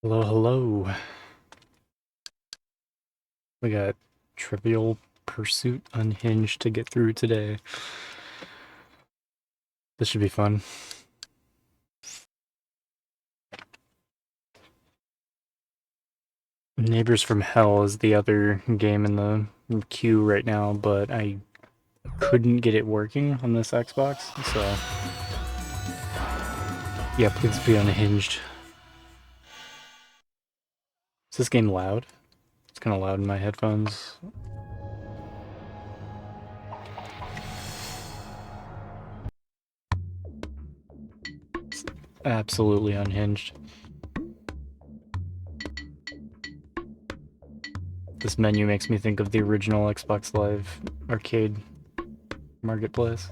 Hello, hello. We got Trivial Pursuit Unhinged to get through today. This should be fun. Neighbors from Hell is the other game in the queue right now, but I couldn't get it working on this Xbox, so Yeah, please be unhinged. Is this game loud? It's kind of loud in my headphones. It's absolutely unhinged. This menu makes me think of the original Xbox Live arcade marketplace.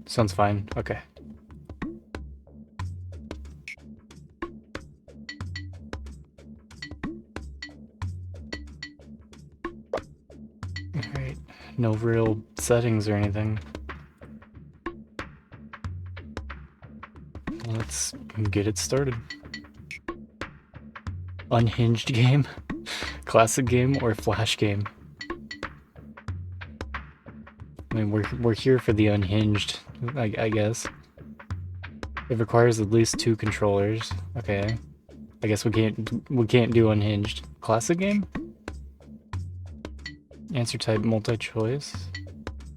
Sounds fine. Okay. Alright. No real settings or anything. Let's get it started. Unhinged game? Classic game or flash game? I mean, we're here for the unhinged, I guess. It requires at least 2 controllers. Okay. I guess we can't do unhinged. Classic game? Answer type multi-choice.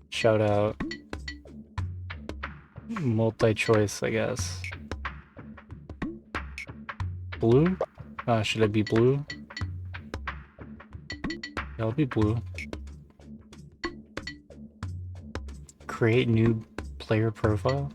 Shout out. Multi-choice, I guess. Blue? Should I be blue? Yeah, I'll be blue. Create new player profile?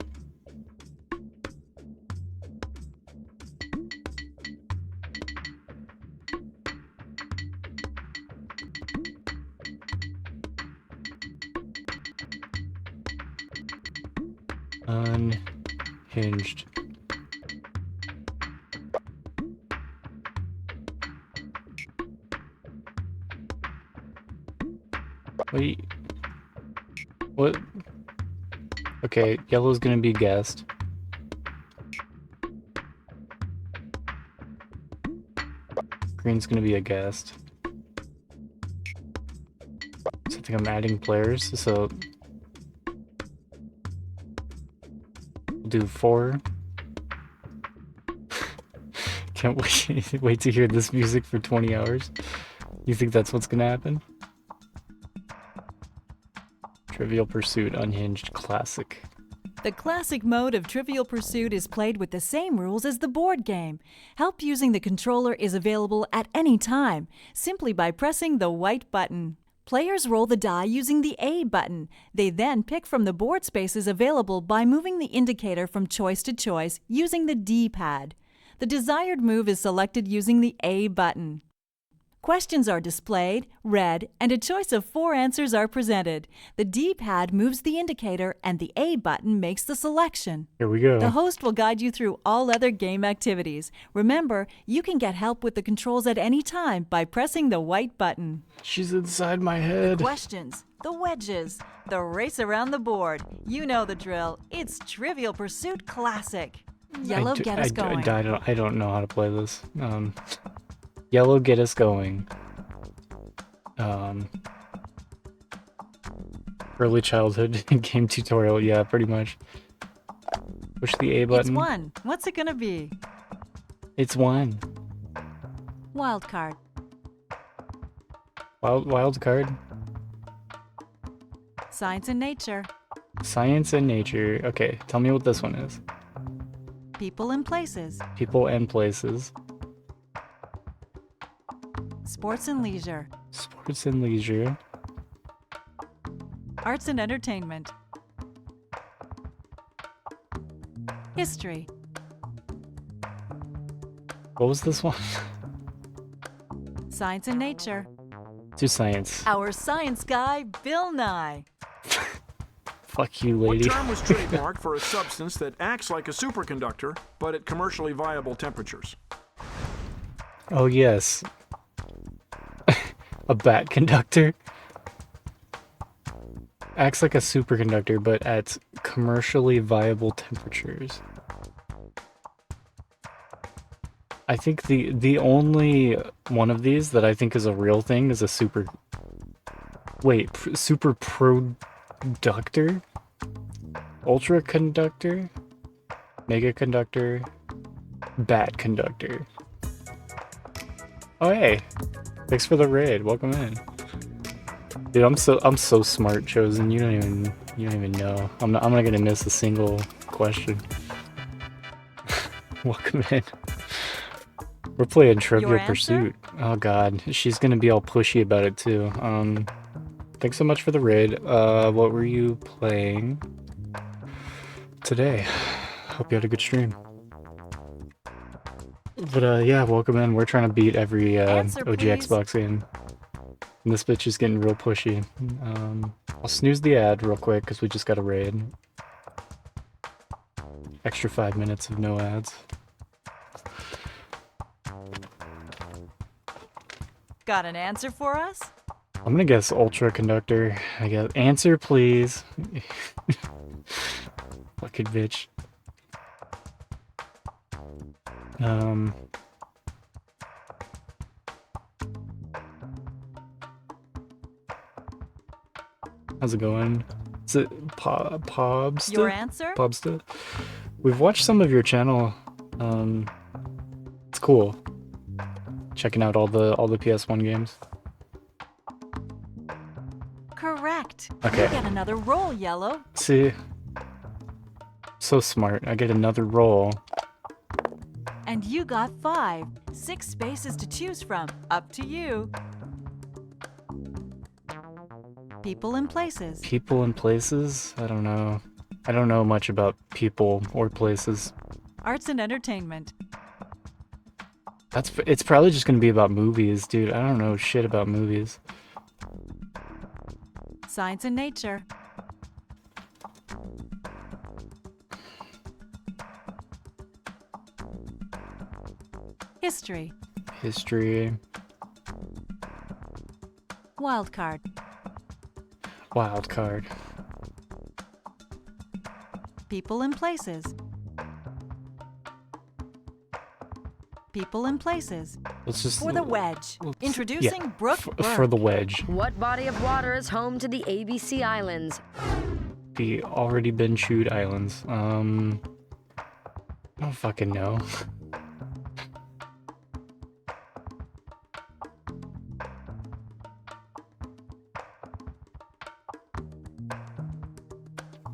Unhinged. Wait. What? Okay, yellow's gonna be guest. Green's gonna be a guest. So I think I'm adding players, so we'll do 4. Can't wait to hear this music for 20 hours. You think that's what's gonna happen? Trivial Pursuit Unhinged Classic. The classic mode of Trivial Pursuit is played with the same rules as the board game. Help using the controller is available at any time, simply by pressing the white button. Players roll the die using the A button. They then pick from the board spaces available by moving the indicator from choice to choice using the D-pad. The desired move is selected using the A button. Questions are displayed, read, and a choice of 4 answers are presented. The D-pad moves the indicator and the A button makes the selection. Here we go. The host will guide you through all other game activities. Remember, you can get help with the controls at any time by pressing the white button. She's inside my head. The questions, the wedges, the race around the board. You know the drill. It's Trivial Pursuit Classic. Yellow, get us going. I don't know how to play this. Yellow, get us going. Early childhood game tutorial, yeah, pretty much. Push the A button. It's 1. What's it gonna be? It's 1. Wild card. Wild card. Science and nature. Science and nature. Okay, tell me what this one is. People and places. People and places. Sports and leisure. Sports and leisure. Arts and entertainment. History. What was this one? Science and nature. Do science. Our science guy, Bill Nye. Fuck you, lady. What term was trademarked for a substance that acts like a superconductor, but at commercially viable temperatures? Oh, yes. A bat conductor. Acts like a superconductor, but at commercially viable temperatures. I think the only one of these that I think is a real thing is a super... Wait, super producer? Ultra conductor? Mega conductor? Bat conductor. Oh hey! Thanks for the raid. Welcome in. Dude, I'm so smart, Chosen. You You don't even know. I'm not gonna miss a single question. Welcome in. We're playing Trivial Pursuit. Oh god, she's gonna be all pushy about it too. Thanks so much for the raid. What were you playing today? Hope you had a good stream. But yeah, welcome in. We're trying to beat every OG Xbox game. And this bitch is getting real pushy. I'll snooze the ad real quick because we just got a raid. Extra 5 minutes of no ads. Got an answer for us? I'm gonna guess Ultra Conductor. I guess. Answer, please. Fucking bitch. How's it going? Is it Pobsta? Your answer? Pobsta? We've watched some of your channel. It's cool. Checking out all the PS1 games. Correct. Okay. You get another roll, Yellow. See? So smart. I get another roll. And you got 5. 6 spaces to choose from. Up to you. People and places. People and places? I don't know. I don't know much about people or places. Arts and entertainment. It's probably just gonna be about movies, dude. I don't know shit about movies. Science and nature. History. History. Wild card. Wild card. People and places. People and places. Let's just For the wedge. Introducing Brooke for the wedge. What body of water is home to the ABC Islands? The already been chewed islands. I don't fucking know.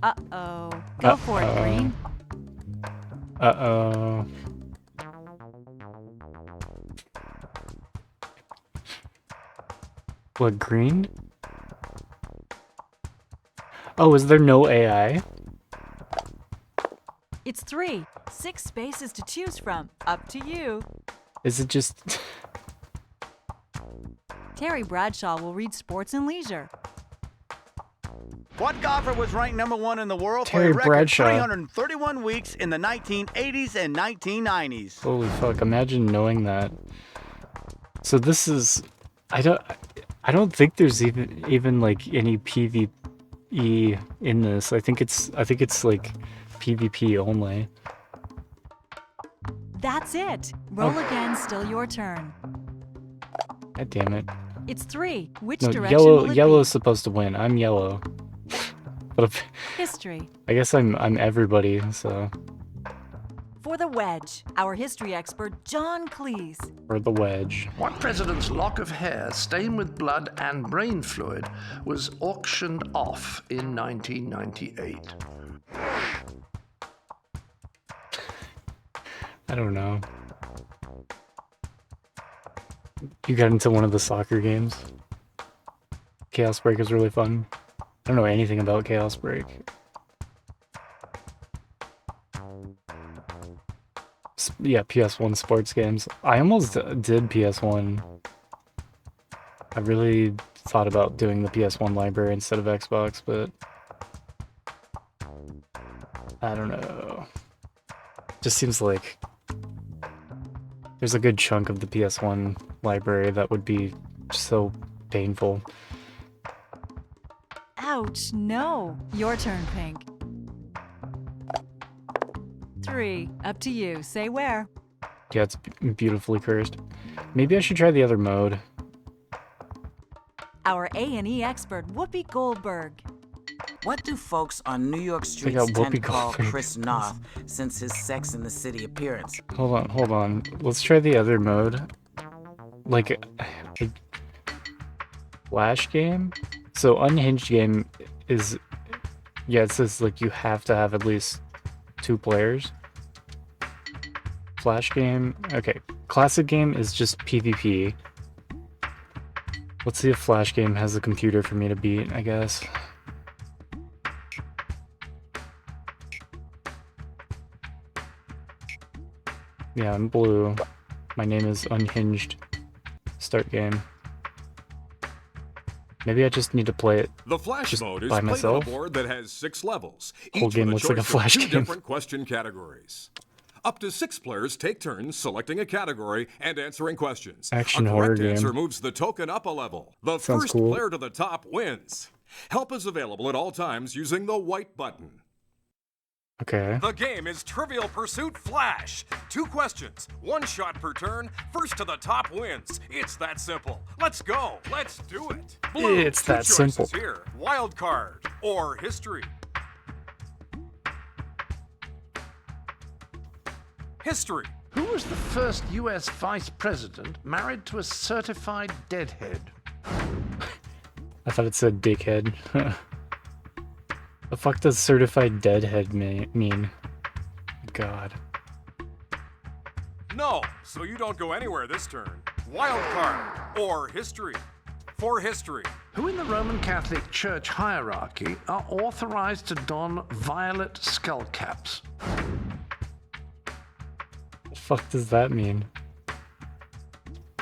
Uh-oh. Go for it, Green. Uh-oh. What, green? Oh, is there no AI? It's 3. 6 spaces to choose from. Up to you. Is it just... Terry Bradshaw will read Sports and Leisure. What golfer was ranked #1 in the world Terry for a record Bradshaw. 331 weeks in the 1980s and 1990s? Holy fuck, imagine knowing that. So this is... I don't think there's even like any PvE in this. I think it's like PvP only. That's it. Roll again, still your turn. God damn it. It's 3. Which No, direction will it yellow's be? supposed to win. I'm yellow. But if, History. I guess I'm everybody, so For the wedge, our history expert, John Cleese. for the wedge. What president's lock of hair stained with blood and brain fluid was auctioned off in 1998? I don't know. You got into one of the soccer games. Chaos Break is really fun. I don't know anything about Chaos Break. Yeah, PS1 sports games. I almost did PS1. I really thought about doing the PS1 library instead of Xbox, but I don't know. Just seems like there's a good chunk of the PS1 library that would be so painful. Ouch, no. Your turn, Pink. 3. Up to you. Say where. Yeah, it's beautifully cursed. Maybe I should try the other mode. Our A&E expert, Whoopi Goldberg. What do folks on New York got streets tend to Whoopi call Goldberg. Chris Noth since his Sex in the City appearance? Hold on. Let's try the other mode. Like Flash game? So Unhinged game is Yeah, it says like you have to have at least 2 players. Flash game. Okay, classic game is just PvP. Let's see if Flash game has a computer for me to beat, I guess. Yeah, I'm blue. My name is Unhinged. Start game. Maybe I just need to play it The Flash just mode is by played myself. on a board that has 6 levels, Whole each game with a looks like a choice Flash of 2 game. different question categories. Up to 6 players take turns selecting a category and answering questions. Action a horror correct game. answer moves the token up a level. The Sounds first cool. player to the top wins. Help is available at all times using the white button. Okay. The game is Trivial Pursuit Flash. 2 questions, 1 shot per turn. First to the top wins. It's that simple. Let's go. Let's do it. Blue, It's 2 that choices simple. Here. Wild card or history. History. Who was the first US vice president married to a certified deadhead? I thought it said dickhead. The fuck does certified deadhead mean? God. No, so you don't go anywhere this turn. Wild card or history. For history. Who in the Roman Catholic Church hierarchy are authorized to don violet skull caps? The fuck does that mean?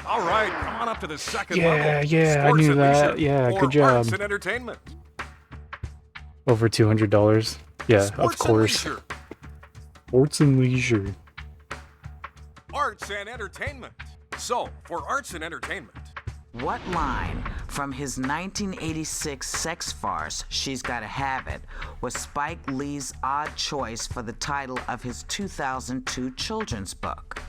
All right, come on up to the second Yeah, level. yeah, I Sports knew and that. leisure Yeah, or good job. Arts and entertainment. Over $200. Yeah, Sports of course. And leisure. Sports and leisure. Arts and entertainment. So, for arts and entertainment, What line from his 1986 sex farce, She's Gotta Have It, was Spike Lee's odd choice for the title of his 2002 children's book?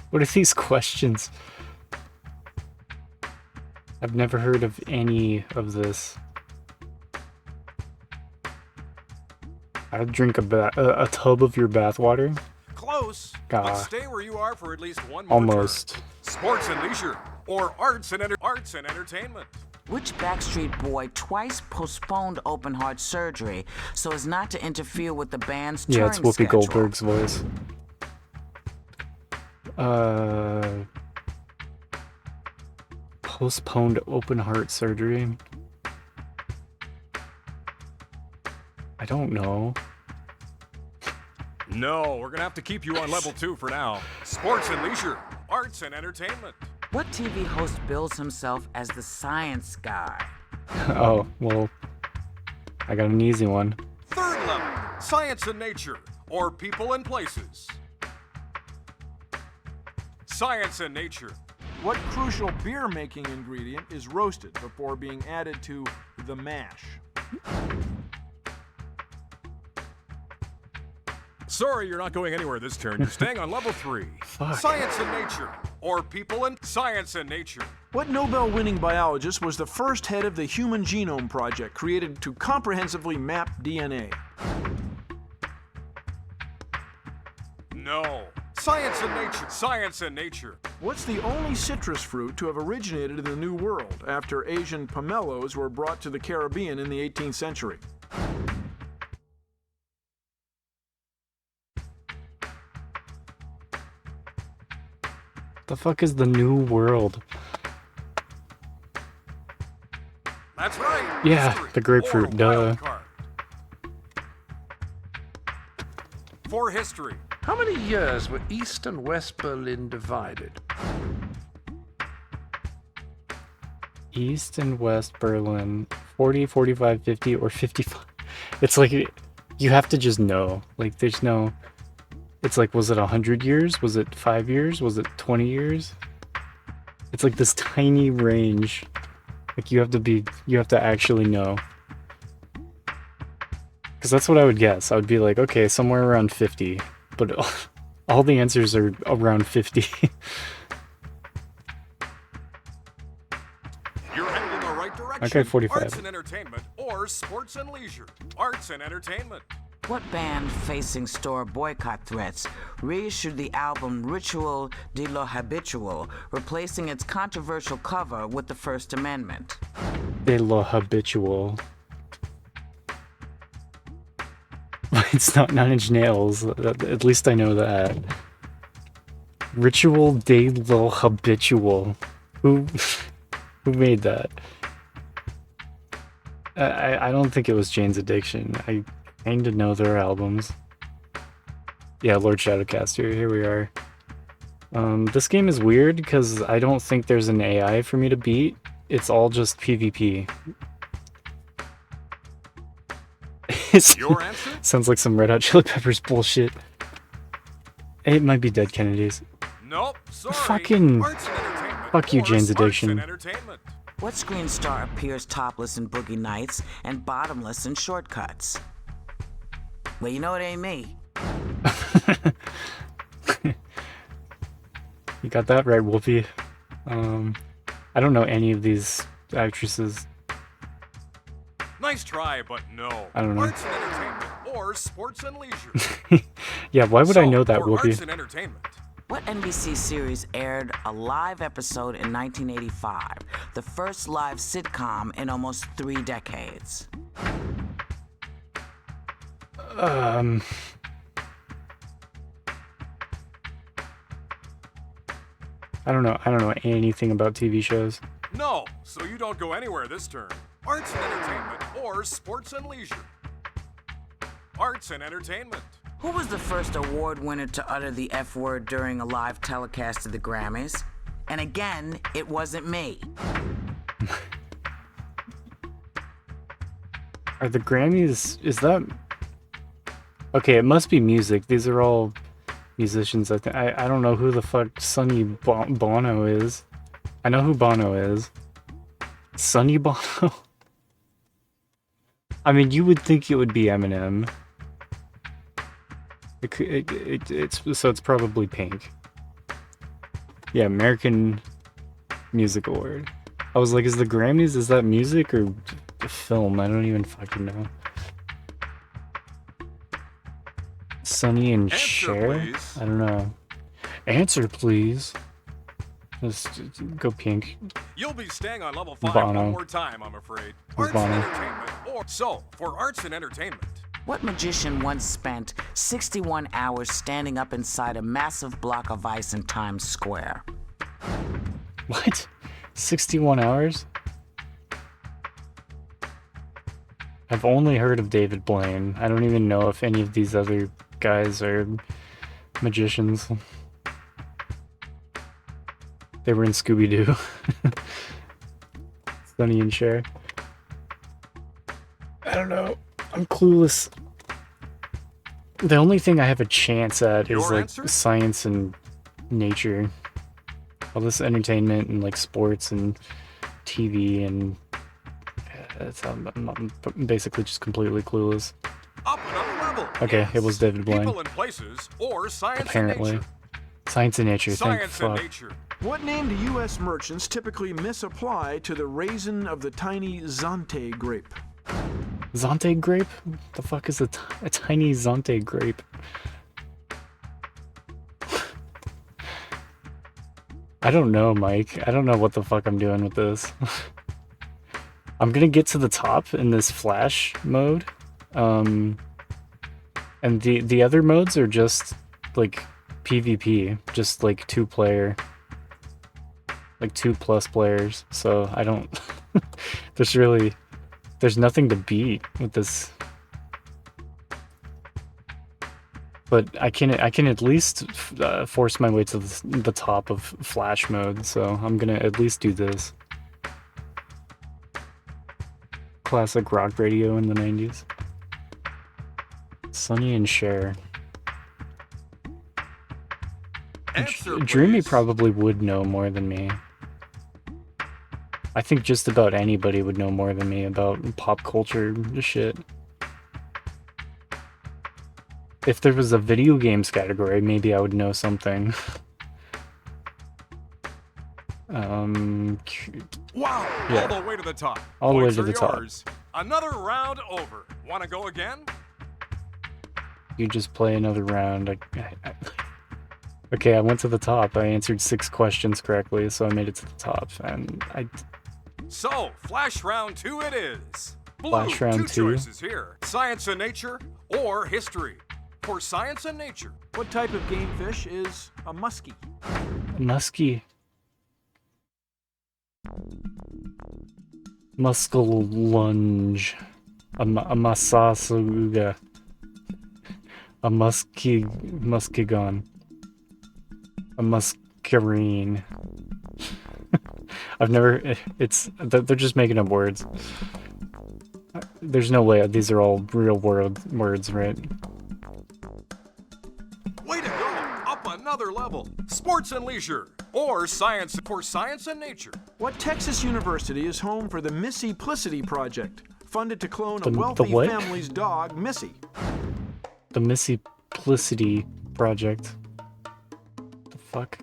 What are these questions? I've never heard of any of this. I'd drink a tub of your bathwater. close, Gah. but stay where you are for at least one more Almost. turn. Sports and leisure or arts and entertainment. Which Backstreet Boy twice postponed open heart surgery so as not to interfere with the band's touring Yeah, it's Whoopi schedule? Goldberg's voice. Postponed open heart surgery. I don't know. No, we're gonna have to keep you on level 2 for now. Sports and leisure, arts and entertainment. What TV host bills himself as the science guy? Oh, well, I got an easy one. Third level, science and nature or people and places. Science and nature. What crucial beer-making ingredient is roasted before being added to the mash? Sorry, you're not going anywhere this turn. You're staying on level 3. Fuck. Science and nature or people and science and nature. What Nobel-winning biologist was the first head of the Human Genome Project created to comprehensively map DNA? No. Science and nature. Science and nature. What's the only citrus fruit to have originated in the New World after Asian pomelos were brought to the Caribbean in the 18th century? The fuck is the New World? That's right. Yeah, History the grapefruit, or duh. wild card. For history. How many years were East and West Berlin divided? East and West Berlin, 40, 45, 50, or 55. It's like, you have to just know. Like, there's no... It's like, was it 100 years? Was it 5 years? Was it 20 years? It's like this tiny range. Like, you have to actually know. Because that's what I would guess. I would be like, okay, somewhere around 50. But all the answers are around 50. You're headed in the right direction. Okay, 45. Arts and entertainment or sports and leisure. Arts and entertainment. What band facing store boycott threats reissued the album Ritual de lo Habitual, replacing its controversial cover with the First Amendment? De lo habitual. It's not Nine Inch Nails. At least I know that. Ritual de lo habitual. Who made that? I don't think it was Jane's Addiction. I kind of know their albums. Yeah, Lord Shadowcaster. Here we are. This game is weird because I don't think there's an AI for me to beat. It's all just PvP. Your answer? Sounds like some Red Hot Chili Peppers bullshit. It might be Dead Kennedys. Nope, sorry. Fucking... Arts and entertainment. Fuck you, Or Jane's arts Addiction. and entertainment. What screen star appears topless in Boogie Nights and bottomless in Shortcuts? Well, you know it ain't me. You got that right, Wolfie. I don't know any of these actresses. Nice try, but no. I don't know. Arts and entertainment or sports and leisure. Yeah, why would I know that, for Wolfie? arts and entertainment. What NBC series aired a live episode in 1985, the first live sitcom in almost 3 decades? I don't know anything about TV shows. No, so you don't go anywhere this turn. Arts and entertainment or sports and leisure. Arts and entertainment. Who was the first award winner to utter the F word during a live telecast of the Grammys? And again, it wasn't me. Are the Grammys... Is that... Okay, it must be music. These are all musicians. I don't know who the fuck Sonny Bono is. I know who Bono is. Sonny Bono? I mean, you would think it would be Eminem. It's probably Pink. Yeah, American Music Award. I was like, is the Grammys, is that music or film? I don't even fucking know. Sonny and Answer, Cher? please. I don't know. Answer, please. Just go Pink. You'll be staying on level 5 Bono. one more time, I'm afraid. Who's Arts Bono? and entertainment. So, for arts and entertainment. What magician once spent 61 hours standing up inside a massive block of ice in Times Square? What? 61 hours? I've only heard of David Blaine. I don't even know if any of these other guys are magicians. They were in Scooby-Doo. Sonny and Cher. I don't know. I'm clueless. The only thing I have a chance at is Your like answer? science and nature. All this entertainment and like sports and TV and I'm basically just completely clueless. Up another level. Okay, Yes. it was David Blaine. People and places or science Apparently. and nature. Science and nature, thank Science and fuck. nature. What name do U.S. merchants typically misapply to the raisin of the tiny Zante grape? Zante grape? The fuck is a tiny Zante grape? I don't know, Mike. I don't know what the fuck I'm doing with this. I'm gonna get to the top in this flash mode. And the other modes are just like PvP, just like 2-player. Like 2+ players. So I don't there's nothing to beat with this. But I can at least force my way to the top of flash mode, so I'm gonna at least do this. Classic rock radio in the 90s. Sonny and Cher. Answer, Dreamy please. probably would know more than me. I think just about anybody would know more than me about pop culture shit. If there was a video games category, maybe I would know something. Wow, Yeah. all the way to the top. All the way Points to are the top. yours. Another round over. Want to go again? You just play another round. Okay, I went to the top. I answered 6 questions correctly, so I made it to the top. And So, Flash Round 2 it is. Blue, Flash Round 2? choices here. Science and nature or history. For science and nature. What type of game fish is a muskie? Musky. Muscle lunge. A masasuga. A muskigon. A muscarine. I've never... They're just making up words. There's no way these are all real words, right? Way to go! Up another level. Sports and leisure or science for science and nature. What Texas university is home for the Missy-plicity Project, funded to clone a The wealthy what? family's dog, Missy? The Missy-plicity Project. The fuck?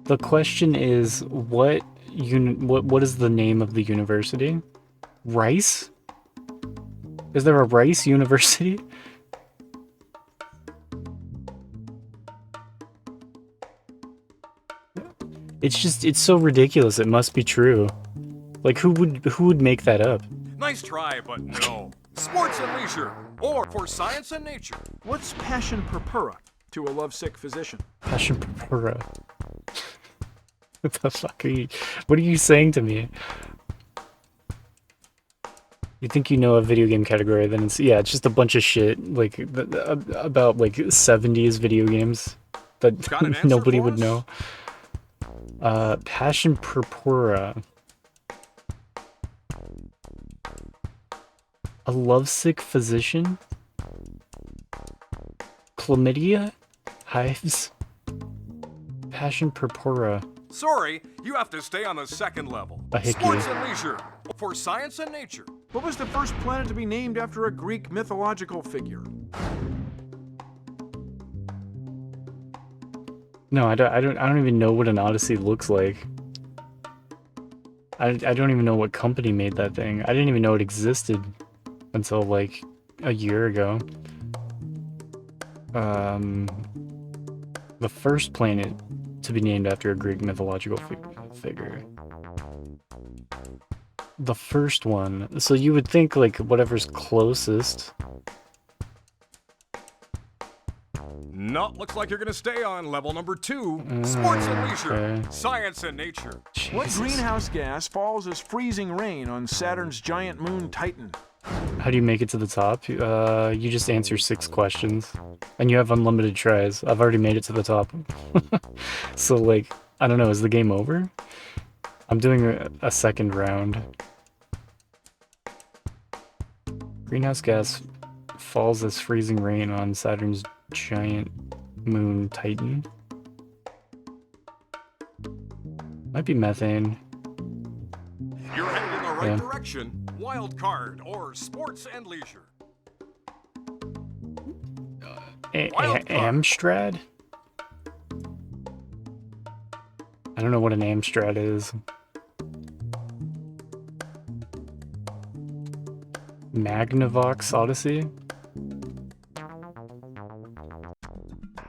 The question is, what is the name of the university? Rice? Is there a Rice University? It's so ridiculous. It must be true. Like, who would make that up? Nice try, but no. Sports and leisure or for science and nature. What's passion purpura to a lovesick physician? Passion purpura. What the fuck what are you saying to me? You think you know a video game category, then it's just a bunch of shit, like, about, like, 70s video games that nobody would know. Passion purpura. A lovesick physician? Chlamydia? Hives? Passion purpura. Sorry, you have to stay on the second level. A hickey. Sports and leisure for science and nature. What was the first planet to be named after a Greek mythological figure? No, I don't even know what an Odyssey looks like. I don't even know what company made that thing. I didn't even know it existed until like a year ago. The first planet to be named after a Greek mythological figure. The first one. So you would think like whatever's closest. No, looks like you're gonna stay on level number 2. Sports and leisure, okay. science and nature. What Jesus. greenhouse gas falls as freezing rain on Saturn's giant moon Titan? How do you make it to the top? You just answer 6 questions. And you have unlimited tries. I've already made it to the top. So, like, I don't know, is the game over? I'm doing a second round. Greenhouse gas falls as freezing rain on Saturn's giant moon Titan. Might be methane. You're headed in the right direction. Wild card or sports and leisure. Amstrad? I don't know what an Amstrad is. Magnavox Odyssey?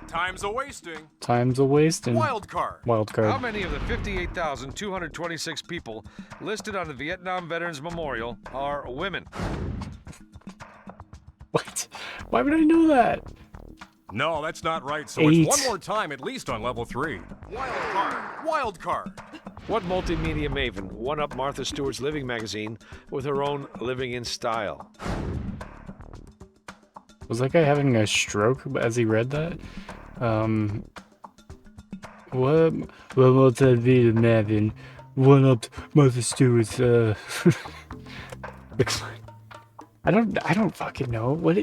Time's a-wasting. Time's a-wasting. Wild card. Wild card. How many of the 58,226 people listed on the Vietnam Veterans Memorial are women? What? Why would I know that? No, that's not right, so 8. it's one more time at least on level 3. Wild card. Wild card. What multimedia maven one-up Martha Stewart's Living magazine with her own Living in Style? Was that guy having a stroke as he read that? What multimedia maven one-up Martha Stewart's I don't fucking know. What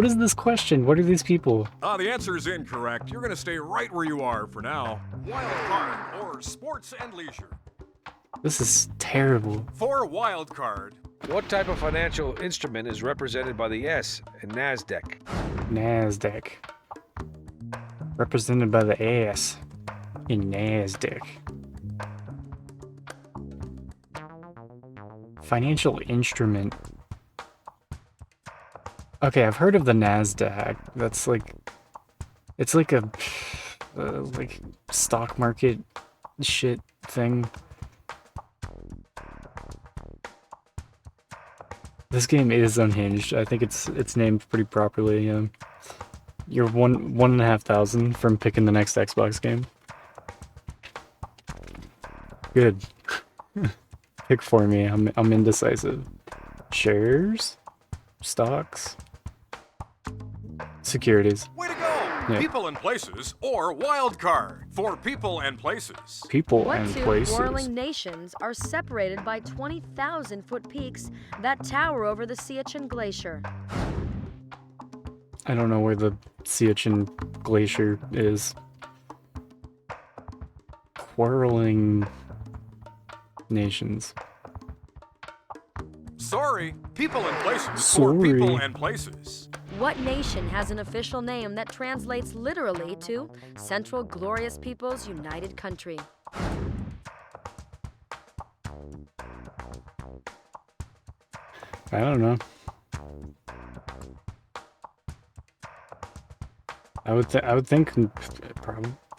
is this question? What are these people? The answer is incorrect. You're gonna stay right where you are for now. Wild card or sports and leisure. This is terrible. For wild card. What type of financial instrument is represented by the S in NASDAQ? NASDAQ. Represented by the S in NASDAQ. Financial instrument. Okay, I've heard of the Nasdaq. That's like, it's like a like stock market shit thing. This game is Unhinged. I think it's named pretty properly. Yeah. You're 1,500 from picking the next Xbox game. Good. Pick for me. I'm indecisive. Shares, stocks, securities. Way to go! Yeah. People and places or wild card for people and places. People What and two places. whirling nations are separated by 20,000-foot peaks that tower over the Siachen Glacier? I don't know where the Siachen Glacier is. Quarreling nations. Sorry, people and places or Sorry. people and places. What nation has an official name that translates literally to Central Glorious Peoples United Country? I don't know. I would think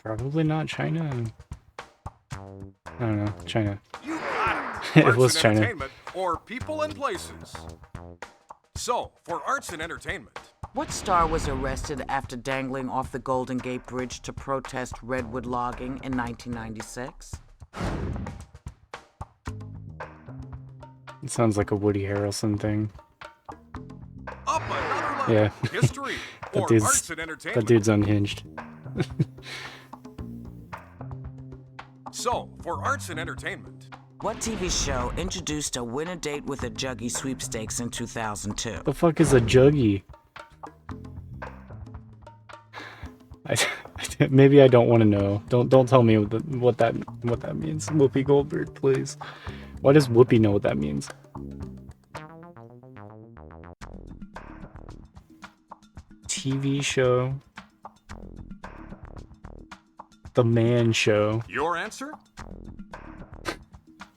probably not China. I don't know, China. You got It Arts was and China. entertainment or people and places. So, for arts and entertainment, What star was arrested after dangling off the Golden Gate Bridge to protest redwood logging in 1996? It sounds like a Woody Harrelson thing. up another level. Yeah. History That or dude's- arts and entertainment. That dude's Unhinged. So, for arts and entertainment, What TV show introduced a win a date with a juggy sweepstakes in 2002? The fuck is a juggy? Maybe I don't want to know. Don't tell me what that means. Whoopi Goldberg, please. Why does Whoopi know what that means? TV show. The Man Show. your answer?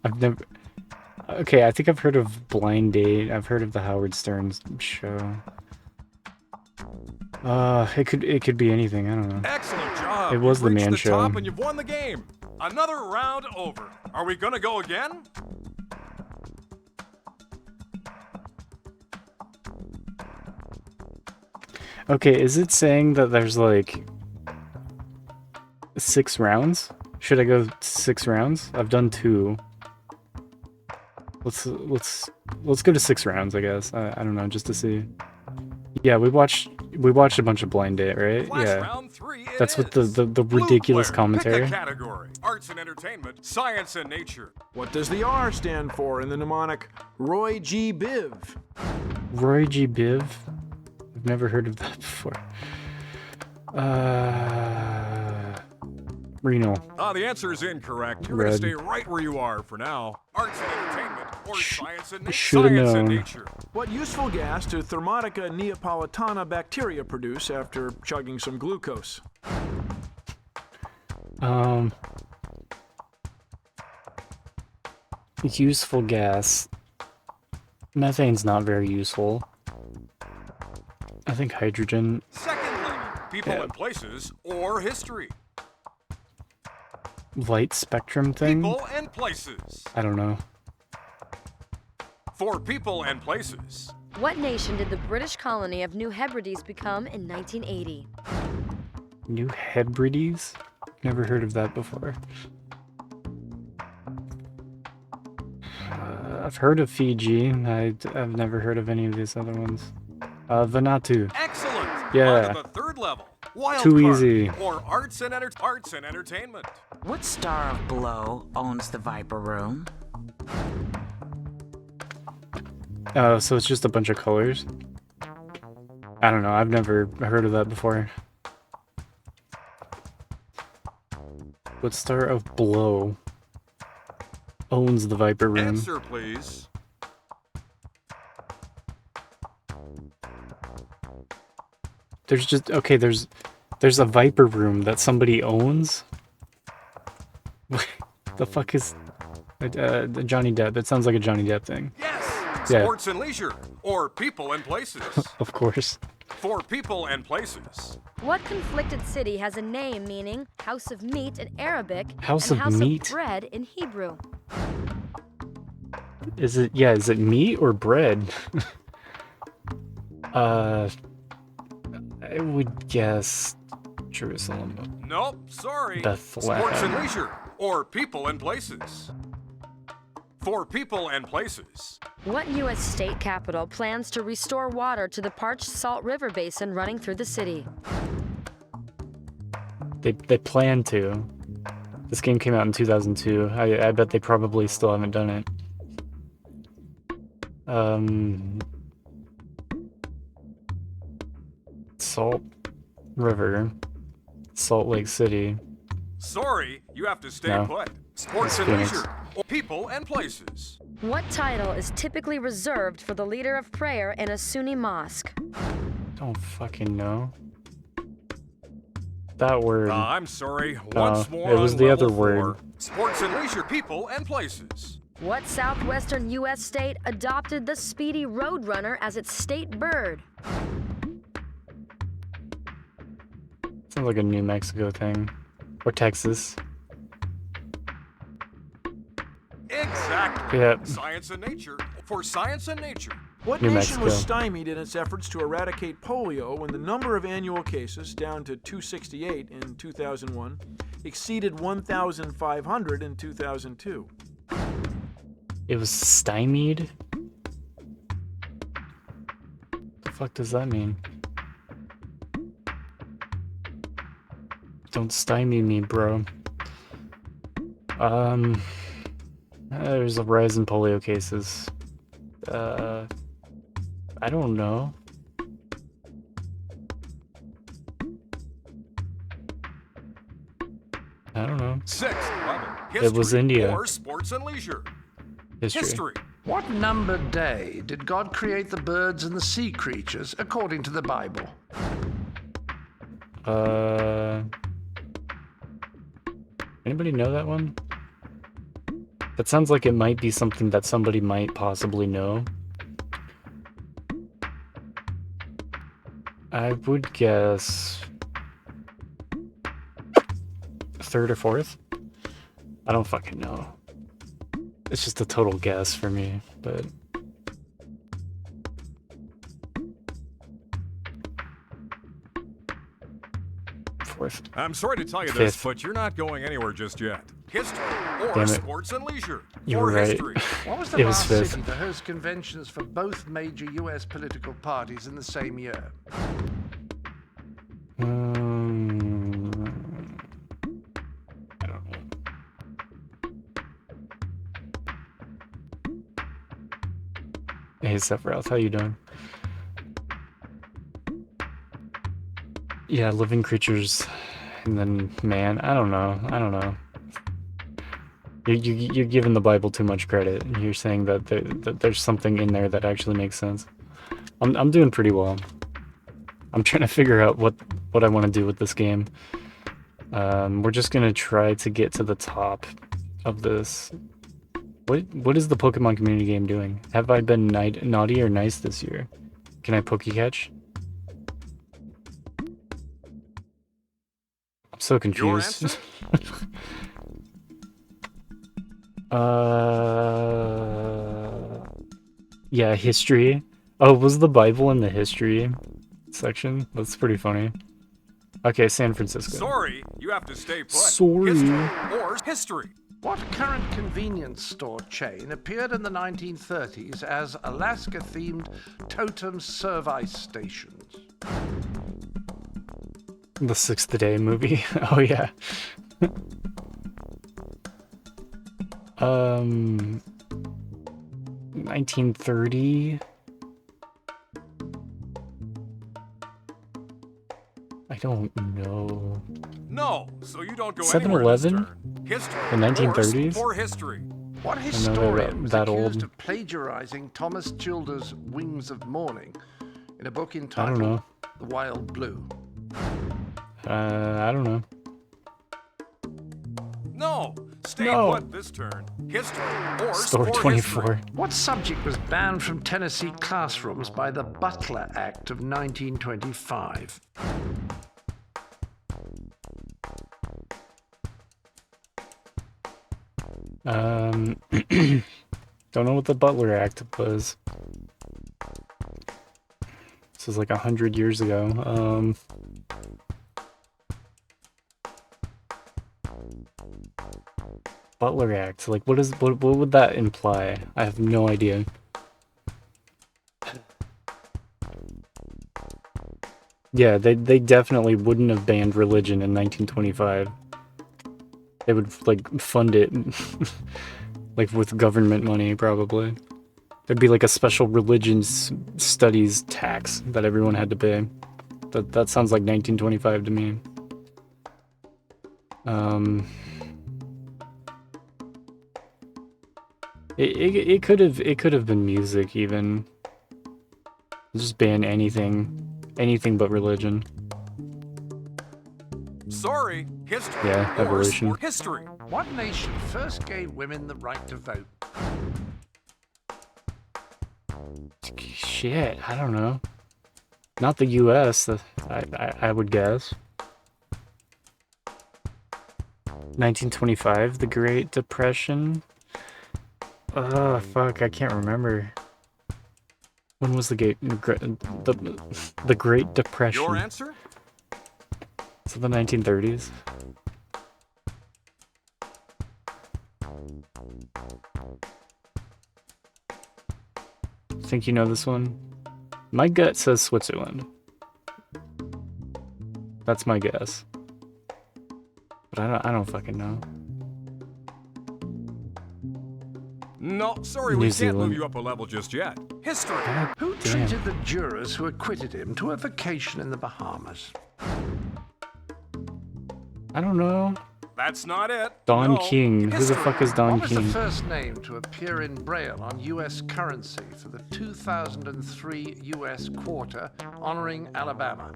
I've never. Okay, I think I've heard of Blind Date. I've heard of the Howard Stern show. It could be anything. I don't know. Excellent job. It was You've the reached Man the Show. top and you've won the game. Another round over. Are we gonna go again? Okay, is it saying that there's like 6 rounds? Should I go 6 rounds? I've done 2. Let's go to 6 rounds, I guess. I don't know, just to see. Yeah, we watched a bunch of Blind Date, right? Flash Yeah. round 3 it That's with is. the Blue ridiculous player, commentary. Pick a category. Arts and entertainment, science and nature. What does the R stand for in the mnemonic Roy G. Biv? Roy G. Biv? I've never heard of that before. Renal. The answer is incorrect. You're Red. gonna stay right where you are for now. Arts and entertainment or science and shoulda science and known. nature. What useful gas do Thermotica neapolitana bacteria produce after chugging some glucose? Useful gas. Methane's not very useful. I think hydrogen. Secondly, people Yeah. and places or history. Light spectrum thing? People and places. I don't know. For people and places. What nation did the British colony of New Hebrides become in 1980? New Hebrides? Never heard of that before. I've heard of Fiji. I've never heard of any of these other ones. Vanuatu. Excellent. Yeah. On to the third level. Wild Too card easy. Or arts and entertainment. What star of Blow owns the Viper Room? So it's just a bunch of colors? I don't know. I've never heard of that before. What star of Blow owns the Viper Room? Answer, please. There's just okay. There's a Viper Room that somebody owns. The fuck is Johnny Depp? That sounds like a Johnny Depp thing. Yes. Yeah. Sports and leisure, or people and places. Of course. For people and places. What conflicted city has a name meaning house of meat in Arabic House and of house meat? of bread in Hebrew? Is it meat or bread? I would guess Jerusalem. Nope, sorry. Bethlehem. Sports and leisure, or people and places. For people and places. What U.S. state capital plans to restore water to the parched Salt River basin running through the city? They plan to. This game came out in 2002. I bet they probably still haven't done it. Salt River, Salt Lake City. Sorry, you have to stay No. put. Sports and Phoenix. leisure, or people and places. What title is typically reserved for the leader of prayer in a Sunni mosque? Don't fucking know. That word. I'm sorry, once more it was on the level other word. 4. Sports and leisure, people and places. What southwestern U.S. state adopted the speedy roadrunner as its state bird? Sounds like a New Mexico thing. Or Texas. Exactly. Yep. Science and nature. For science and nature. What New nation was Mexico. stymied in its efforts to eradicate polio when the number of annual cases, down to 268 in 2001, exceeded 1,500 in 2002? It was stymied? The fuck does that mean? Don't stymie me, bro. There's a rise in polio cases. I don't know. I don't know. 6, 11. It was India. Or sports and leisure. History. What numbered day did God create the birds and the sea creatures according to the Bible? Anybody know that one? That sounds like it might be something that somebody might possibly know. I would guess 3rd or 4th? I don't fucking know. It's just a total guess for me, but... Fourth. I'm sorry to tell you this, Fifth. but you're not going anywhere just yet. History, or Damn it. sports and leisure. You or were right. history. What was the It was last fifth. city to host conventions for both major U.S. political parties in the same year? I don't know. Hey, Sephiroth, how you doing? Yeah, living creatures, and then man. I don't know. You're giving the Bible too much credit. You're saying that there's something in there that actually makes sense. I'm doing pretty well. I'm trying to figure out what I want to do with this game. We're just gonna try to get to the top of this. What is the Pokemon community game doing? Have I been naughty or nice this year? Can I Pokecatch? I'm so confused. answer? Yeah, history. Oh, was the Bible in the history section? That's pretty funny. Okay, San Francisco. Sorry, you have to stay put. Sorry. History, or history. What current convenience store chain appeared in the 1930s as Alaska-themed totem service stations? The Sixth Day movie. Oh yeah. 1930. I don't know. No, so you don't go 7-Eleven? anywhere this turn. History. The 1930s? Or history. What they're historian was that accused old. of plagiarizing Thomas Childer's Wings of Morning in a book I don't entitled know. The Wild Blue? I don't know. No, Stay No. put this turn. History or Store sport 24. history. What subject was banned from Tennessee classrooms by the Butler Act of 1925? Don't know what the Butler Act was. This is like 100 years ago. Butler Act. Like, what would that imply? I have no idea. Yeah, they definitely wouldn't have banned religion in 1925. They would like fund it like with government money probably. There'd be like a special religions studies tax that everyone had to pay. That sounds like 1925 to me. It could have been music even. Just ban anything but religion. Sorry, history Yeah, or evolution. sport history. What nation first gave women the right to vote? Shit, I don't know. Not the U.S. I would guess. 1925, the Great Depression. Fuck, I can't remember. When was the Great Depression? Your answer? So the 1930s. Think you know this one? My gut says Switzerland. That's my guess. But I don't fucking know. No, sorry, New we can't Zealand. move you up a level just yet. History. God Who damn. treated the jurors who acquitted him to a vacation in the Bahamas? I don't know. That's not it. Don No. King. Who the History. fuck is Don What was the King? first name to appear in Braille on U.S. currency for the 2003 U.S. quarter honoring Alabama?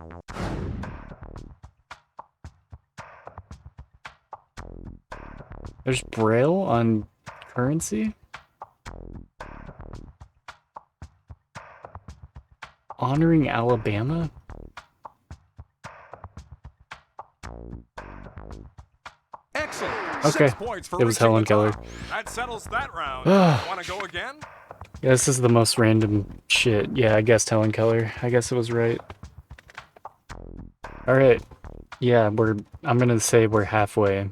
There's Braille on currency? Honoring Alabama? Excellent. Okay. 6 points for It was reaching Helen the Keller. top. That settles that round. Ah. Want to go again? Yeah, this is the most random shit. Yeah, I guessed Helen Keller. I guess it was right. Alright. Yeah, I'm gonna say we're halfway.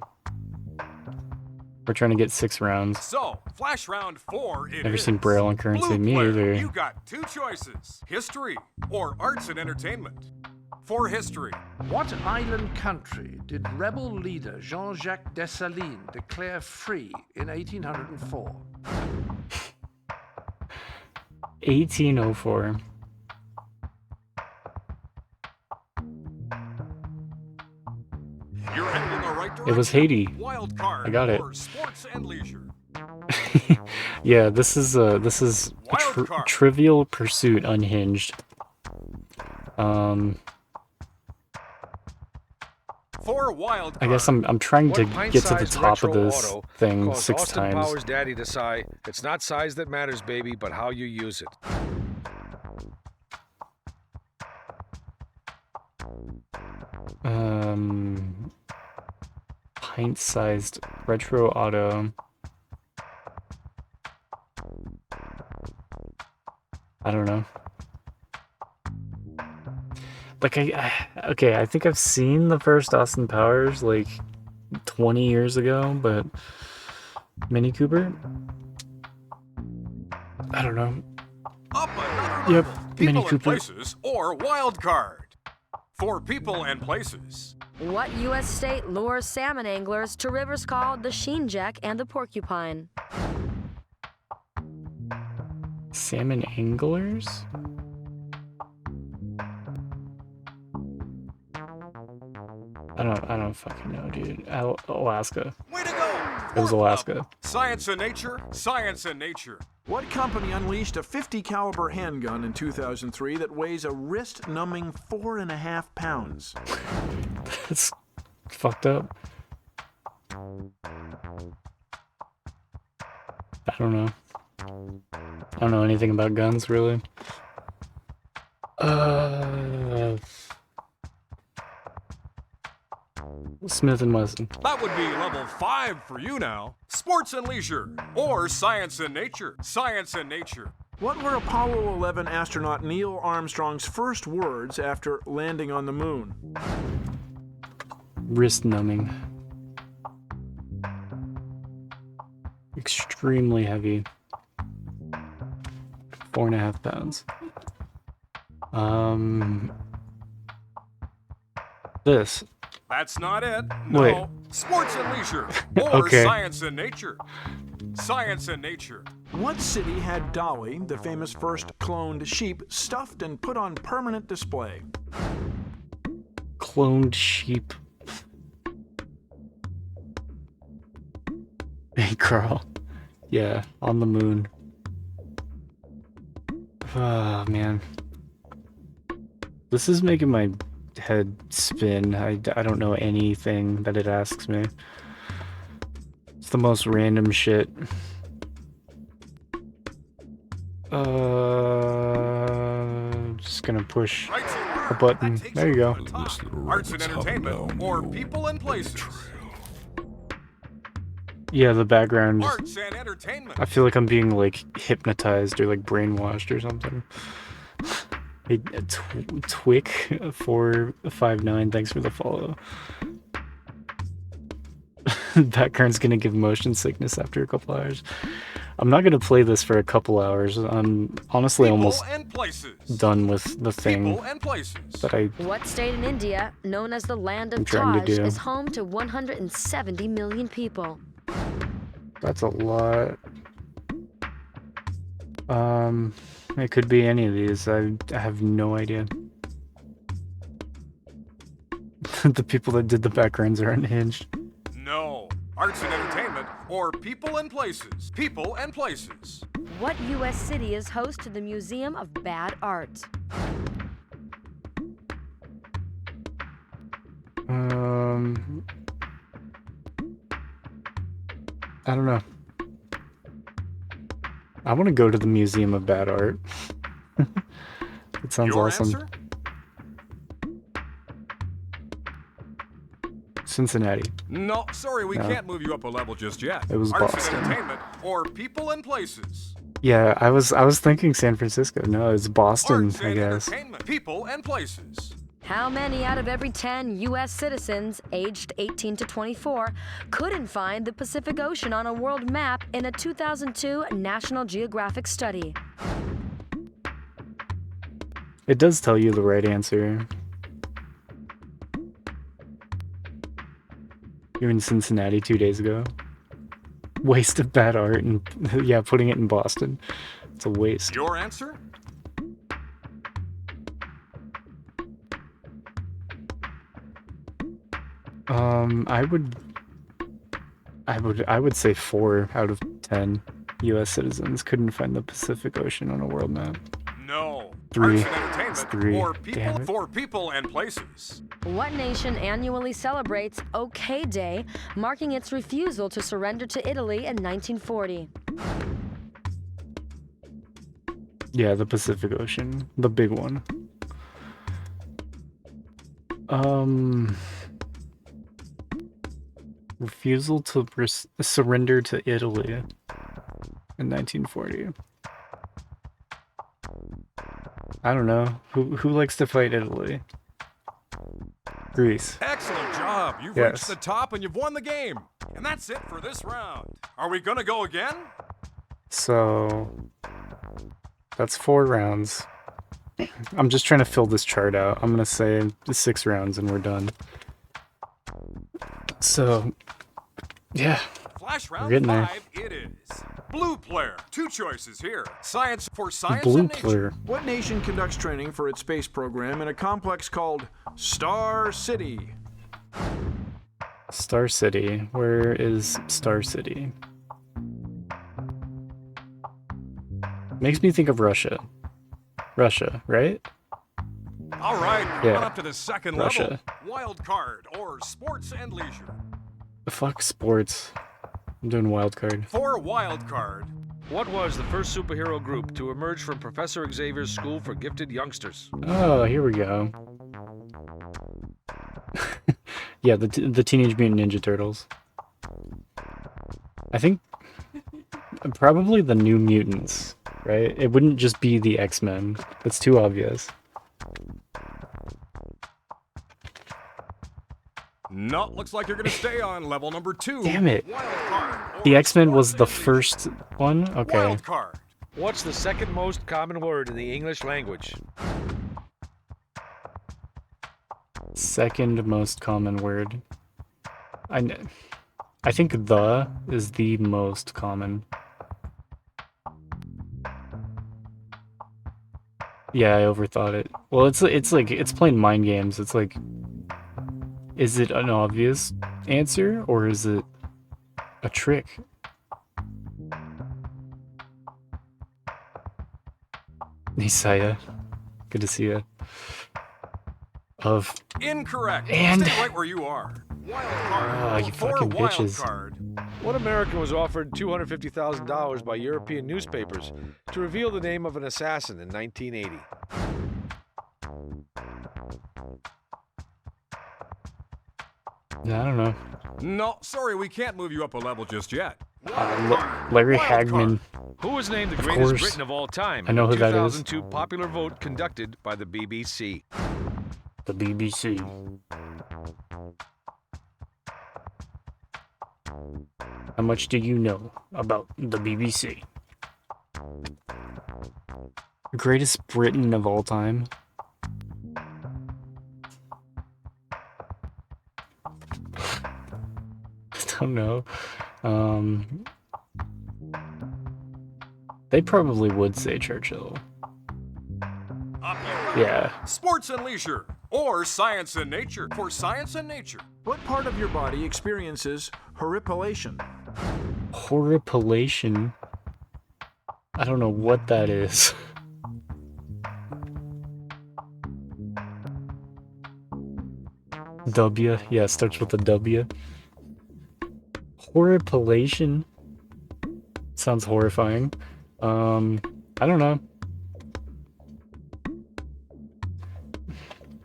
We're trying to get 6 rounds. So, flash round 4 it Never is. seen Braille on currency. Blue Me player, either. You got 2 choices. History or arts and entertainment. For history, What island country did rebel leader Jean-Jacques Dessalines declare free in 1804? 1804. you're heading in the right direction. It was Haiti. Wild card I got it. for sports and leisure. Yeah, this is Wild card. Trivial Pursuit Unhinged. For wild I card. guess I'm trying to What get to the pint-sized top of retro this auto thing caused 6 Austin times. Powers' daddy to sigh, "It's not size that matters, baby, but how you use it." Pint-sized retro auto. I don't know. Like okay, I think I've seen the first Austin Powers like 20 years ago, but Mini Cooper? I don't know. Up another Yep, level. Mini People and Cooper. places or wild card. For people and places. What U.S. state lures salmon anglers to rivers called the Sheenjack and the Porcupine? Salmon anglers? I don't fucking know, dude. Alaska. Way to go! It was Fourth Alaska. level. Science and nature, science and nature. What company unleashed a 50 caliber handgun in 2003 that weighs a wrist-numbing 4.5 pounds? That's fucked up. I don't know. I don't know anything about guns, really. Smith & Wesson. That would be level 5 for you now. Sports and leisure, or science and nature. Science and nature. What were Apollo 11 astronaut Neil Armstrong's first words after landing on the moon? Wrist numbing. Extremely heavy. 4.5 pounds. This. That's not it. No. Wait. Sports and leisure, or Okay. science and nature. Science and nature. What city had Dolly, the famous first cloned sheep, stuffed and put on permanent display? Cloned sheep. Hey, Carl. Yeah, on the moon. Oh, man. This is making my head spin. I don't know anything that it asks me. It's the most random shit. Just gonna push Right to a work. button. That takes There you us go. to the top. Arts and entertainment, or people and places. Yeah, the background. Arts and entertainment. I feel like I'm being like hypnotized or like brainwashed or something. Hey, Twick459, thanks for the follow. Background's gonna give motion sickness after a couple hours. I'm not gonna play this for a couple hours. I'm honestly People almost and places. done with the thing People and places. that I. What state in India, known as the land I'm of trying to Taj, do. is home to 170 million people? That's a lot. It could be any of these. I have no idea. The people that did the backgrounds are unhinged. No. Arts and entertainment, or people and places. People and places. What U.S. city is host to the Museum of Bad Art? I don't know. I want to go to the Museum of Bad Art. It sounds Your awesome. answer? Cincinnati. No, sorry, we No. can't move you up a level just yet. It was Arts Boston. and entertainment, or people and places. Yeah, I was thinking San Francisco. No, it's Boston, Arts I and guess. entertainment, people and places. How many out of every 10 U.S. citizens aged 18 to 24 couldn't find the Pacific Ocean on a world map in a 2002 National Geographic study? It does tell you the right answer. You're in Cincinnati 2 days ago. Waste of bad art and yeah, putting it in Boston. It's a waste. Your answer? I would say 4 out of 10 U.S. citizens couldn't find the Pacific Ocean on a world map. No. 3. Arts and entertainment, It's 3. or Damn people it. for people and places. What nation annually celebrates OK Day, marking its refusal to surrender to Italy in 1940? Yeah, the Pacific Ocean, the big one. Refusal to surrender to Italy in 1940. I don't know. Who likes to fight Italy? Greece. Excellent job. You've Yes. reached the top and you've won the game. And that's it for this round. Are we gonna go again? So that's 4 rounds. I'm just trying to fill this chart out. I'm gonna say 6 rounds and we're done. So yeah, Flash round getting there. 5 it is. Blue player. 2 choices here. Science for science blue and nature. player. What nation conducts training for its space program in a complex called Star City? Star City. Where is Star City? Makes me think of Russia. Russia, right? All right, Yeah. on up to the second Russia. level. Wild card or sports and leisure. Fuck sports. I'm doing wild card. For wild card. What was the first superhero group to emerge from Professor Xavier's School for Gifted Youngsters? Oh, here we go. Yeah, the Teenage Mutant Ninja Turtles. I think probably the New Mutants, right? It wouldn't just be the X-Men. That's too obvious. No, looks like you're gonna stay on level number 2. Damn it. Wild card. The or X-Men was the sports and first one? Okay. Wild card. What's the second most common word in the English language? Second most common word. I think the is the most common. Yeah, I overthought it. Well, it's like it's playing mind games. It's like, is it an obvious answer or is it a trick? Nisaya, good to see you. Of Incorrect. And- Stay right where you are. Wild card. Ah, you For fucking wild bitches. card. What American was offered $250,000 by European newspapers to reveal the name of an assassin in 1980? I don't know. No, sorry, we can't move you up a level just yet. Larry Wild Hagman. Who was named the Of greatest course. Briton of all time? I know who in the that is. 2002 popular vote conducted by the BBC. The BBC. How much do you know about the BBC? Greatest Britain of all time? I don't know. They probably would say Churchill. Up you go. Yeah. Sports and leisure. Or science and nature. For science and nature. What part of your body experiences horripilation? Horripilation? I don't know what that is. W? Yeah, it starts with a W. Horripilation? Sounds horrifying. I don't know.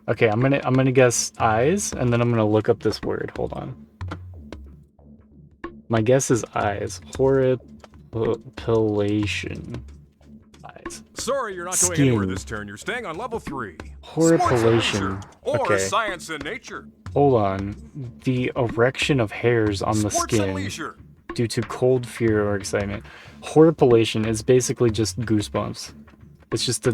Okay, I'm gonna guess eyes, and then I'm gonna look up this word. Hold on. My guess is eyes. Horripilation. Eyes. Sorry, you're not going Skin. anywhere this turn. You're staying on level 3. Horripilation. Sports and leisure. Or Okay. science and nature. Hold on. The erection of hairs on the Sports and skin leisure. due to cold, fear, or excitement. Horripilation is basically just goosebumps. It's just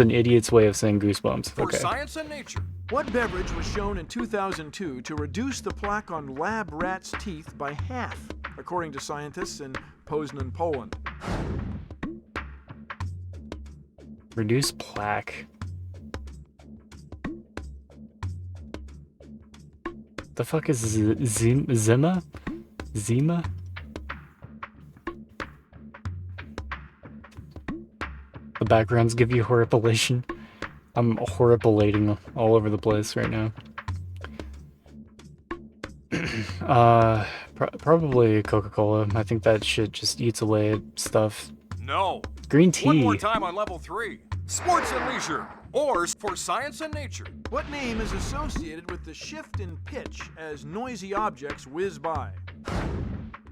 an idiot's way of saying goosebumps. For Okay. science and nature. What beverage was shown in 2002 to reduce the plaque on lab rats' teeth by half, according to scientists in Poznan, Poland? Reduce plaque. The fuck is Zima? Zima? The backgrounds give you horripilation. I'm horripilating all over the place right now. Probably Coca-Cola. I think that shit just eats away at stuff. No. Green tea. One more time on level 3. Sports and leisure. Or for science and nature. What name is associated with the shift in pitch as noisy objects whiz by?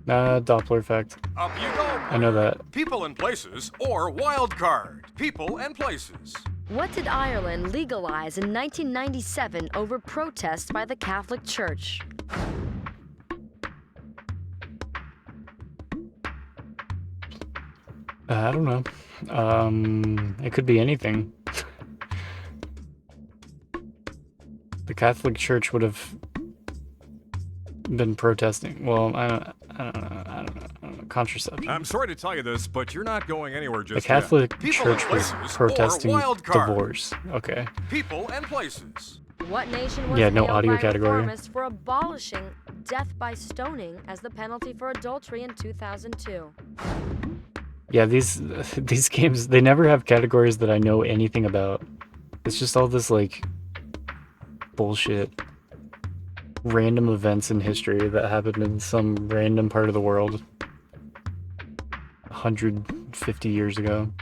Doppler effect. Up you go. I know that. People and places. Or wild card. People and places. What did Ireland legalize in 1997 over protests by the Catholic Church? I don't know. It could be anything. The Catholic Church would have been protesting. Well, I don't know. Contraception. I'm sorry to tell you this, but you're not going anywhere The just Catholic yet. People and Church was places. protesting Or wild card. divorce. Okay. People and places. What nation was Yeah, no hailed audio by category. reformists for abolishing death by stoning as the penalty for adultery in 2002? Yeah, these games, they never have categories that I know anything about. It's just all this like bullshit. random events in history that happened in some random part of the world 150 years ago.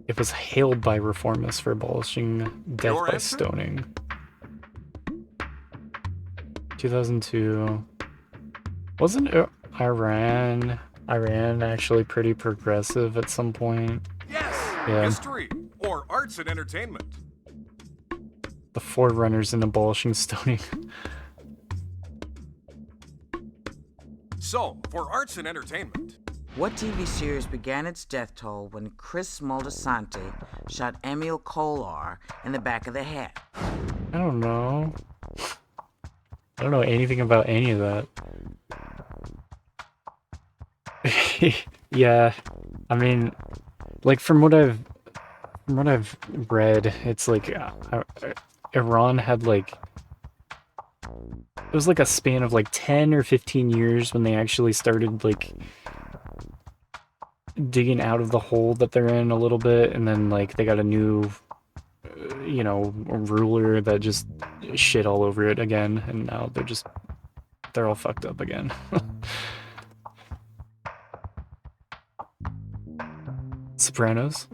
It was hailed by reformists for abolishing death Your by answer? stoning. 2002. Wasn't Iran actually pretty progressive at some point? Yes! Yeah. History or arts and entertainment. The forerunners in abolishing stoning. So, for arts and entertainment, What TV series began its death toll when Chris Moltisanti shot Emil Kolar in the back of the head? I don't know. I don't know anything about any of that. Yeah, I mean, like from what I've read, it's like Iran had like it was like a span of like 10 or 15 years when they actually started like digging out of the hole that they're in a little bit, and then like they got a new you know, ruler that just shit all over it again, and now they're all fucked up again. Sopranos?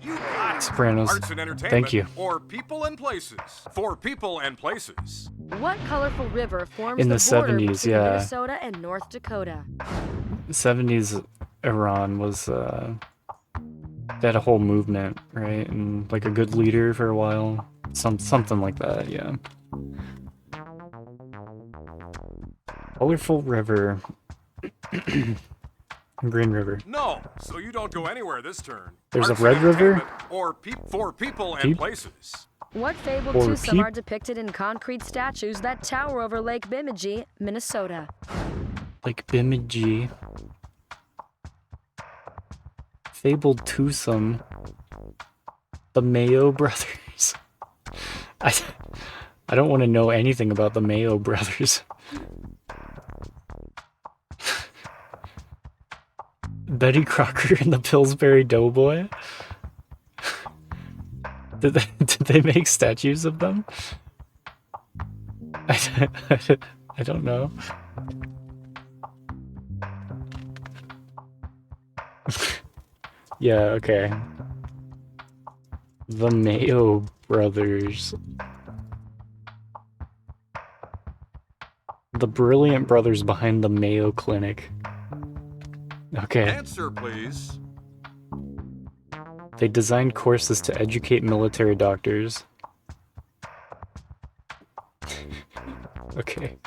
you got it. Sopranos. Arts and entertainment. Thank you. Or people and places. For people and places. What colorful river forms In the the border 70s, between yeah. Minnesota and North Dakota? 70s Iran was they had a whole movement, right? And like a good leader for a while. Something like that, yeah. Colorful river. Green River. No, so you don't go anywhere this turn. There's a Arts red and river? entertainment Or for people and Peep? places. What fabled Or twosome peep. are depicted in concrete statues that tower over Lake Bemidji, Minnesota? Like Bemidji. Fabled twosome. The Mayo brothers. I don't want to know anything about the Mayo brothers. Betty Crocker and the Pillsbury Doughboy? Did they make statues of them? I don't know. Yeah, okay. The Mayo brothers. The brilliant brothers behind the Mayo Clinic. Okay. Answer, please. They designed courses to educate military doctors. Okay.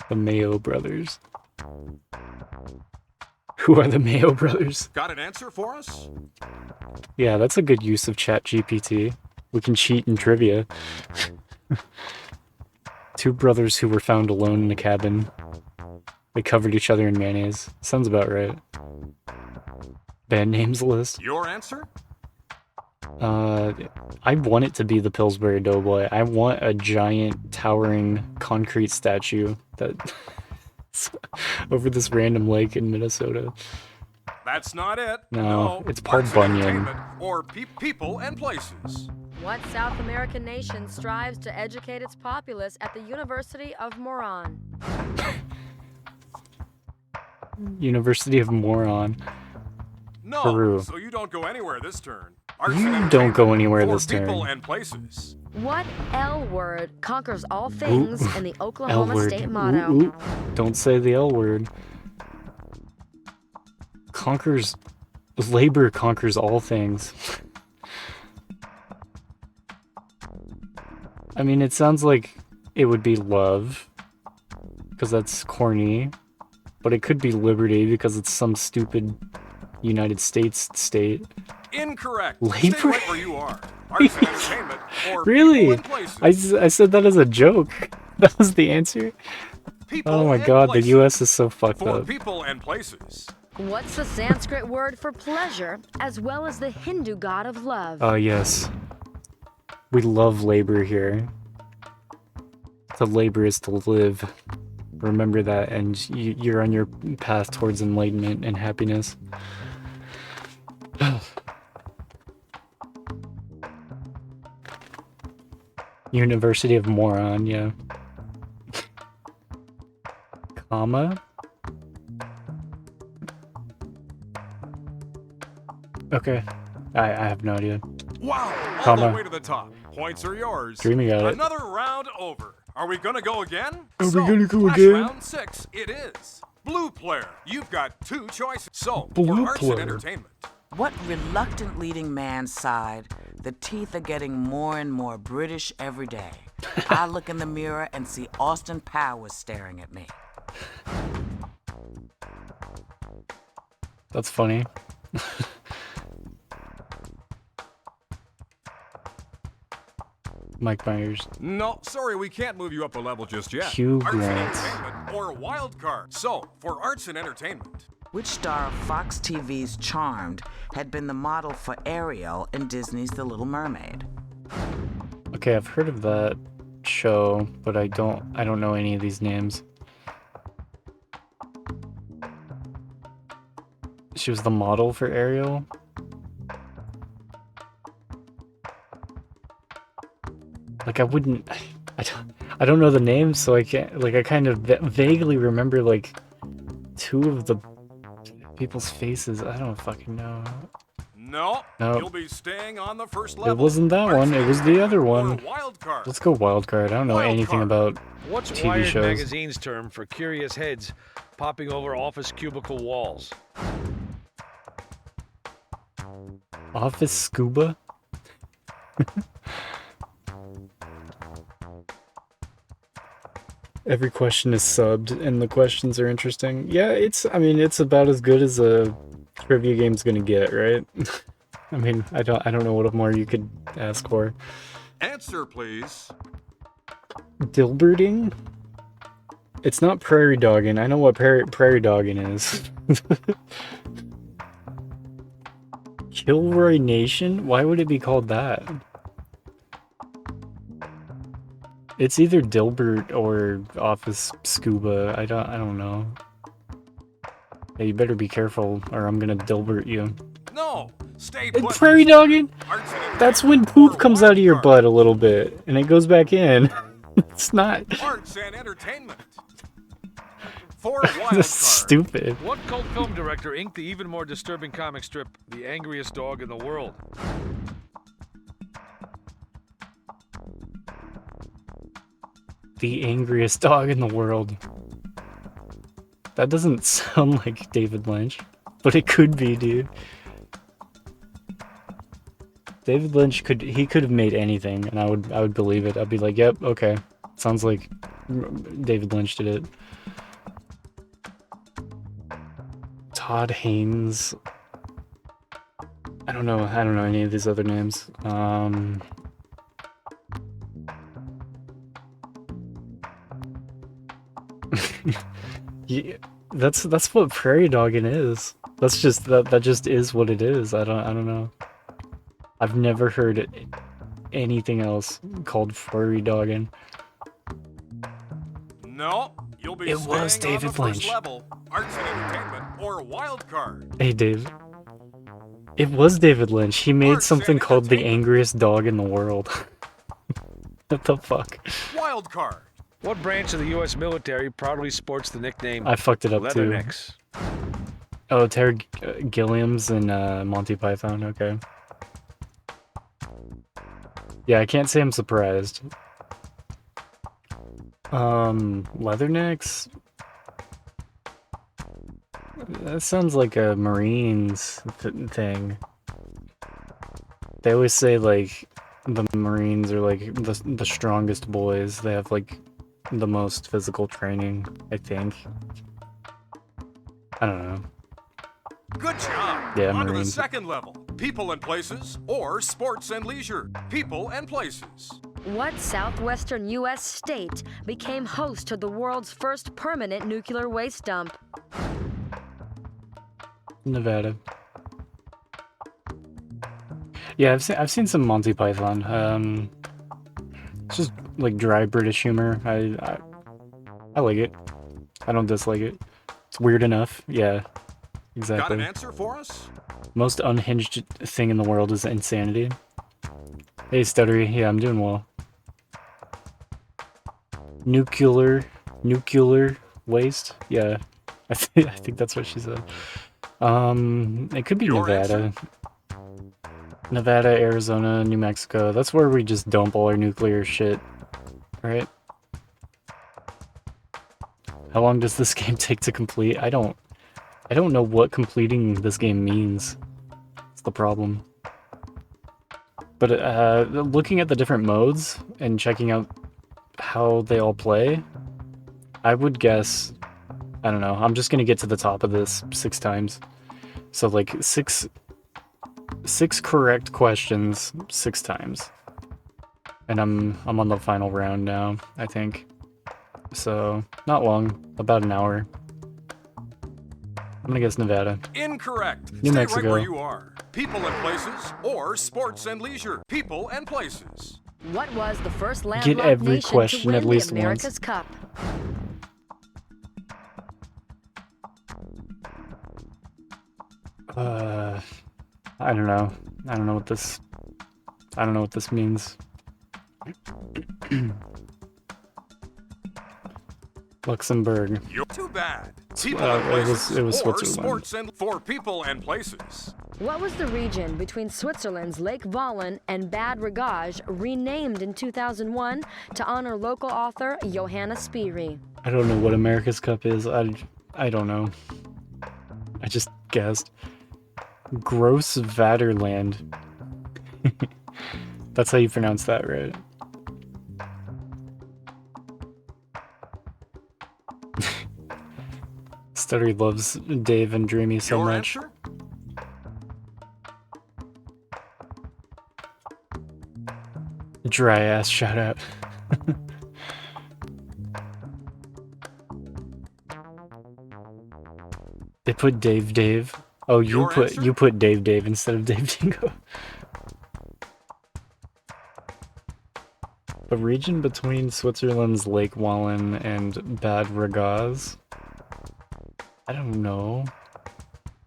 The Mayo brothers. Who are the Mayo brothers? Got an answer for us? Yeah, that's a good use of ChatGPT. We can cheat in trivia. Two brothers who were found alone in a cabin. They covered each other in mayonnaise. Sounds about right. Band names list. Your answer? I want it to be the Pillsbury Doughboy. I want a giant, towering concrete statue that over this random lake in Minnesota. That's not it. No, it's Paul Arts and Bunyan. entertainment Or people and places. What South American nation strives to educate its populace at the University of Moron? University of Moron. No, Peru. so you don't go anywhere this turn. Arts You and don't go entertainment anywhere for this people turn. and places. What L word conquers all things in the L Oklahoma word. State motto? Ooh, ooh. Don't say the L word. Conquers. Labor conquers all things. I mean, it sounds like it would be love, because that's corny, but it could be liberty because it's some stupid United States state. Incorrect. Labor? Stay right where you are. Arts and entertainment or Really? people and places. I said that as a joke. That was the answer. People Oh my and god, the places. US is so fucked For up. people and places. What's the Sanskrit word for pleasure, as well as the Hindu god of love? Oh yes. We love labor here. To labor is to live. Remember that, and you're on your path towards enlightenment and happiness. University of Moron, yeah. Comma? Okay. I have no idea. Wow, all Comma. the way to the top. Points are yours. Dreaming at it. Another round over. Are we gonna go again? Are we So, gonna go Flash again? round 6 it is. Blue player, you've got 2 choices. So, Blue for arts player. and entertainment. What reluctant leading man sighed, the teeth are getting more and more British every day. I look in the mirror and see Austin Powers staring at me. That's funny. Mike Myers. No, sorry, we can't move you up a level just yet. Hugh Arts and Grant. entertainment or wild card. So, for arts and entertainment. Which star of Fox TV's Charmed had been the model for Ariel in Disney's The Little Mermaid? Okay, I've heard of that show, but I don't know any of these names. She was the model for Ariel. Like I don't know the names, so I can't. Like I kind of vaguely remember like 2 of the people's faces. I don't fucking know. No, Nope. you'll be staying on the first level. It wasn't that one. It was the other one. Or wild card. Let's go wild card. I don't know Wild anything card. about What's TV Wired shows. Magazine's term for curious heads popping over office cubicle walls? Office Scuba? Every question is subbed and the questions are interesting. Yeah, I mean it's about as good as a trivia game's gonna get, right? I mean, I don't know what more you could ask for. Answer, please. Dilberting? It's not prairie dogging. I know what prairie dogging is. Kilroy Nation? Why would it be called that? It's either Dilbert or Office Scuba. I don't know. Yeah, you better be careful or I'm gonna Dilbert you. No, stay And put. prairie dogging? Arts and That's when entertainment or poop comes out of your wild card. butt a little bit and it goes back in. It's not. Arts and entertainment. For wild card. This is stupid. What cult film director inked the even more disturbing comic strip, The Angriest Dog in the World? The angriest dog in the world. That doesn't sound like David Lynch, but it could be, dude. David Lynch could have made anything, and I would believe it. I'd be like, yep, okay, sounds like David Lynch did it. Todd Haynes. I don't know any of these other names. Yeah, that's what prairie dogging is. That's just that just is what it is. I don't know. I've never heard anything else called prairie dogging. No, you'll be It was staying on David the first Lynch. level. Arts and entertainment or wild card. Hey Dave. It was David Lynch. He made Arts something and called the entertainment. angriest dog in the world. What the fuck? Wild card. What branch of the U.S. military proudly sports the nickname I fucked it up too. Leathernecks? Oh, Terry Gilliam's in Monty Python. Okay. Yeah, I can't say I'm surprised. Leathernecks? That sounds like a Marines thing. They always say, like, the Marines are, like, the strongest boys. They have, like, the most physical training, I think. I don't know. Good job. Yeah, On to the Marines. second level. People and places or sports and leisure. People and places. What southwestern U.S. state became host to the world's first permanent nuclear waste dump? Nevada. Yeah, I've seen some Monty Python. It's just like dry British humor. I like it. I don't dislike it. It's weird enough. Yeah, Got exactly. an answer for us? Most unhinged thing in the world is insanity. Hey, Stuttery. Yeah, I'm doing well. nuclear waste. Yeah, I think that's what she said. It could be Nevada. Nevada, Arizona, New Mexico. That's where we just dump all our nuclear shit, right? How long does this game take to complete? I don't know what completing this game means. That's the problem. But looking at the different modes and checking out how they all play, I would guess, I don't know, I'm just gonna get to the top of this 6 times. So like six correct questions 6 times. And I'm on the final round now, I think. So, not long, about an hour. I'm gonna guess Nevada. Incorrect. New Stay Mexico. right where you are. People and places, or sports and leisure. People and places. What was the first Get landlocked every nation question to win at least the America's once. Cup? I don't know. I don't know what this means. Luxembourg. You're too bad. People it and places, was or Switzerland. sports and for people and places. What was the region between Switzerland's Lake Wallen and Bad Ragaz renamed in 2001 to honor local author Johanna Spiri? I don't know what America's Cup is. I don't know. I just guessed. Gross Vaterland. That's how you pronounce that, right? Stuttery loves Dave and Dreamy so Your much. answer? Dry ass shout out. They put Dave. Oh, you Your answer? put Dave instead of Dave Dingo. A region between Switzerland's Lake Wallen and Bad Ragaz. I don't know.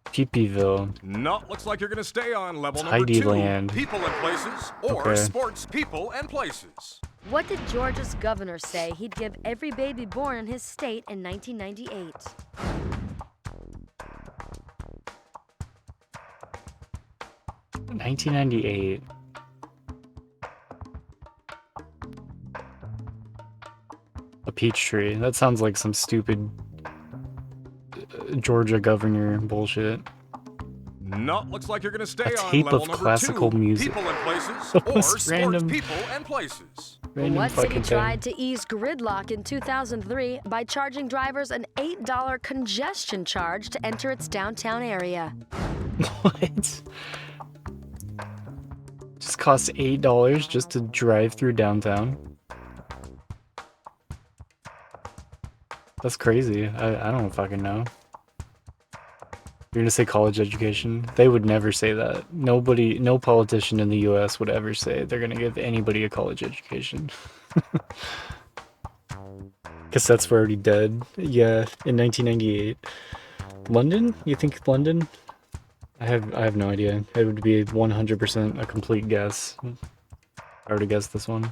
Peepyville. No, looks like you're gonna stay on level number Tidy 2. land. People and places, or Okay. sports, people and places. What did Georgia's governor say he'd give every baby born in his state in 1998? $1998. A peach tree. That sounds like some stupid Georgia governor bullshit. No, looks like you're gonna stay A on tape level of number classical 2. music. People and places, The or most sports, random- people and places. Random What city fucking tried thing. to ease gridlock in 2003 by charging drivers an $8 congestion charge to enter its downtown area? What? Just costs $8 just to drive through downtown? That's crazy. I don't fucking know. You're gonna say college education? They would never say that. Nobody, no politician in the US would ever say they're gonna give anybody a college education. Cassettes were already dead. Yeah, in 1998. London? You think London? I have no idea. It would be 100% a complete guess. I already guessed this one.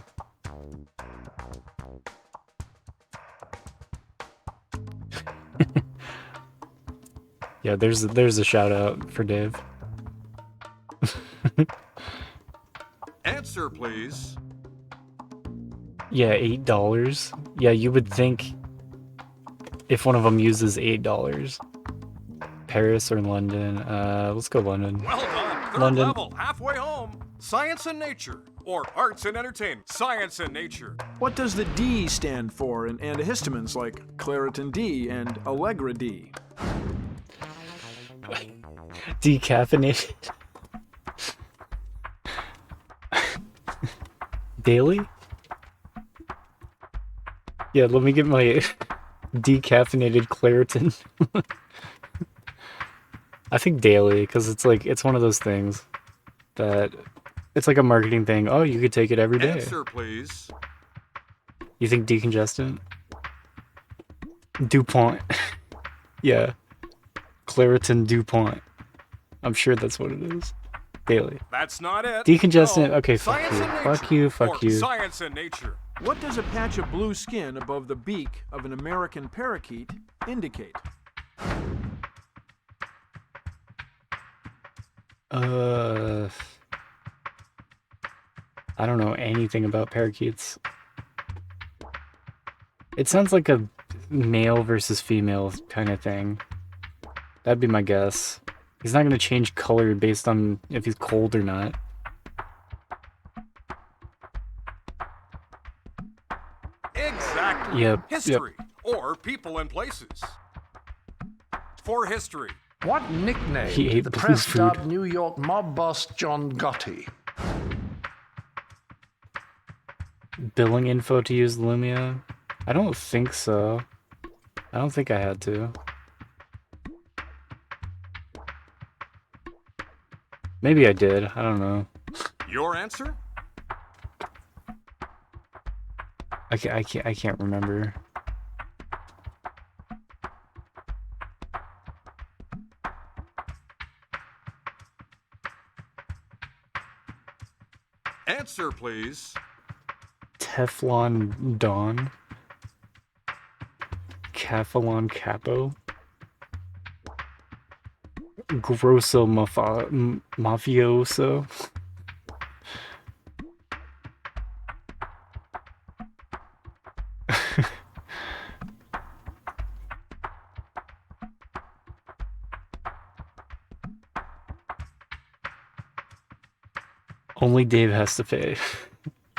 Yeah, there's a shout out for Dave. Answer, please. Yeah, $8. Yeah, you would think if one of them uses $8. Paris or London? Let's go London. Well done. Third London. level, halfway home. Science and nature, or arts and entertainment. Science and nature. What does the D stand for in antihistamines like Claritin D and Allegra D? Decaffeinated. Daily? Yeah, let me get my decaffeinated Claritin. I think daily, because it's one of those things that it's like a marketing thing. Oh, you could take it every day. Answer, please. You think decongestant? DuPont. Yeah. Claritin DuPont. I'm sure that's what it is. Daily. That's not it. Decongestant. No. Okay, fuck Science you. and Fuck nature, you. Fuck or you. Science and nature. What does a patch of blue skin above the beak of an American parakeet indicate? I don't know anything about parakeets. It sounds like a male versus female kind of thing. That'd be my guess. He's not gonna change color based on if he's cold or not. Exactly. Yep. History or people and places. For history. What nickname He ate did the blue press food. dubbed New York mob boss John Gotti? Billing info to use Lumia? I don't think so. I don't think I had to. Maybe I did. I don't know. Your answer? I can't remember. Answer, please. Teflon Don. Cathalon Capo. Grosso Mafioso. Only Dave has to pay.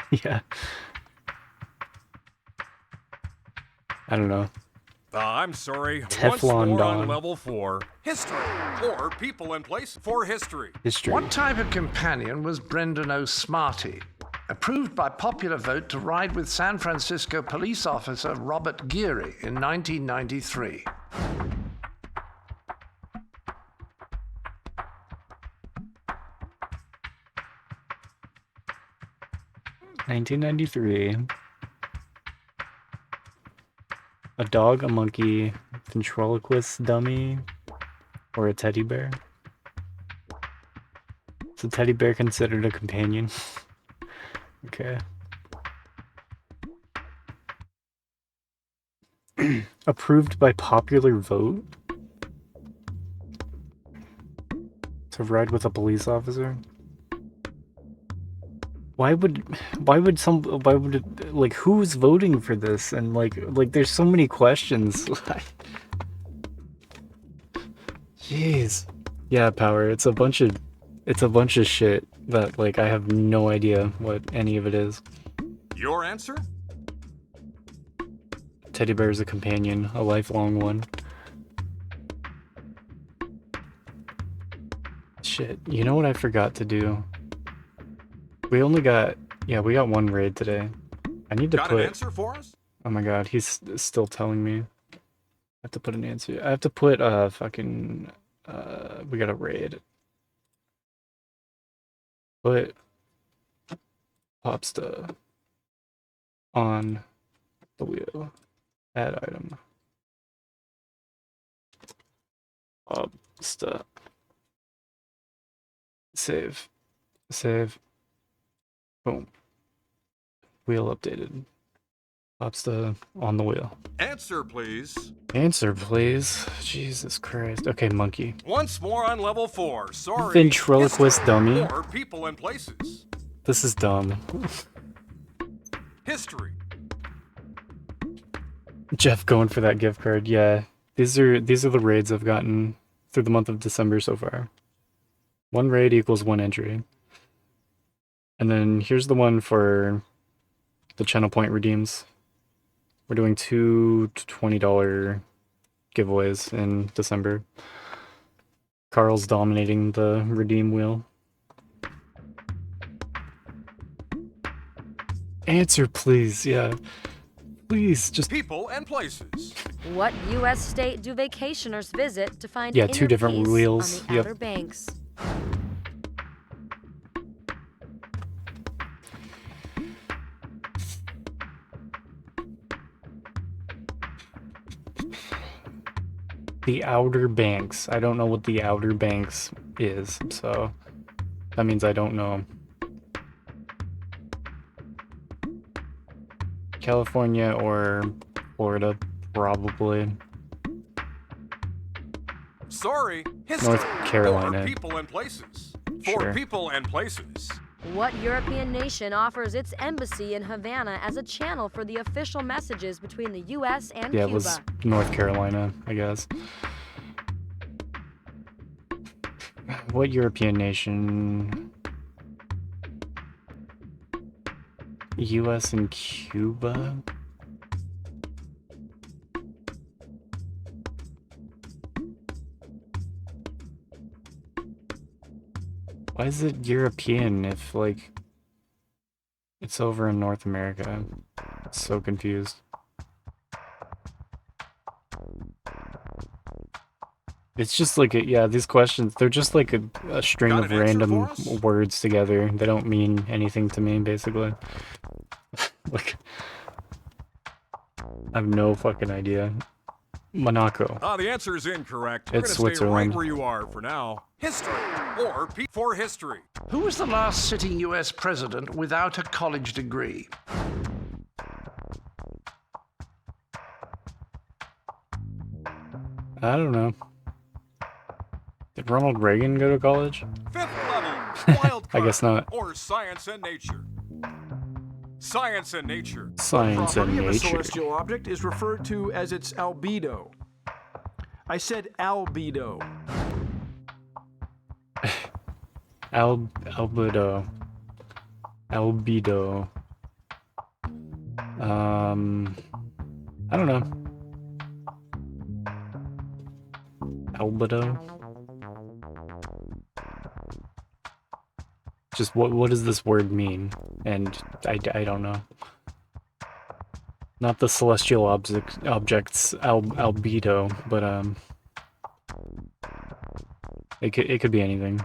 Yeah. I don't know. I'm sorry. Once Teflon more Don. on level 4. History or people and place for history. History. What type of companion was Brendan O'Smarty? Approved by popular vote to ride with San Francisco police officer Robert Geary in 1993. $1993. A dog, a monkey, ventriloquist dummy, or a teddy bear? Is a teddy bear considered a companion? Okay. Approved by popular vote? To ride with a police officer? Why would like, who's voting for this? And like there's so many questions. Jeez. Yeah, Power, it's a bunch of shit that, like, I have no idea what any of it is. Your answer? Teddy bear is a companion, a lifelong one. Shit, you know what I forgot to do? We only got, we got one raid today. I need to Got put... an answer for us? Oh my god, he's still telling me. I have to put an answer. I have to put, fucking... we got a raid. Put... Popsta on the wheel. Add item. Popsta. Save. Save. Boom. Wheel updated. Popsta on the wheel. Answer, please. Answer, please. Jesus Christ. Okay, monkey. Once more on level 4. Sorry. Ventriloquist History dummy. or people and places. This is dumb. History. Jeff going for that gift card. Yeah. These are the raids I've gotten through the month of December so far. One raid equals one entry. And then here's the one for the channel point redeems. We're doing 2 $20 giveaways in December. Carl's dominating the redeem wheel. Answer, please. Yeah. Please, just... People and places. What U.S. state do vacationers visit to find Yeah, inner 2 different peace wheels. on the Yep. Outer Banks? The Outer Banks. I don't know what the Outer Banks is, so that means I don't know. California or Florida, probably. Sorry, history. North Carolina. For people and places. Sure. For people and places. What European nation offers its embassy in Havana as a channel for the official messages between the U.S. and Yeah, Cuba? it was North Carolina, I guess. What European nation? U.S. and Cuba? Why is it European if, like, it's over in North America? So confused. It's just like, yeah, these questions, they're just like a string Got of an answer random for us? words together. They don't mean anything to me, basically. Like, I have no fucking idea. Monaco. The answer is incorrect. It's We're gonna stay Switzerland. right where you are for now. History. Or for history. Who was the last sitting US president without a college degree? I don't know. Did Ronald Reagan go to college? Fifth level. Wild I guess not. Or science and nature. Science and nature. Science and Property of a nature. celestial object is referred to as its albedo. I said albedo. Albedo. Albedo. I don't know. Albedo. Just what does this word mean? And I don't know. Not the celestial objects albedo, but it could be anything.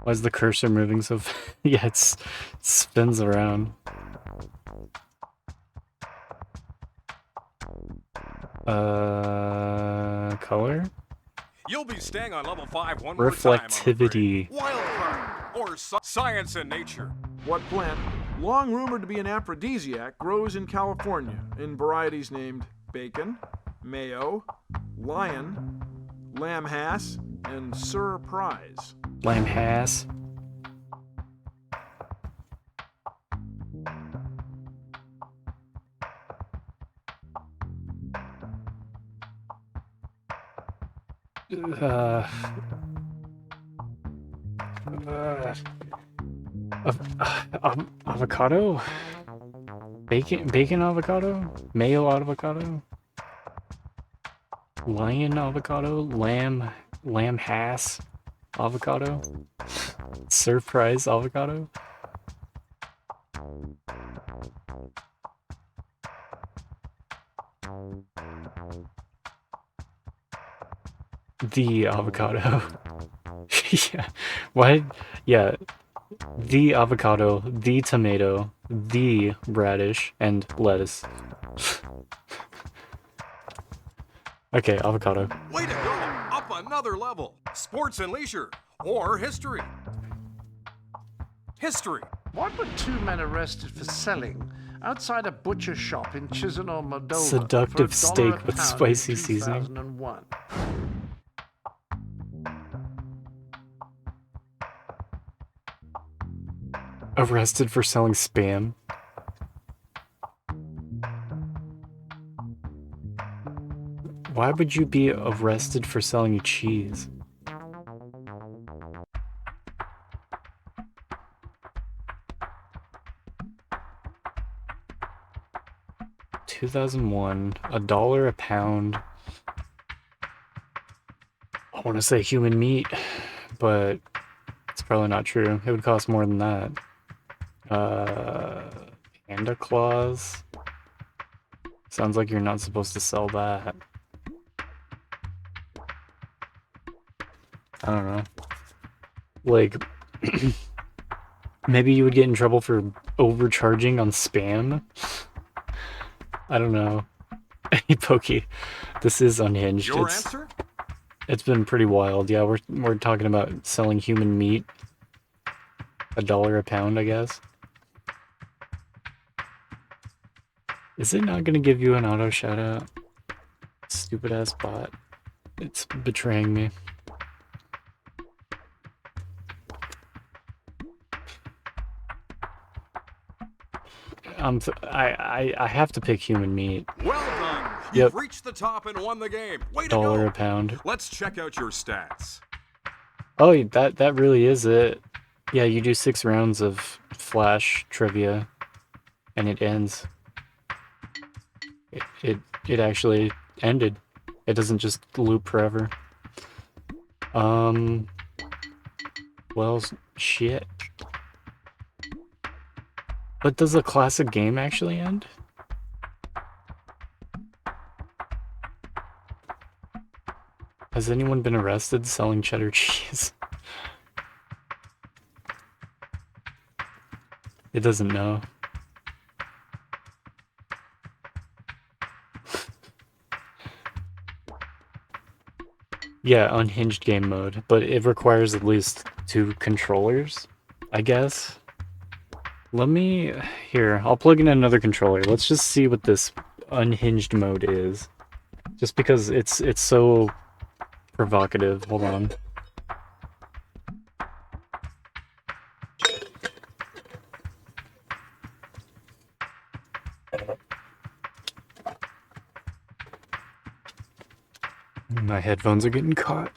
Why is the cursor moving so yeah, it spins around. Color? You'll be staying on level 5 one more time. Reflectivity. Wild card. Or science and nature. What plant, long rumored to be an aphrodisiac, grows in California in varieties named bacon, mayo, lion, lamb hass, and surprise? Lamb Hass. Avocado? Bacon avocado? Mayo avocado? Lion avocado? Lamb Hass avocado? Surprise avocado? The avocado. Yeah. Why? Yeah. The avocado, the tomato, the radish, and lettuce. Okay, avocado. Way to go! Up another level. Sports and leisure. Or history. History. What were two men arrested for selling outside a butcher shop in Chisinau, Moldova? Seductive for $1 steak a with pound spicy in seasoning. 2001? Arrested for selling spam. Why would you be arrested for selling cheese? $2001, $1 a pound. I want to say human meat, but it's probably not true. It would cost more than that. Panda claws. Sounds like you're not supposed to sell that. I don't know. Like, maybe you would get in trouble for overcharging on spam? I don't know. Hey, Pokey, this is Unhinged. Your answer? It's been pretty wild. Yeah, we're talking about selling human meat. $1 a pound, I guess. Is it not gonna give you an auto shout out? Stupid ass bot. It's betraying me. I have to pick human meat. Well done. Yep. You've reached the top and won the game. Way to $1 go. a pound. Let's check out your stats. Oh, that really is it. Yeah, you do 6 rounds of Flash trivia, and it ends. It actually ended. It doesn't just loop forever. Well, shit. But does a classic game actually end? Has anyone been arrested selling cheddar cheese? It doesn't know. Yeah, unhinged game mode, but it requires at least 2 controllers, I guess. Let me... Here, I'll plug in another controller. Let's just see what this unhinged mode is. Just because it's so provocative. Hold on. My headphones are getting caught.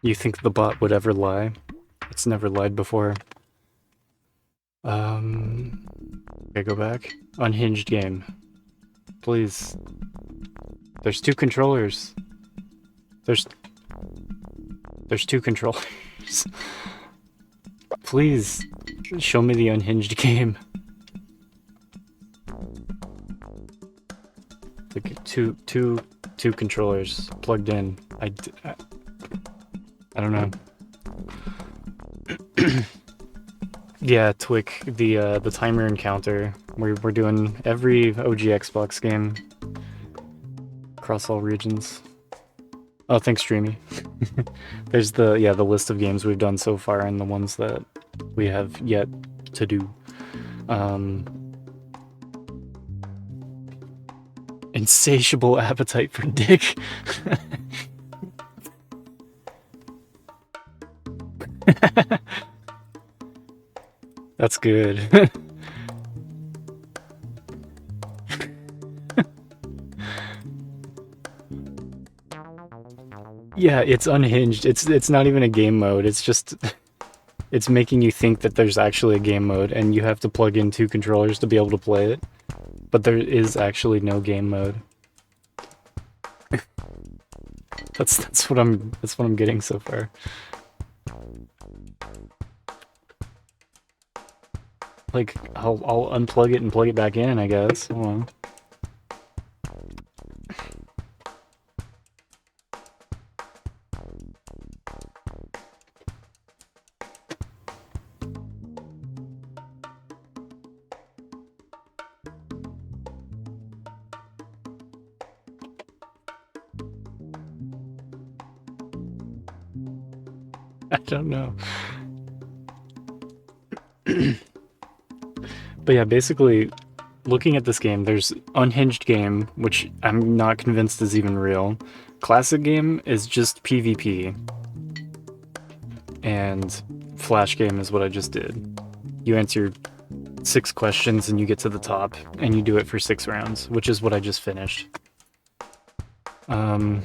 You think the bot would ever lie? It's never lied before. Okay, go back. Unhinged game. Please. There's 2 controllers. There's 2 controllers. Please, show me the unhinged game. Like two controllers plugged in. I don't know. Yeah, Twick, the timer encounter. We're doing every OG Xbox game across all regions. Oh, thanks, Streamy. There's the list of games we've done so far and the ones that we have yet to do. Insatiable appetite for dick. That's good. Yeah, it's unhinged. It's not even a game mode. It's just it's making you think that there's actually a game mode and you have to plug in 2 controllers to be able to play it. But there is actually no game mode. That's what I'm getting so far. Like, I'll unplug it and plug it back in, I guess. Hold on. I don't know. But yeah, basically, looking at this game, there's Unhinged game, which I'm not convinced is even real. Classic game is just PvP. And Flash game is what I just did. You answer 6 questions and you get to the top, and you do it for 6 rounds, which is what I just finished. I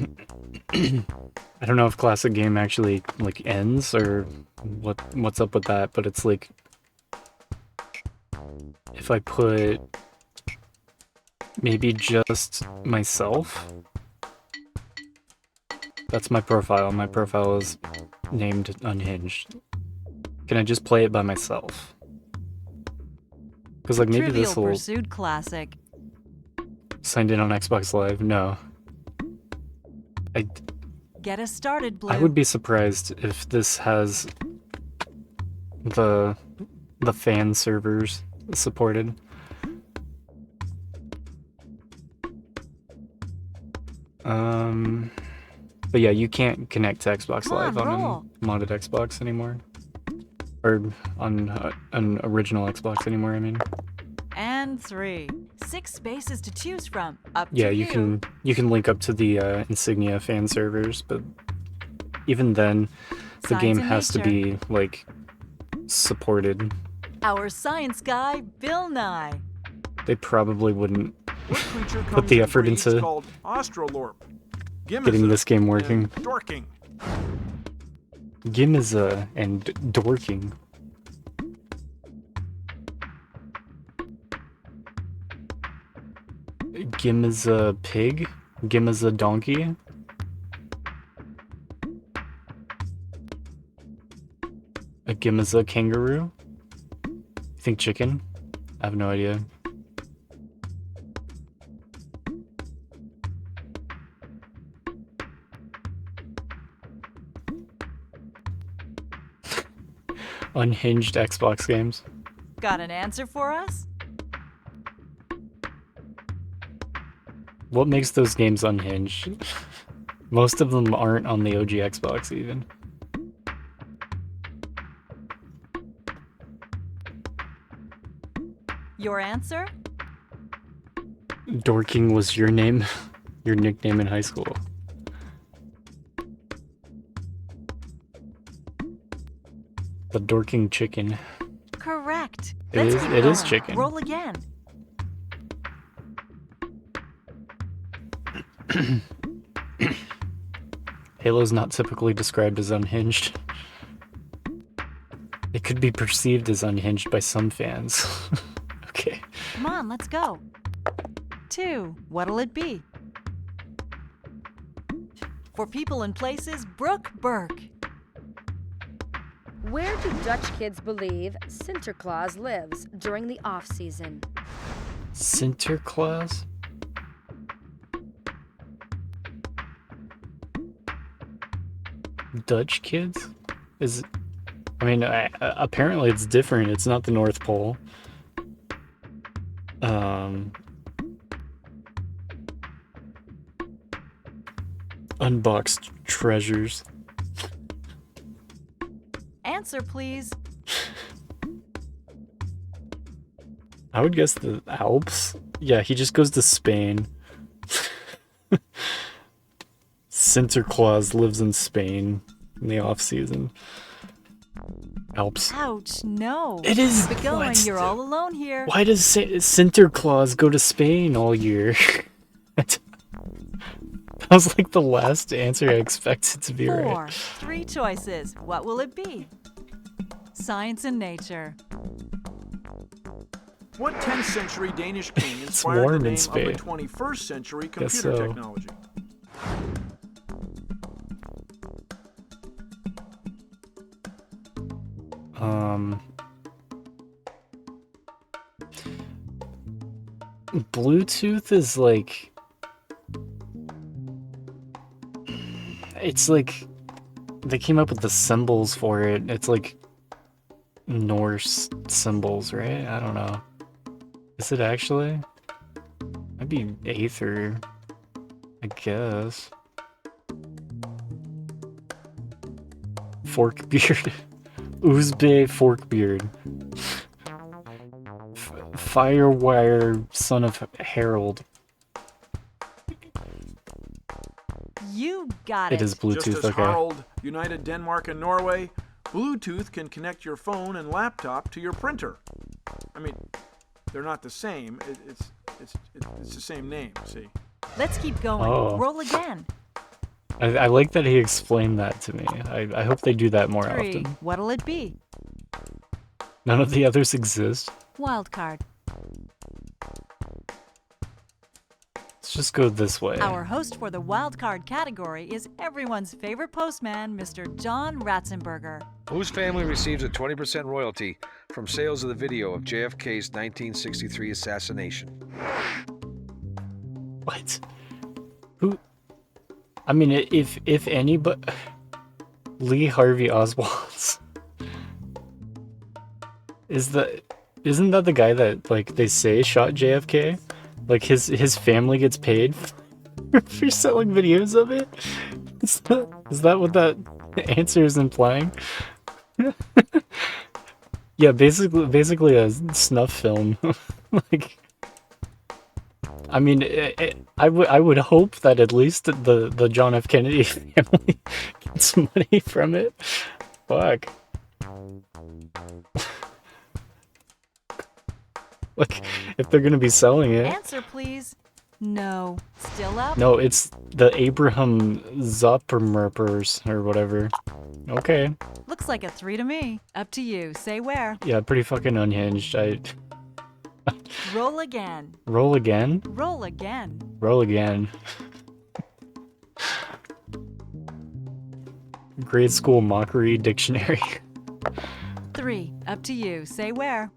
don't know if classic game actually like ends or what's up with that, but it's like if I put maybe just myself That's my profile. My profile is named Unhinged. Can I just play it by myself? Because like maybe Trivial this will Pursuit Classic. signed in on Xbox Live. No. Get us started, Blue. I would be surprised if this has the fan servers supported. But yeah, you can't connect to Xbox Live on a modded Xbox anymore. Or on an original Xbox anymore, I mean. And 3. 6 spaces to choose from. Up Yeah, to you can link up to the Insignia fan servers, but even then, the Science game and has to nature. be like supported. Our science guy, Bill Nye. They probably wouldn't What creature put comes the in effort breeds into called Australorp, getting this game working. and Dorking. Gimiza and Dorking. Gimiza pig? Gimiza donkey? A Gimiza kangaroo? You think chicken? I have no idea. Unhinged Xbox games. Got an answer for us? What makes those games unhinged? Most of them aren't on the OG Xbox even. Your answer? Dorking was your name, your nickname in high school. The Dorking chicken. Correct. It Let's is- keep it is going. chicken. Roll again. Halo's not typically described as unhinged. It could be perceived as unhinged by some fans. Okay. Come on, let's go. 2. What'll it be? For people and places, Brooke Burke. Where do Dutch kids believe Sinterklaas lives during the off-season? Sinterklaas? Dutch kids? I mean, apparently it's different. It's not the North Pole. Unboxed treasures. Answer, please. I would guess the Alps. Yeah, he just goes to Spain. Sinterklaas lives in Spain in the off season. Alps. Ouch, no. It is- Keep it going, what? you're all alone here. Why does Sinterklaas go to Spain all year? That was like the last answer I expected to be 4. right. 3 choices. What will it be? Science and nature. What 10th century Danish king It's inspired the warm in name of Spain. the 21st century Guess computer so. technology? Bluetooth is like... It's like... They came up with the symbols for it. It's like Norse symbols, right? I don't know. Is it actually? Might be Aether, I guess. Forkbeard. Uzbe Forkbeard. Firewire, son of Harold. You got it. It is Bluetooth, Just as okay. Harald united Denmark and Norway, Bluetooth can connect your phone and laptop to your printer. I mean, they're not the same. It's the same name. See. Let's keep going. Oh. Roll again. I like that he explained that to me. I hope they do that more 3. often. What'll it be? None of the others exist. Wild card. just go this way. Our host for the wildcard category is everyone's favorite postman, Mr. John Ratzenberger. Whose family receives a 20% royalty from sales of the video of JFK's 1963 assassination? What? Who? I mean, if anybody, Lee Harvey Oswald's. Isn't that the guy that, like, they say shot JFK? Like, his family gets paid for selling videos of it? Is that what that answer is implying? Yeah, basically a snuff film. Like, I mean, I would hope that at least the John F. Kennedy family gets money from it. Fuck. Like, if they're gonna be selling it. Answer, please. No. Still up? No, it's the Abraham Zoppermerpers or whatever. Okay. Looks like a 3 to me. Up to you. Say where. Yeah, pretty fucking unhinged. Roll again. Roll again? Roll again. Roll again. Grade school mockery dictionary. 3. Up to you. Say where.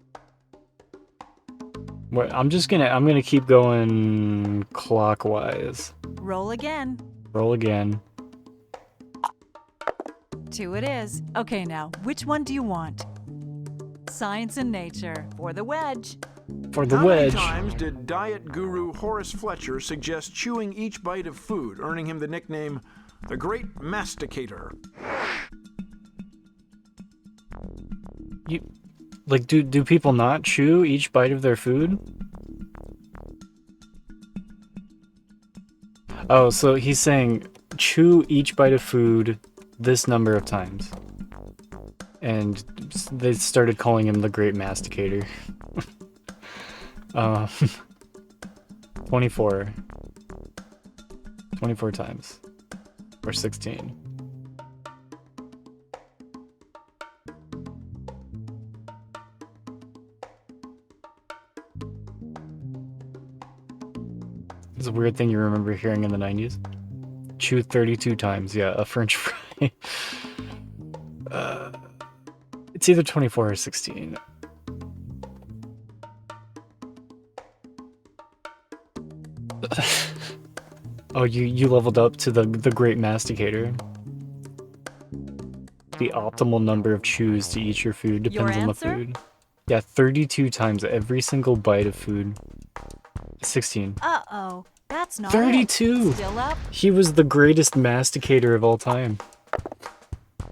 I'm gonna keep going clockwise. Roll again. Roll again. 2 it is. Okay, now, which one do you want? Science and nature. For the wedge. For the How wedge. many times did diet guru Horace Fletcher suggest chewing each bite of food, earning him the nickname the Great Masticator? Like, do people not chew each bite of their food? Oh, so he's saying chew each bite of food this number of times. And they started calling him the Great Masticator. 24. 24 times. Or 16. It's a weird thing you remember hearing in the 90s. Chew 32 times, yeah, a French fry. It's either 24 or 16. Oh, you leveled up to the Great Masticator. The optimal number of chews to eat your food depends on the food. Yeah, 32 times every single bite of food. 16. Uh-oh. That's not 32! It. Still up? He was the greatest masticator of all time.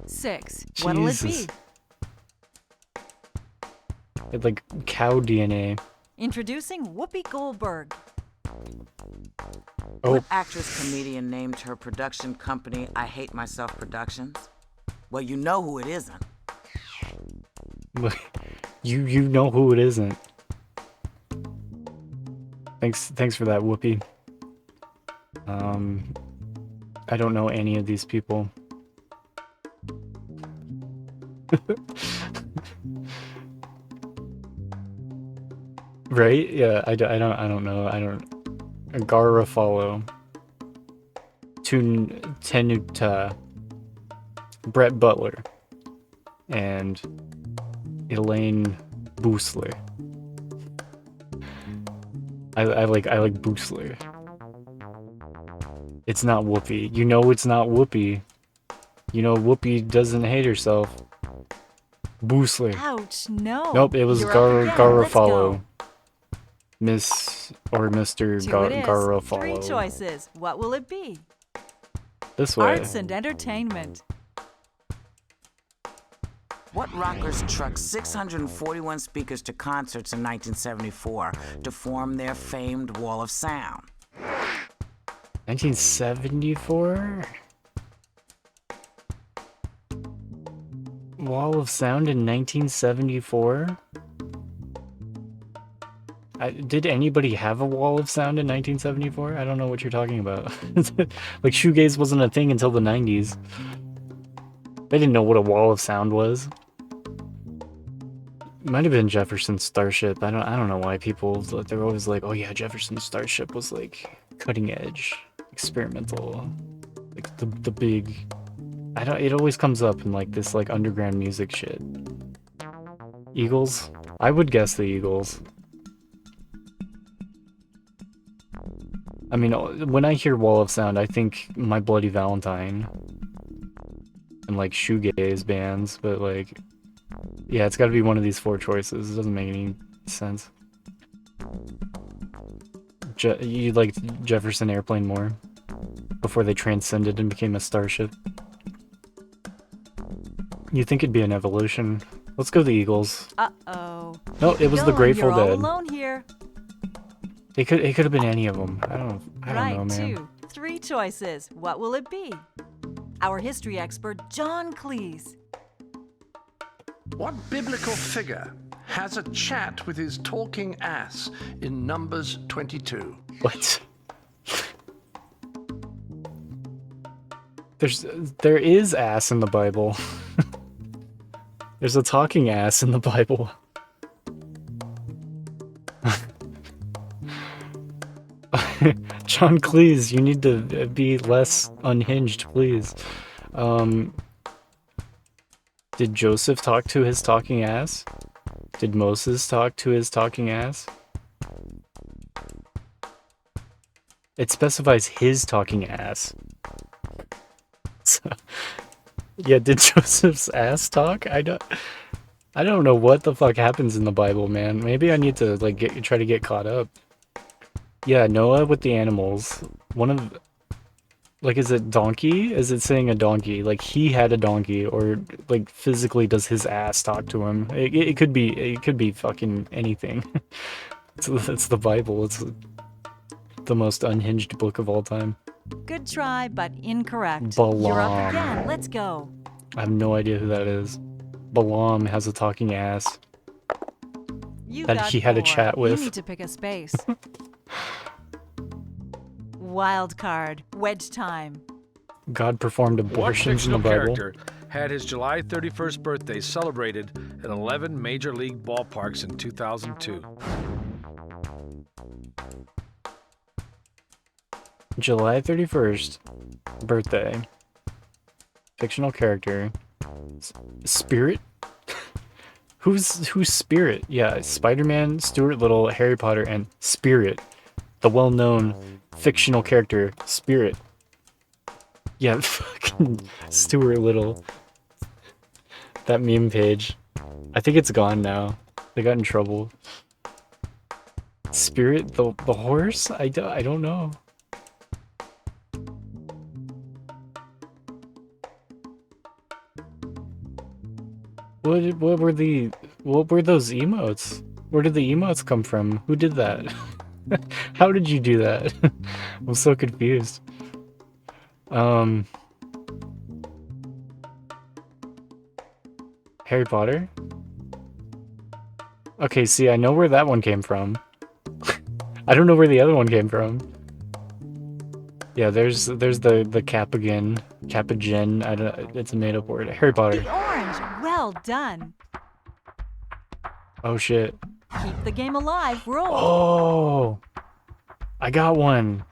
6. What'll it be? It like cow DNA. Introducing Whoopi Goldberg. Oh. What actress comedian named her production company I Hate Myself Productions? Well, you know who it isn't. You know who it isn't. Thanks for that, Whoopi. I don't know any of these people. Right? Yeah, I don't know. Garofalo. Tenuta. Brett Butler. And Elaine Boosler. I like Boosler. It's not Whoopi. You know it's not Whoopi. You know Whoopi doesn't hate herself. Boosler. Ouch, no. Nope, it was Garofalo. Miss or Mr. Garofalo. 3 choices. What will it be? This way. Arts and entertainment. What rockers trucked 641 speakers to concerts in 1974 to form their famed Wall of Sound? 1974? Wall of Sound in 1974? Did anybody have a Wall of Sound in 1974? I don't know what you're talking about. Like, shoegaze wasn't a thing until the 90s. They didn't know what a Wall of Sound was. It might have been Jefferson's Starship. I don't know why people, they're always like, oh yeah, Jefferson's Starship was like cutting edge, experimental, like the big. I don't. It always comes up in like this like underground music shit. Eagles. I would guess the Eagles. I mean, when I hear Wall of Sound, I think My Bloody Valentine and like shoegaze bands, but like, yeah, it's got to be one of these four choices. It doesn't make any sense. You liked Jefferson Airplane more before they transcended and became a starship. You think it'd be an evolution? Let's go the Eagles. Uh-oh. No, it was the Grateful You're all Dead. alone here. It could have been any of them. I don't know, man. 2. 3 choices. What will it be? Our history expert, John Cleese. What biblical figure has a chat with his talking ass in Numbers 22? What? There is ass in the Bible. There's a talking ass in the Bible. John Cleese, you need to be less unhinged, please. Did Joseph talk to his talking ass? Did Moses talk to his talking ass? It specifies his talking ass. So, yeah, did Joseph's ass talk? I don't know what the fuck happens in the Bible, man. Maybe I need to like try to get caught up. Yeah, Noah with the animals. One of, like, is it donkey? Is it saying a donkey? Like he had a donkey, or like physically does his ass talk to him? It could be fucking anything. It's the Bible. It's the most unhinged book of all time. Good try, but incorrect. Balaam. You're up again. Let's go. I have no idea who that is. Balaam has a talking ass You that got he had a 4. chat with. You need to pick a space. Wild card. Wedge time. God performed What abortions in the fictional Bible. character had his July 31st birthday celebrated in 11 major league ballparks in 2002? July 31st, birthday. Fictional character. Spirit? Who's Spirit? Yeah, Spider-Man, Stuart Little, Harry Potter, and Spirit. The well-known fictional character, Spirit. Yeah, fucking Stuart Little. That meme page. I think it's gone now. They got in trouble. Spirit, the horse? I don't know. What were those emotes? Where did the emotes come from? Who did that? How did you do that? I'm so confused. Harry Potter? Okay, see, I know where that one came from. I don't know where the other one came from. Yeah, there's the Capagen. I don't, it's a made-up word. Harry Potter. The orange. Well done. Oh shit. Keep the game alive. Roll. Oh! I got one.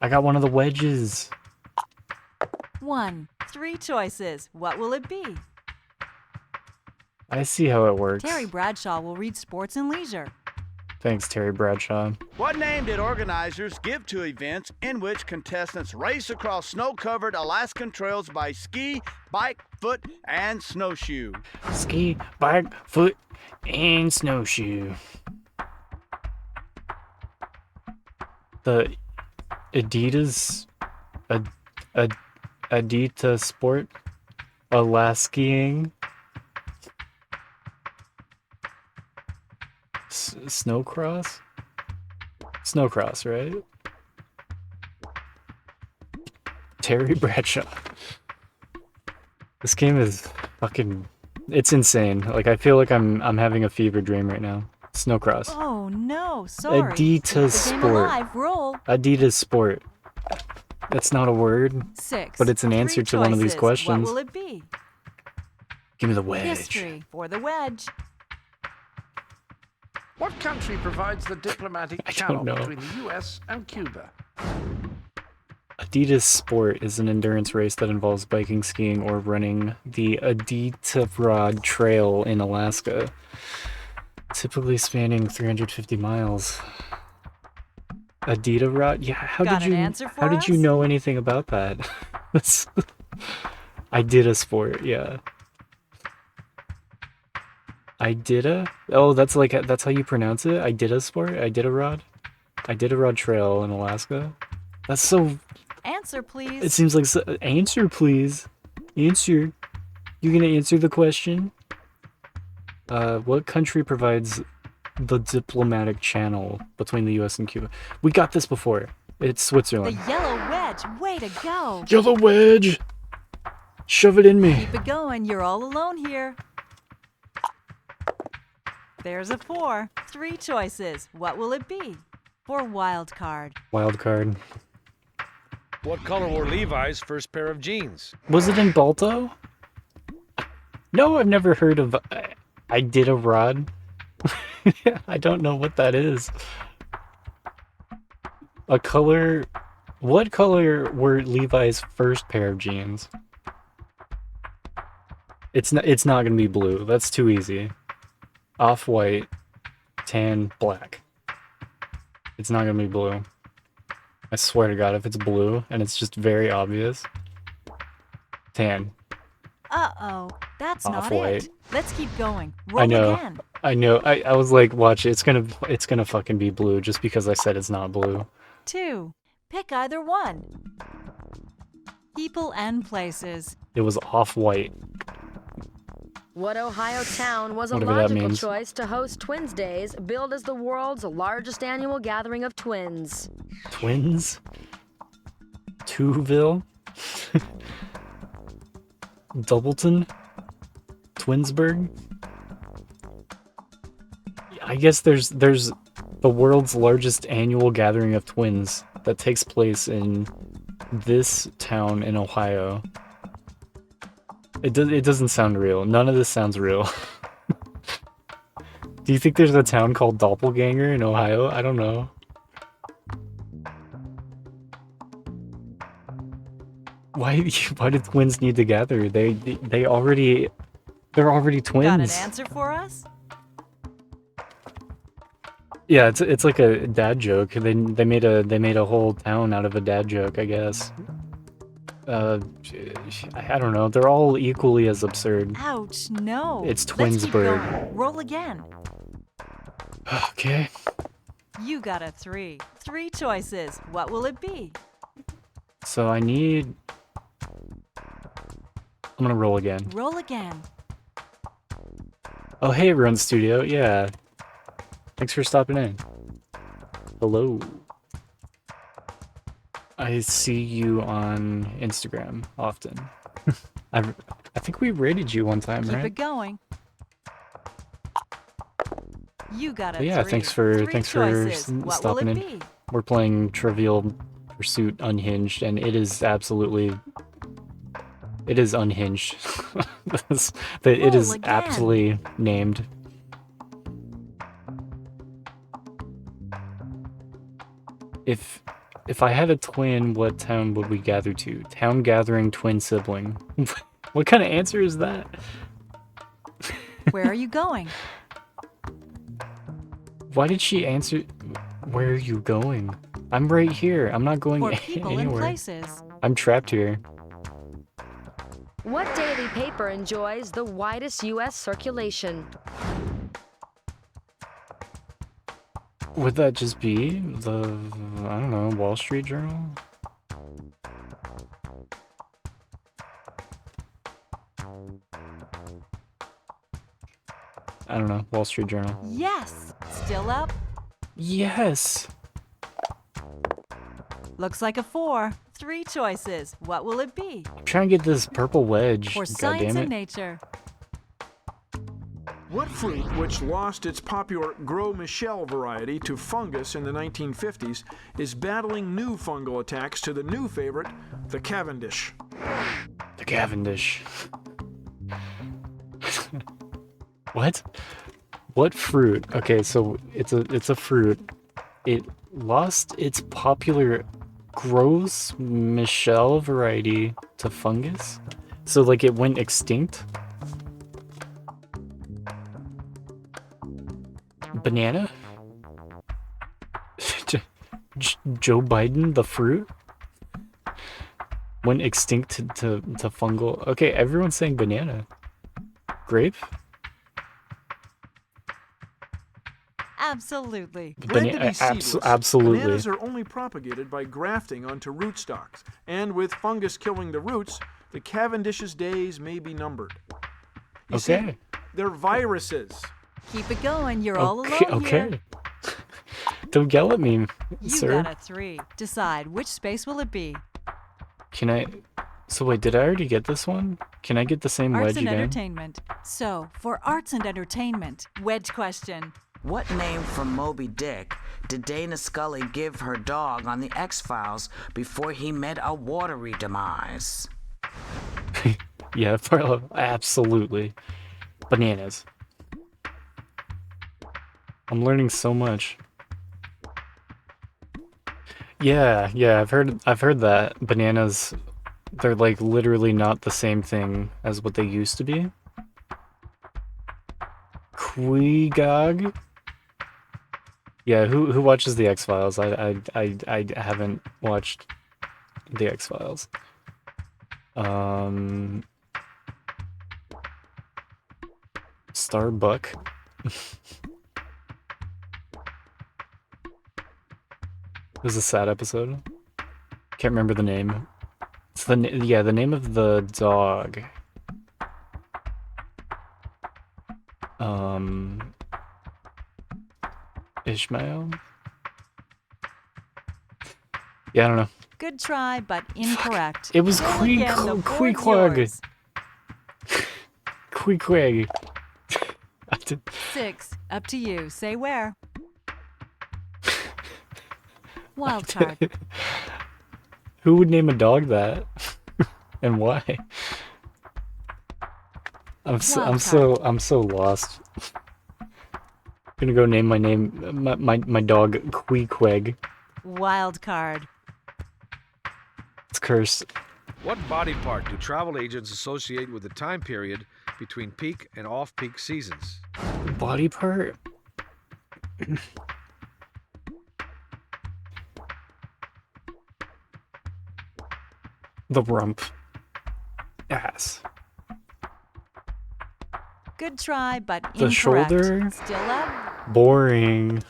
I got one of the wedges. 1. 3 choices. What will it be? I see how it works. Terry Bradshaw will read Sports and Leisure. Thanks, Terry Bradshaw. What name did organizers give to events in which contestants race across snow-covered Alaskan trails by ski, bike, foot, and snowshoe? Ski, bike, foot, and snowshoe. The Adidas Adidas Sport Alaskiing Snowcross? Snowcross, right? Terry Bradshaw. This game is fucking... It's insane. Like, I feel like I'm having a fever dream right now. Snowcross. Oh no, sorry. Adidas Keep the game Sport. alive. Roll. Adidas Sport. That's not a word, 6. but it's an answer 3 to one of these choices. questions. What will it be? Give me the wedge. History for the wedge. What country provides the diplomatic channel know. between the US and Cuba? Adidas Sport is an endurance race that involves biking, skiing, or running the Iditarod Trail in Alaska, typically spanning 350 miles. Iditarod? Yeah, how Got did an you answer for how did you us? know anything about that? I did a sport, yeah. Oh, that's how you pronounce it? I did a sport? Iditarod Trail in Alaska? That's so... Answer, please. It seems like... Answer, please. Answer. You gonna answer the question? What country provides the diplomatic channel between the US and Cuba? We got this before. It's The Switzerland. yellow wedge. Way to go. Yellow wedge! Shove it in me. Keep it going. You're all alone here. There's a 4. 3 choices. What will it be? For wild card. Wild card. What color were Levi's first pair of jeans? Was it in Balto? No, I've never heard of... I did a rod. I don't know what that is. A color... What color were Levi's first pair of jeans? It's not gonna be blue. That's too easy. Off-white, tan, black. It's not gonna be blue. I swear to God, if it's blue and it's just very obvious. Tan. Uh-oh. That's not Off-white. it. Let's keep going. Roll I know. again. I know. I was like, watch it. It's gonna fucking be blue just because I said it's not blue. 2. Pick either one. People and places. It was off-white. What Ohio town was a Whatever that logical means. choice to host Twins Days, billed as the world's largest annual gathering of twins? Twins? Twoville? Doubleton? Twinsburg? I guess there's the world's largest annual gathering of twins that takes place in this town in Ohio. It doesn't sound real. None of this sounds real. Do you think there's a town called Doppelganger in Ohio? I don't know. Why did twins need to gather? They're already twins. Got an answer for us? Yeah, it's like a dad joke. They made a whole town out of a dad joke, I guess. I don't know. They're all equally as absurd. Ouch, no. It's Let's keep Twinsburg. going. Roll again. Okay. You got a 3. 3 choices. What will it be? So I need... I'm gonna roll again. Roll again. Oh, hey, Run Studio. Yeah. Thanks for stopping in. Hello. I see you on Instagram often. I think we rated you one time, Keep right? it going. You got a But yeah, 3. thanks for 3 stopping choices. What will in. it be? We're playing Trivial Pursuit Unhinged, and it is absolutely... It is unhinged. It is again. aptly named. If I had a twin, what town would we gather to? Town gathering twin sibling. What kind of answer is that? Where are you going? Why did she answer? Where are you going? I'm right here. I'm not going For people and anywhere. places. I'm trapped here. What daily paper enjoys the widest U.S. circulation? Would that just be the, I don't know, Wall Street Journal? I don't know, Wall Street Journal. Yes. Still up? Yes! Looks like a 4. 3 choices. What will it be? I'm trying to get this purple wedge. For God science damn and it. nature. What fruit, which lost its popular Gros Michel variety to fungus in the 1950s, is battling new fungal attacks to the new favorite, the Cavendish? The Cavendish. What? What fruit? Okay, so it's a fruit. It lost its popular Gros Michel variety to fungus. So like it went extinct. Banana? Joe Biden, the fruit? Went extinct to fungal. Okay, everyone's saying banana. Grape? Absolutely. Bred to be seedless, absolutely. bananas are only propagated by grafting onto rootstocks, and with fungus killing the roots, the Cavendish's days may be numbered. You see, they're viruses. Keep it going. You're all alone here. Okay. Don't yell at me, You sir. got a 3. Decide which space will it be. Can I... So wait, did I already get this one? Can I get the same Arts wedge and again? entertainment. So, for arts and entertainment, wedge question. What name from Moby Dick did Dana Scully give her dog on the X-Files before he met a watery demise? Yeah, absolutely. Bananas. I'm learning so much. Yeah, I've heard that bananas, they're like literally not the same thing as what they used to be. Queegog? Yeah, who watches the X-Files? I haven't watched the X-Files. Starbuck. It was a sad episode. Can't remember the name. It's the name of the dog. Ishmael? Yeah, I don't know. Good try, but incorrect. It was Queequeg. Queequeg. 6. Up to you. Say where. Wild card. Who would name a dog that? And why? I'm so lost. I'm gonna go name my dog Queequeg. Wild card. It's cursed. What body part do travel agents associate with the time period between peak and off-peak seasons? Body part? The rump. Ass. Good try, but incorrect. The shoulder? Still up? Boring.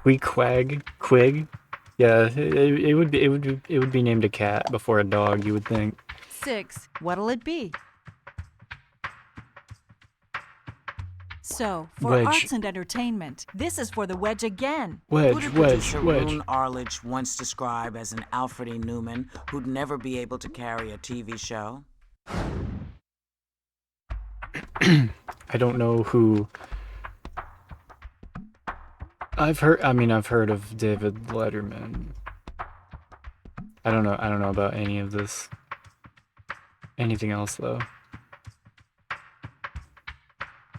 Quig. Yeah, it would be named a cat before a dog, you would think. 6. What'll it be? So, for Wedge. arts and entertainment, this is for the wedge again. Who did producer Roone Arledge once describe as an Alfred E. Newman who'd never be able to carry a TV show? I don't know who. I've heard of David Letterman. I don't know about any of this. Anything else though?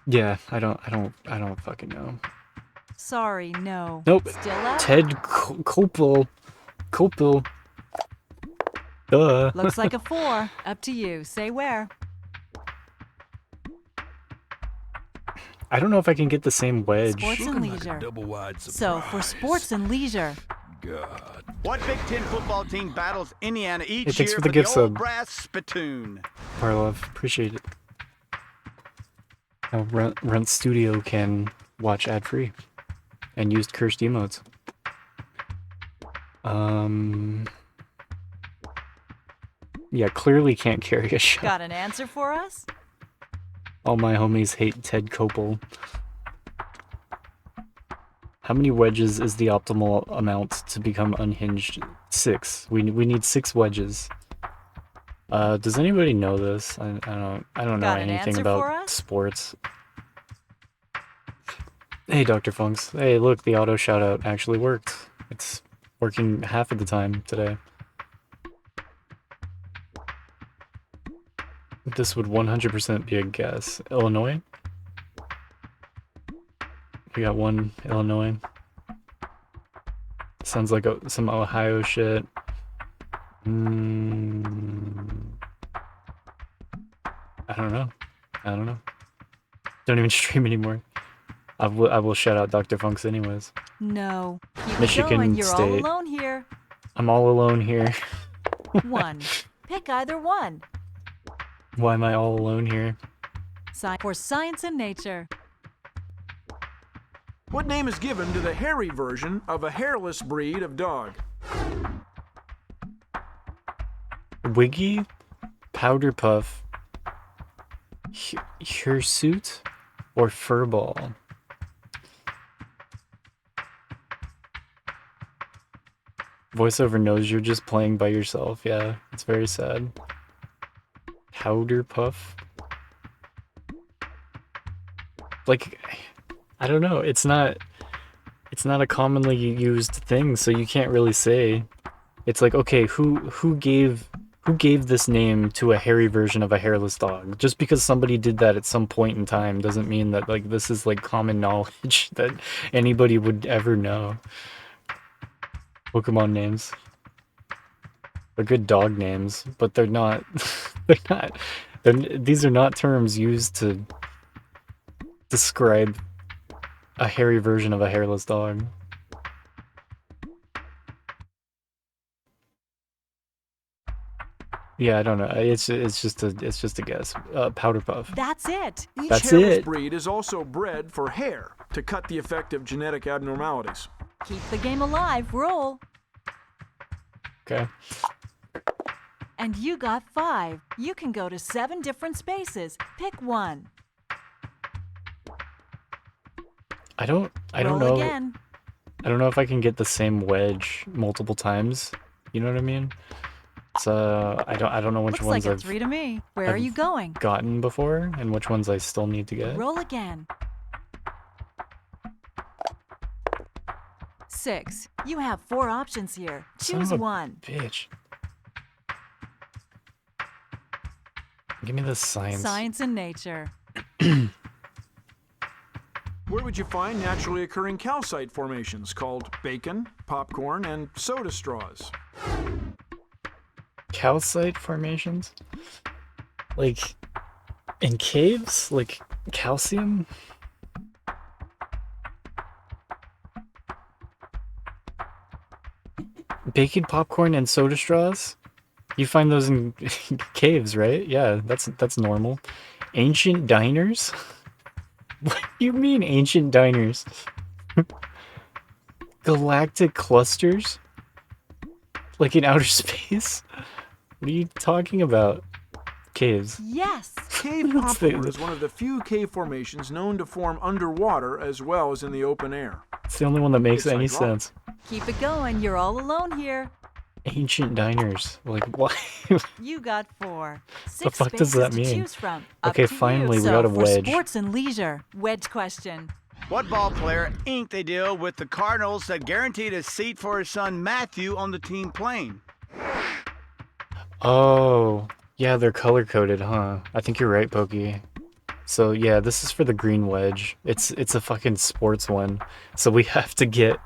Yeah, I don't fucking know. Sorry, no. Nope. Still up? Ted Koppel. Duh. Looks like a 4. Up to you. Say where. I don't know if I can get the same wedge. Sports and leisure. So, for sports and leisure. God. What Big Ten football team battles Indiana each Hey, thanks year for the for gift the old sub. brass spittoon? Parlov, appreciate it. Now, Rent Studio can watch ad-free and used cursed emotes. Yeah, clearly can't carry a shot. Got an answer for us? All my homies hate Ted Koppel. How many wedges is the optimal amount to become unhinged? 6. We need 6 wedges. Does anybody know this? I don't know anything about sports. Hey, Dr. Funks. Hey, look, the auto shoutout actually worked. It's working half of the time today. This would 100% be a guess. Illinois? We got one Illinois. Sounds like some Ohio shit. I don't know. Don't even stream anymore. I will shout out Dr. Funks anyways. No. Keep Michigan going. You're all State. alone here. I'm all alone here. 1. Pick either one. Why am I all alone here? For science and nature. What name is given to the hairy version of a hairless breed of dog? Wiggy, Powder Puff, Hirsute, or Furball? Voiceover knows you're just playing by yourself. Yeah, it's very sad. Powder Puff? Like, I don't know. It's not a commonly used thing, so you can't really say. It's like, okay, who gave this name to a hairy version of a hairless dog? Just because somebody did that at some point in time doesn't mean that like this is like common knowledge that anybody would ever know. Pokemon names. They're good dog names, but they're not these are not terms used to describe a hairy version of a hairless dog. Yeah, I don't know. It's just a guess. Powder Puff. That's it. Each That's hairless it. breed is also bred for hair to cut the effect of genetic abnormalities. Keep the game alive. Roll. Okay. And you got 5. You can go to 7 different spaces. Pick one. I don't Roll know. again. I don't know if I can get the same wedge multiple times. You know what I mean? So I don't know which Looks ones like a I've 3 to me. Where are you going? gotten before and which ones I still need to get. Roll again. 6. You have 4 options here. Son Choose of a one. Bitch. Give me the science. Science and nature. Where would you find naturally occurring calcite formations called bacon, popcorn, and soda straws? Calcite formations? Like in caves? Like calcium? Bacon, popcorn, and soda straws? You find those in caves, right? Yeah, that's normal. Ancient diners? What do you mean ancient diners? Galactic clusters? Like in outer space? What are you talking about? Caves. Yes. Cave popcorn is one of the few cave formations known to form underwater as well as in the open air. It's the only one that makes It's any hydraulic. sense. Keep it going. You're all alone here. Ancient diners. Like, what? You got 4. 6 The fuck spaces does that to mean? choose from. Up Okay, to finally, you. we got a So, for wedge. sports and leisure, wedge question. What ball player inked a deal with the Cardinals that guaranteed a seat for his son Matthew on the team plane? Oh, yeah, they're color-coded, huh? I think you're right, Pokey. So, yeah, this is for the green wedge. It's a fucking sports one. So we have to get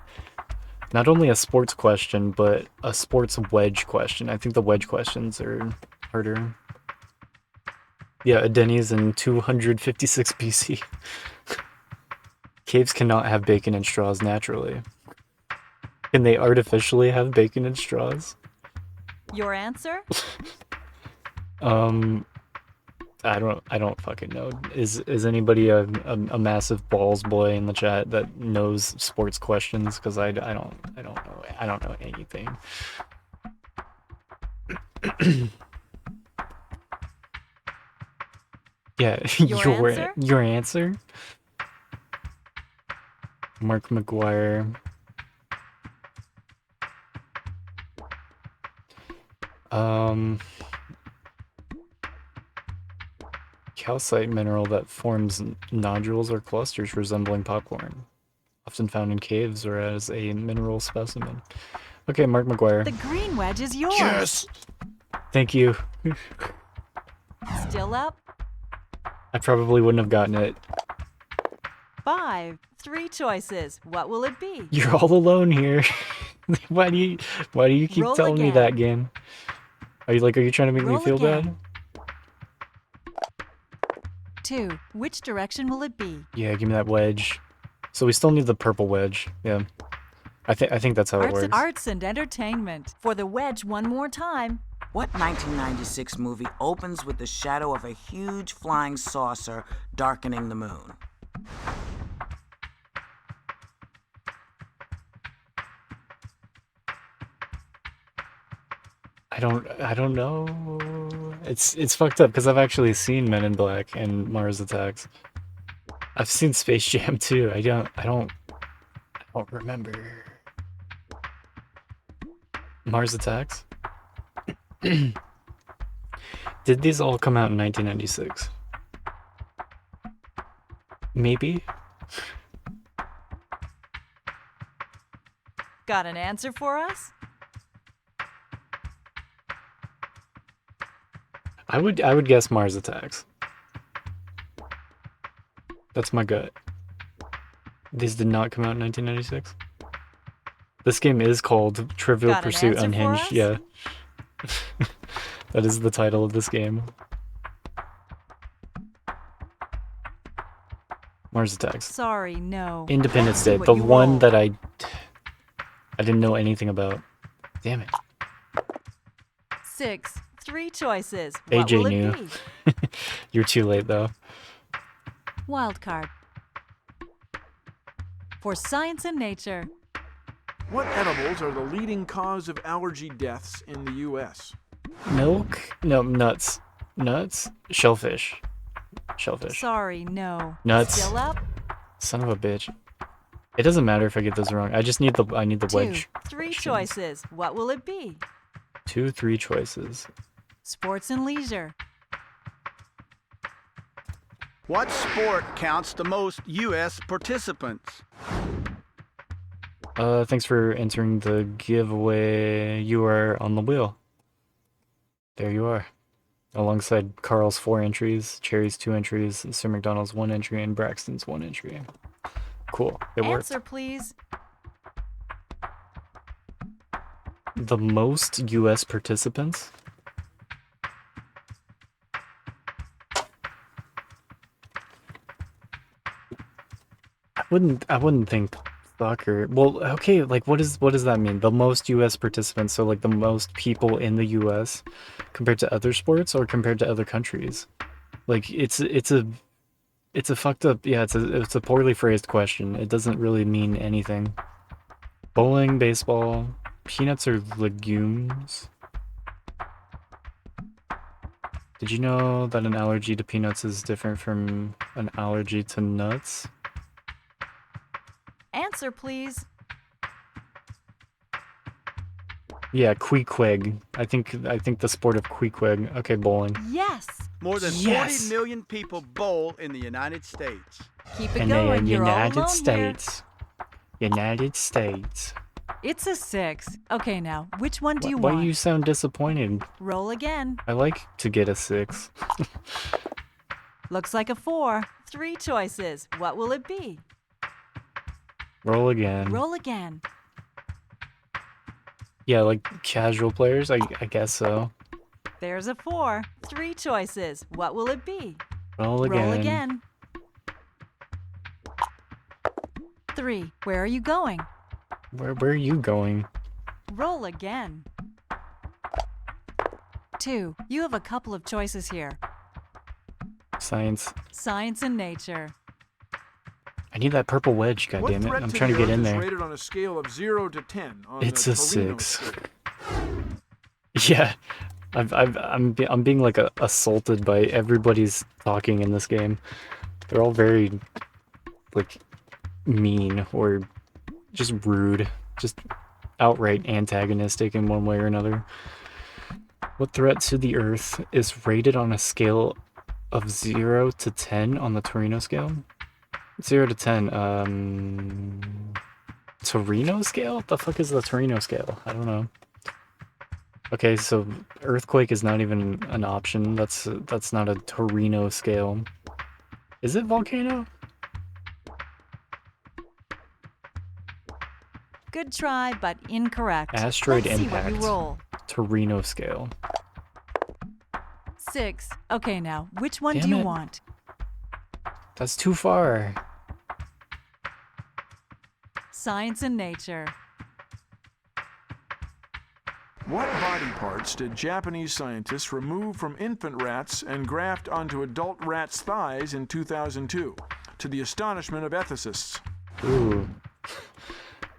not only a sports question, but a sports wedge question. I think the wedge questions are harder. Yeah, Denny's in 256 BC. Caves cannot have bacon and straws naturally. Can they artificially have bacon and straws? Your answer? I don't fucking know. Is anybody a massive balls boy in the chat that knows sports questions? Because I don't know anything. Yeah, your answer? Mark McGuire. Calcite mineral that forms nodules or clusters resembling popcorn, often found in caves or as a mineral specimen. Okay, Mark McGuire. The green wedge is yours. Yes! Thank you. Still up? I probably wouldn't have gotten it. 5, 3 choices. What will it be? You're all alone here. Why do you keep Roll telling me again. that game? Are you trying to make me Roll feel again. bad? 2. Which direction will it be? Yeah, give me that wedge. So we still need the purple wedge. Yeah. I think that's how it works. Arts and entertainment. For the wedge one more time. What 1996 movie opens with the shadow of a huge flying saucer darkening the moon? I don't know. It's fucked up because I've actually seen Men in Black and Mars Attacks. I've seen Space Jam too. I don't remember. Mars Attacks? Did these all come out in 1996? Maybe? Got an answer for us? I would guess Mars Attacks. That's my gut. These did not come out in 1996. This game is called Trivial Got an Pursuit answer for Unhinged. us? Yeah. That is the title of this game. Mars Attacks. Sorry, no. Independence Let's see Day, what the you one rolled. that I didn't know anything about. Damn it. 6. 3 choices. What AJ will it knew. be? You're too late though. Wild card. For science and nature. What edibles are the leading cause of allergy deaths in the U.S.? Milk? No, nuts. Nuts? Shellfish. Shellfish. Sorry, no. Nuts. Still up? Son of a bitch. It doesn't matter if I get those wrong. I just need I need the 2. wedge. 3 questions. choices. What will it be? 2, 3 choices. Sports and leisure. What sport counts the most U.S. participants? Thanks for entering the giveaway. You are on the wheel. There you are. Alongside Carl's 4 entries, Cherry's 2 entries, Sir McDonald's 1 entry, and Braxton's 1 entry. Cool. It worked. Answer, please. The most U.S. participants? I wouldn't think soccer. Well, okay, like what does that mean? The most U.S. participants, so like the most people in the U.S. compared to other sports or compared to other countries? Like it's a fucked up, yeah, it's a poorly phrased question. It doesn't really mean anything. Bowling, baseball, peanuts are legumes. Did you know that an allergy to peanuts is different from an allergy to nuts? Answer, please. Yeah, queequeg. I think the sport of queequeg. Okay, bowling. Yes. More than Yes. 40 million people bowl in the United States. Keep it In going. the You're all United alone States. United States. here. It's a 6. Okay, now, which one do you Why want? you sound disappointed? Roll again. I like to get a 6. Looks like a 4. 3 choices. What will it be? Roll again. Roll again. Yeah, like casual players, I guess so. There's a 4. 3 choices. What will it be? Roll again. Roll again. 3. Where are you going? Where are you going? Roll again. 2. You have a couple of choices here. Science. Science and nature. I need that purple wedge, What goddammit. threat I'm to trying the to get Earth in is there. rated on a scale of 0 to 10 on It's the a Torino 6. scale? Yeah. I'm being like assaulted by everybody's talking in this game. They're all very like mean or just rude, just outright antagonistic in one way or another. What threat to the Earth is rated on a scale of 0 to 10 on the Torino scale? 0 to 10, Torino scale? What the fuck is the Torino scale? I don't know. Okay, so earthquake is not even an option. That's not a Torino scale. Is it volcano? Good try, but incorrect. Asteroid Let's impact. see what you roll. Torino scale. 6. Okay, now, which one Damn do you it. want? That's too far. Science and nature. What body parts did Japanese scientists remove from infant rats and graft onto adult rats' thighs in 2002, to the astonishment of ethicists? Ooh.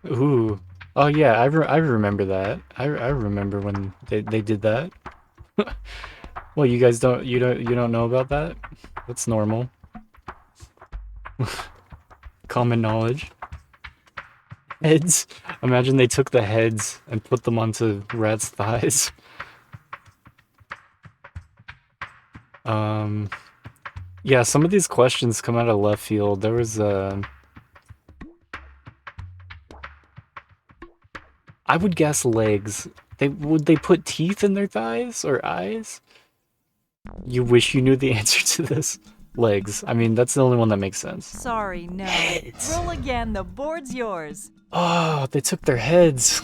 Ooh. Oh yeah, I remember that. I remember when they did that. Well, you guys don't know about that? That's normal. Common knowledge. Heads. Imagine they took the heads and put them onto rats' thighs. Yeah, some of these questions come out of left field. There was I would guess legs. Would they put teeth in their thighs or eyes? You wish you knew the answer to this. Legs. I mean, that's the only one that makes sense. Sorry, no. Roll again, the board's yours. Oh, they took their heads.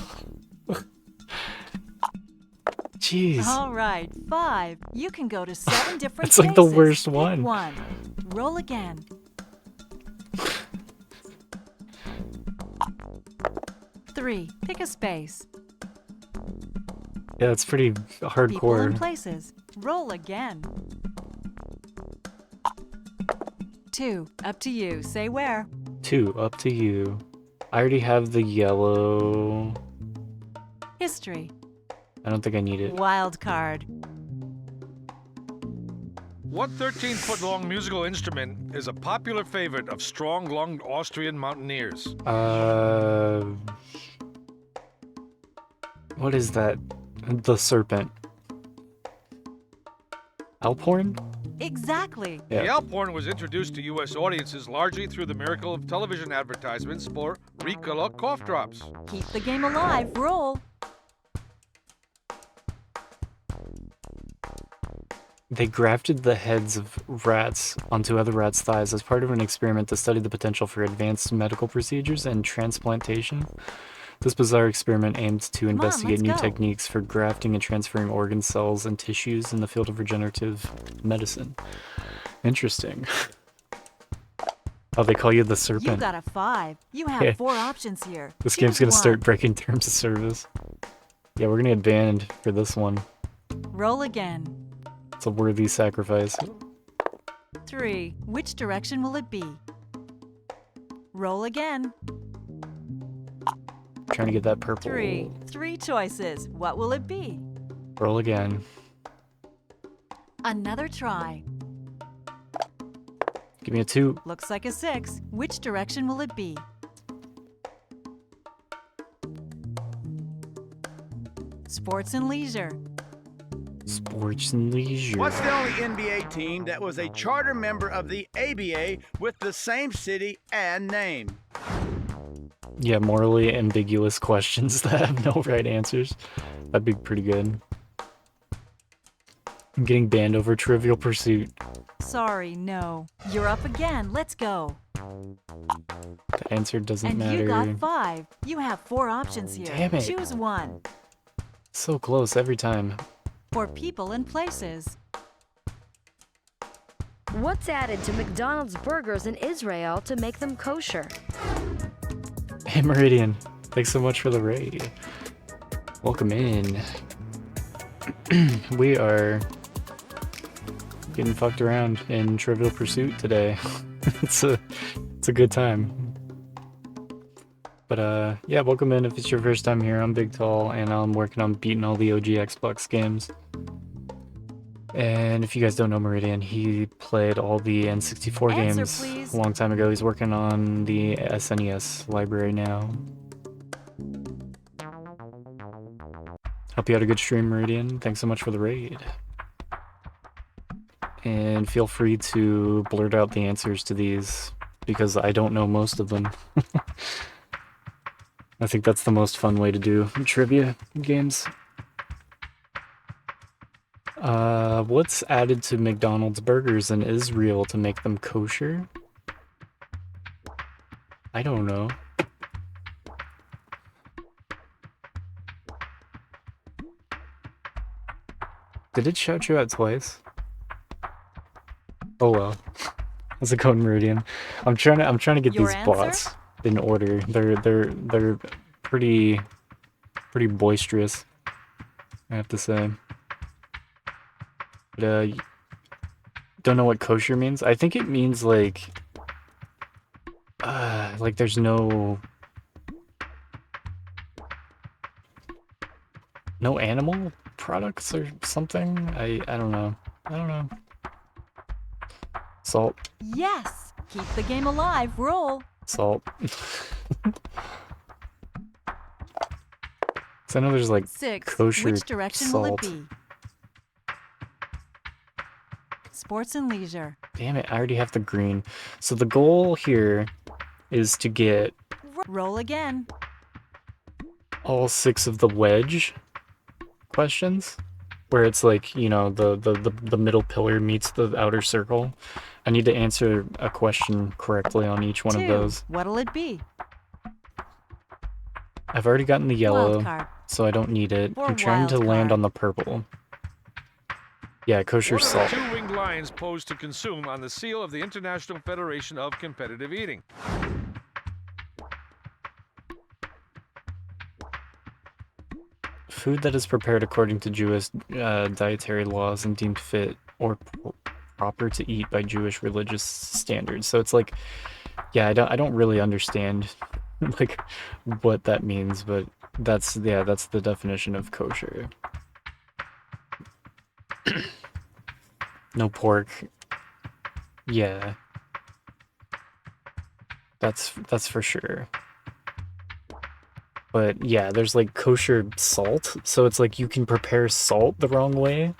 Jeez. All right, 5. You can go to 7 different It's like the places. worst Pick one. 1. Roll again. 3. Pick a space. Yeah, it's pretty People hardcore. and places. Roll again. 2. Up to you. Say where. 2, up to you. I already have the yellow. History. I don't think I need it. Wild card. What 13-foot-long musical instrument is a popular favorite of strong-lunged Austrian mountaineers? What is that? The serpent. Alphorn? Exactly. Yeah. The Alphorn was introduced to U.S. audiences largely through the miracle of television advertisements for Ricola cough drops. Keep the game alive. Roll. They grafted the heads of rats onto other rats' thighs as part of an experiment to study the potential for advanced medical procedures and transplantation. This bizarre experiment aimed to investigate let's new go. techniques for grafting and transferring organ cells and tissues in the field of regenerative medicine. Interesting. Oh, they call you the You serpent. got a 5. You have Yeah. 4 options here. This Choose game's gonna one. start breaking terms of service. Yeah, we're gonna get banned for this one. Roll again. It's a worthy sacrifice. 3. Which direction will it be? Roll again. Trying to get that purple. 3. 3 choices. What will it be? Roll again. Another try. Give me a 2. Looks like a 6. Which direction will it be? Sports and leisure. Sports and leisure. What's the only NBA team that was a charter member of the ABA with the same city and name? Yeah, morally ambiguous questions that have no right answers. That'd be pretty good. I'm getting banned over Trivial Pursuit. Sorry, no. You're up again. Let's go. The answer doesn't And matter. you got 5. You have 4 options here. Damn it. Choose one. So close every time. For people and places. What's added to McDonald's burgers in Israel to make them kosher? Hey Meridian, thanks so much for the raid. Welcome in. We are getting fucked around in Trivial Pursuit today. it's a good time. But yeah, welcome in if it's your first time here. I'm Big Tall and I'm working on beating all the OG Xbox games. And if you guys don't know Meridian, he played all the N64 Answer, games please. a long time ago. He's working on the SNES library now. Hope you had a good stream, Meridian. Thanks so much for the raid. And feel free to blurt out the answers to these, because I don't know most of them. I think that's the most fun way to do trivia games. What's added to McDonald's burgers in Israel to make them kosher? I don't know. Did it shout you out twice? Oh well. How's it going, Meridian? I'm trying to get Your these answer? bots in order. They're pretty boisterous, I have to say. But don't know what kosher means. I think it means like there's no animal products or something. I don't know. I don't know. Salt. Yes! Keep the game alive. Roll. Salt. So I know there's like 6. kosher Which direction salt. will it be? Sports and leisure. Damn it, I already have the green. So the goal here is to get Roll again. all 6 of the wedge questions, where it's like, you know, the middle pillar meets the outer circle. I need to answer a question correctly on each one 2. of those. What'll it be? I've already gotten the yellow, Wild card. so I don't need it. Or I'm trying to wild land card. on the purple. Yeah, kosher What are salt. the 2 winged lions posed to consume on the seal of the International Federation of Competitive Eating? Food that is prepared according to Jewish dietary laws and deemed fit or proper to eat by Jewish religious standards. So it's like, yeah, I don't really understand like what that means, but that's the definition of kosher. No pork. Yeah. That's for sure. But yeah, there's like kosher salt, so it's like you can prepare salt the wrong way.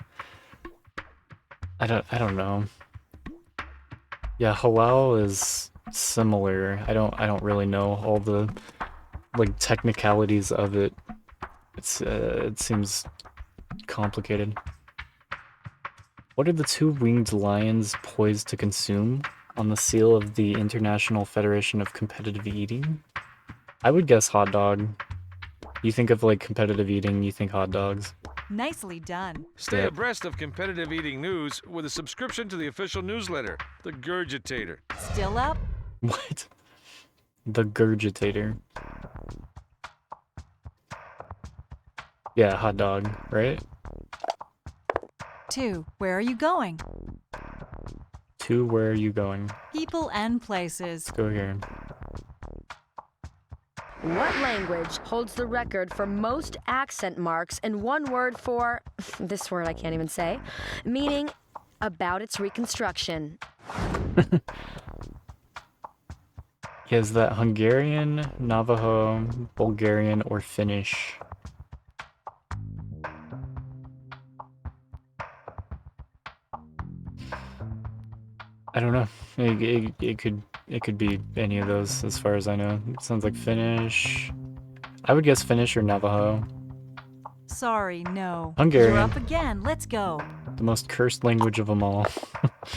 I don't know. Yeah, halal is similar. I don't really know all the like technicalities of it. It seems complicated. What are the 2 winged lions poised to consume on the seal of the International Federation of Competitive Eating? I would guess hot dog. You think of like competitive eating, you think hot dogs. Nicely done. Stay Yep. abreast of competitive eating news with a subscription to the official newsletter, The Gurgitator. Still up? What? The Gurgitator. Yeah, hot dog, right? 2. Where are you going? 2, where are you going? People and places. Let's go here. What language holds the record for most accent marks in one word for, this word I can't even say, meaning about its reconstruction? Is that Hungarian, Navajo, Bulgarian, or Finnish? I don't know. It could be any of those as far as I know. It sounds like Finnish. I would guess Finnish or Navajo. Sorry, no. Hungarian. You're up again. Let's go. The most cursed language of them all.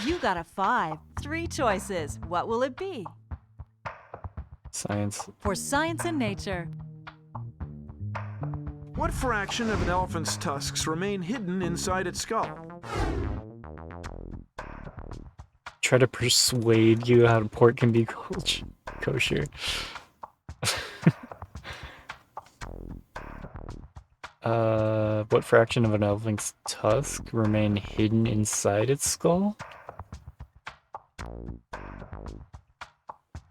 You got a 5. 3 choices. What will it be? Science. For science and nature. What fraction of an elephant's tusks remain hidden inside its skull? Try to persuade you how pork can be kosher. What fraction of an elephant's tusk remain hidden inside its skull?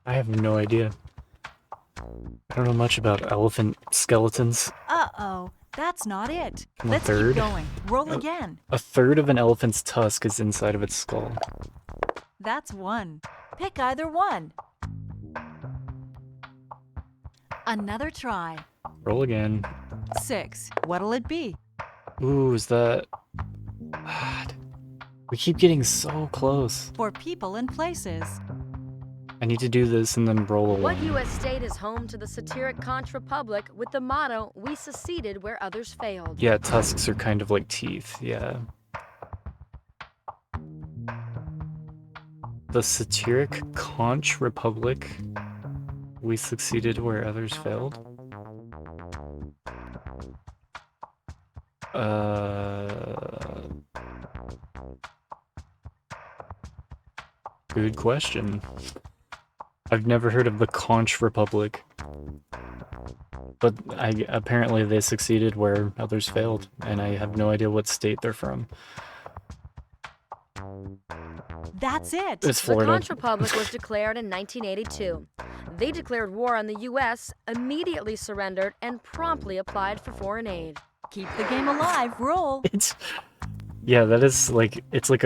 I have no idea. I don't know much about elephant skeletons. Uh-oh. That's not it. A Let's third? keep going. Roll again. A third of an elephant's tusk is inside of its skull. That's 1. Pick either one. Another try. Roll again. 6. What'll it be? Ooh, is that... God. We keep getting so close. For people and places. I need to do this and then roll a What 1. U.S. state is home to the satiric Conch Republic with the motto, "We seceded where others failed"? Yeah, tusks are kind of like teeth, yeah. The satiric Conch Republic. We succeeded where others failed. Good question. I've never heard of the Conch Republic. But apparently they succeeded where others failed, and I have no idea what state they're from. That's it. It's The Florida. Conch Republic was declared in 1982. They declared war on the U.S., immediately surrendered, and promptly applied for foreign aid. Keep the game alive. Roll. Yeah, that is like, it's like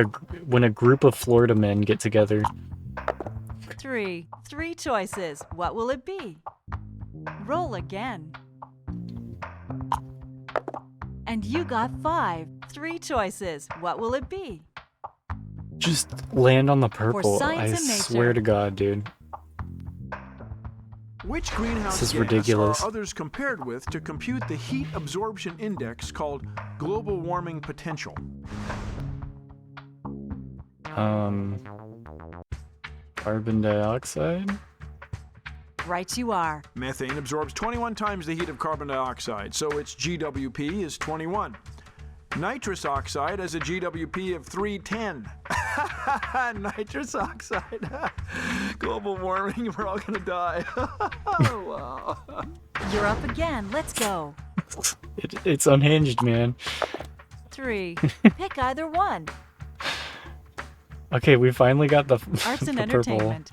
when a group of Florida men get together. 3. 3 choices. What will it be? Roll again. And you got 5. 3 choices. What will it be? Just land on the purple. I science and nature. swear to God, dude. Which greenhouse This is gas ridiculous. are others compared with to compute the heat absorption index called global warming potential? Carbon dioxide? Right you are. Methane absorbs 21 times the heat of carbon dioxide, so its GWP is 21. Nitrous oxide has a GWP of 310. Nitrous oxide. Global warming, we're all gonna die. Wow. You're up again. Let's go. It's unhinged, man. 3. Pick either one. Okay, we finally got the Arts and the purple. entertainment.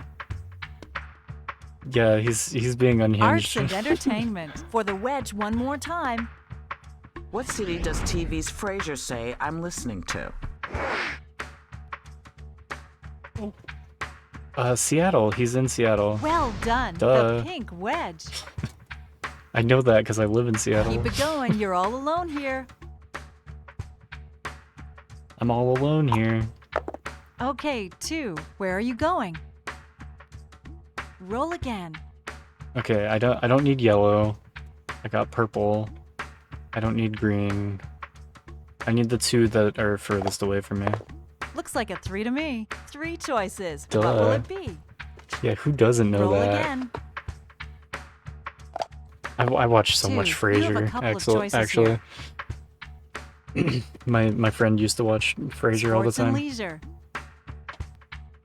Yeah, he's being unhinged. Arts and entertainment. For the wedge one more time. What city does TV's Frasier say I'm listening to? Seattle. He's in Seattle. Well done. Duh. The pink wedge. I know that because I live in Seattle. Keep it going. You're all alone here. I'm all alone here. Okay, 2. Where are you going? Roll again. Okay, I don't need yellow. I got purple. I don't need green. I need the 2 that are furthest away from me. Looks like a 3 to me. 3 choices. Duh. What will it be? Yeah, who doesn't know Roll that? again. I watch so 2. much You have a Frasier. couple of choices Actually, my friend used to watch Frasier all the Sports and time. leisure.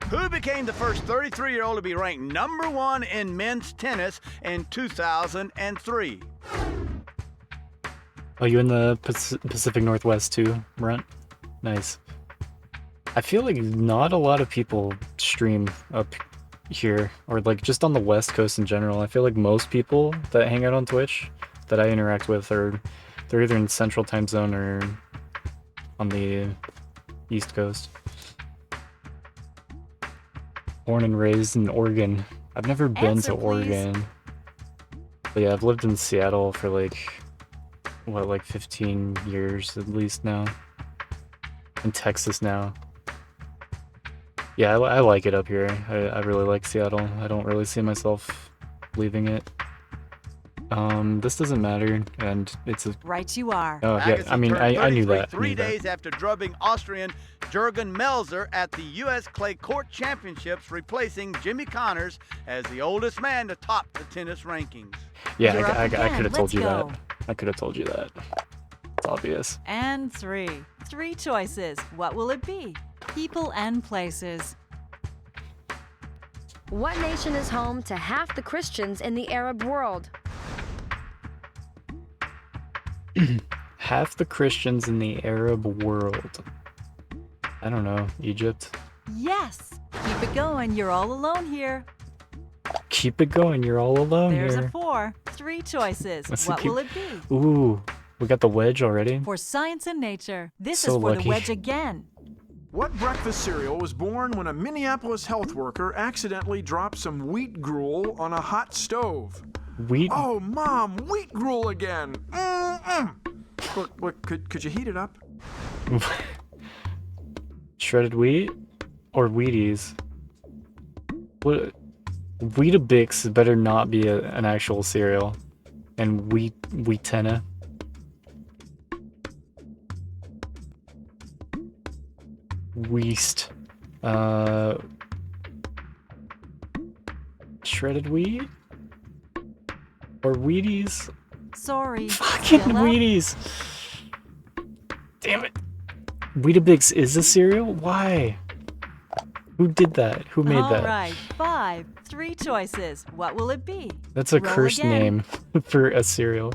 Who became the first 33-year-old to be ranked number 1 in men's tennis in 2003? Oh, you in the Pacific Northwest too, Brent? Nice. I feel like not a lot of people stream up here, or like just on the West Coast in general. I feel like most people that hang out on Twitch that I interact with they're either in Central Time Zone or on the East Coast. Born and raised in Oregon. I've never been Answer, to Oregon. But yeah, I've lived in Seattle for like 15 years at least now. In Texas now. Yeah, I like it up here. I really like Seattle. I don't really see myself leaving it. This doesn't matter, and it's a... Right you are. Oh, yeah, I mean, I knew that. 3 days after drubbing Austrian Jürgen Melzer at the U.S. Clay Court Championships, replacing Jimmy Connors as the oldest man to top the tennis rankings. Yeah, You're up I again. could have told Let's you go. that. I could have told you that. It's obvious. And 3. 3 choices. What will it be? People and places. What nation is home to half the Christians in the Arab world? Half the Christians in the Arab world. I don't know. Egypt? Yes. Keep it going. You're all alone here. Keep it going. You're all alone There's here. a 4. 3 choices. Let's What keep- will it be? Ooh, we got the wedge already? For science and nature. This So is for lucky. the wedge again. What breakfast cereal was born when a Minneapolis health worker accidentally dropped some wheat gruel on a hot stove? Wheat? Oh, Mom, wheat gruel again. Look, could you heat it up? Shredded wheat? Or Wheaties? What? Weetabix better not be an actual cereal. And Wheatena. Weast. Shredded wheat? Or Wheaties? Sorry. Fucking Still up? Wheaties! Damn it. Weetabix is a cereal? Why? Who did that? Who made All that? right, 5. 3 choices. What will it be? That's a Roll cursed again. name for a cereal.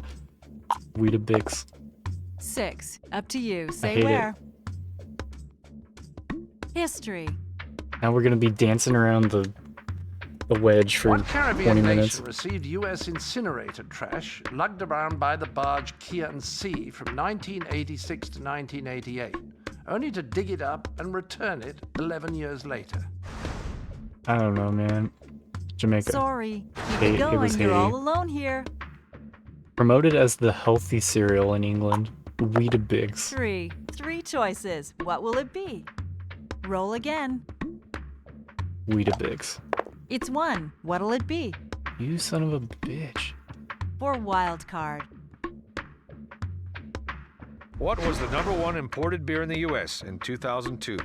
Weetabix. 6. Up to you. Say hate it. where. History. Now we're gonna be dancing around the wedge for What 20 Caribbean minutes. nation received U.S. incinerated trash lugged around by the barge Kia and Sea from 1986 to 1988, only to dig it up and return it 11 years later? I don't know, man. Jamaica. Sorry. Keep Hey, it it was going. You're Haiti. all alone here. Promoted as the healthy cereal in England. Weetabix. 3. 3 choices. What will it be? Roll again. Weetabix. It's 1. What'll it be? You son of a bitch. For wild card. What was the #1 imported beer in the U.S. in 2002?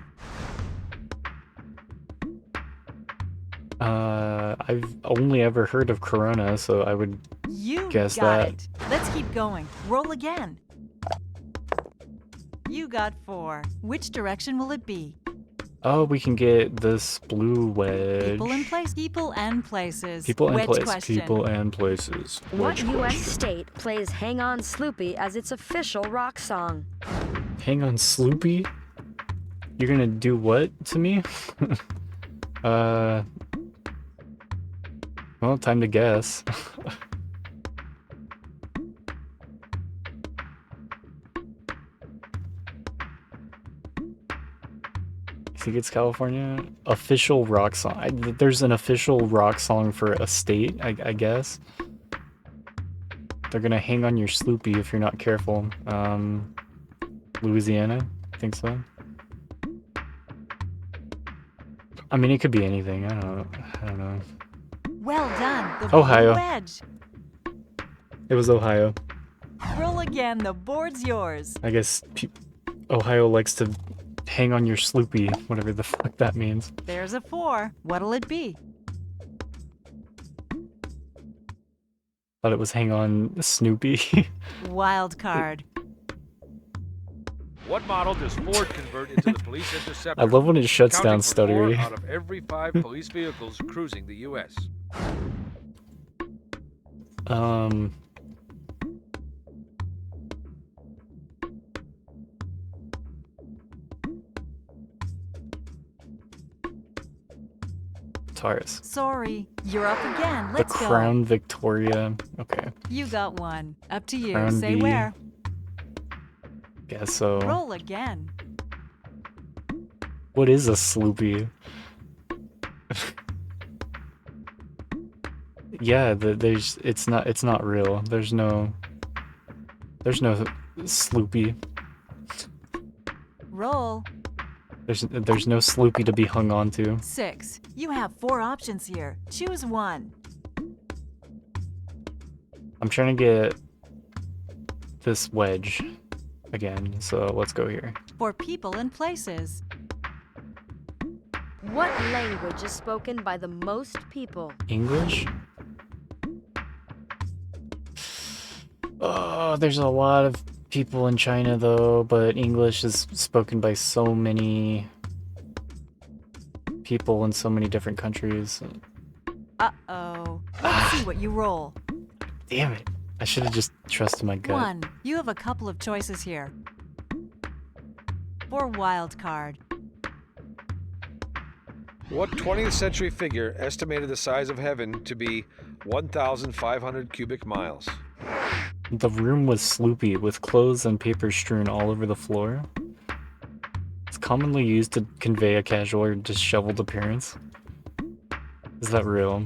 I've only ever heard of Corona, so I would You guess got that. it. Let's keep going. Roll again. You got 4. Which direction will it be? Oh, we can get this blue wedge. People and place. People and places. People and Wedge place. question. People and places. What Wedge U.S. question. state plays Hang On Sloopy as its official rock song? Hang on, Sloopy? You're gonna do what to me? Well, time to guess. I think it's California. Official rock song. There's an official rock song for a state, I guess. They're gonna hang on your Sloopy if you're not careful. Louisiana? I think so. I mean, it could be anything. I don't know. Well done. The Ohio. blue wedge. It was Ohio. Roll again. The board's yours. I guess Ohio likes to hang on your Sloopy, whatever the fuck that means. There's a 4. What'll it be? Thought it was hang on Snoopy. Wild card. What model does Ford convert into the police interceptor? I love when it shuts accounting down for 4 stuttery. out of every 5 police vehicles cruising the U.S. Taurus. Sorry. You're up again. The Let's Crown Victoria. Okay. go. You got 1. Up to you. Crown Say V. where. Guess so. Roll again. What is a Sloopy? Yeah, it's not real. There's no Sloopy. Roll. There's no Sloopy to be hung on to. 6. You have 4 options here. Choose 1. I'm trying to get this wedge again, so let's go here. For people and places. What language is spoken by the most people? English? Oh, there's a lot of people in China though, but English is spoken by so many people in so many different countries. Uh-oh. Let's see what you roll. Damn it. I should have just trusted my gut. 1. You have a couple of choices here. For wild card. What 20th century figure estimated the size of heaven to be 1,500 cubic miles? The room was sloopy, with clothes and paper strewn all over the floor. It's commonly used to convey a casual or disheveled appearance. Is that real?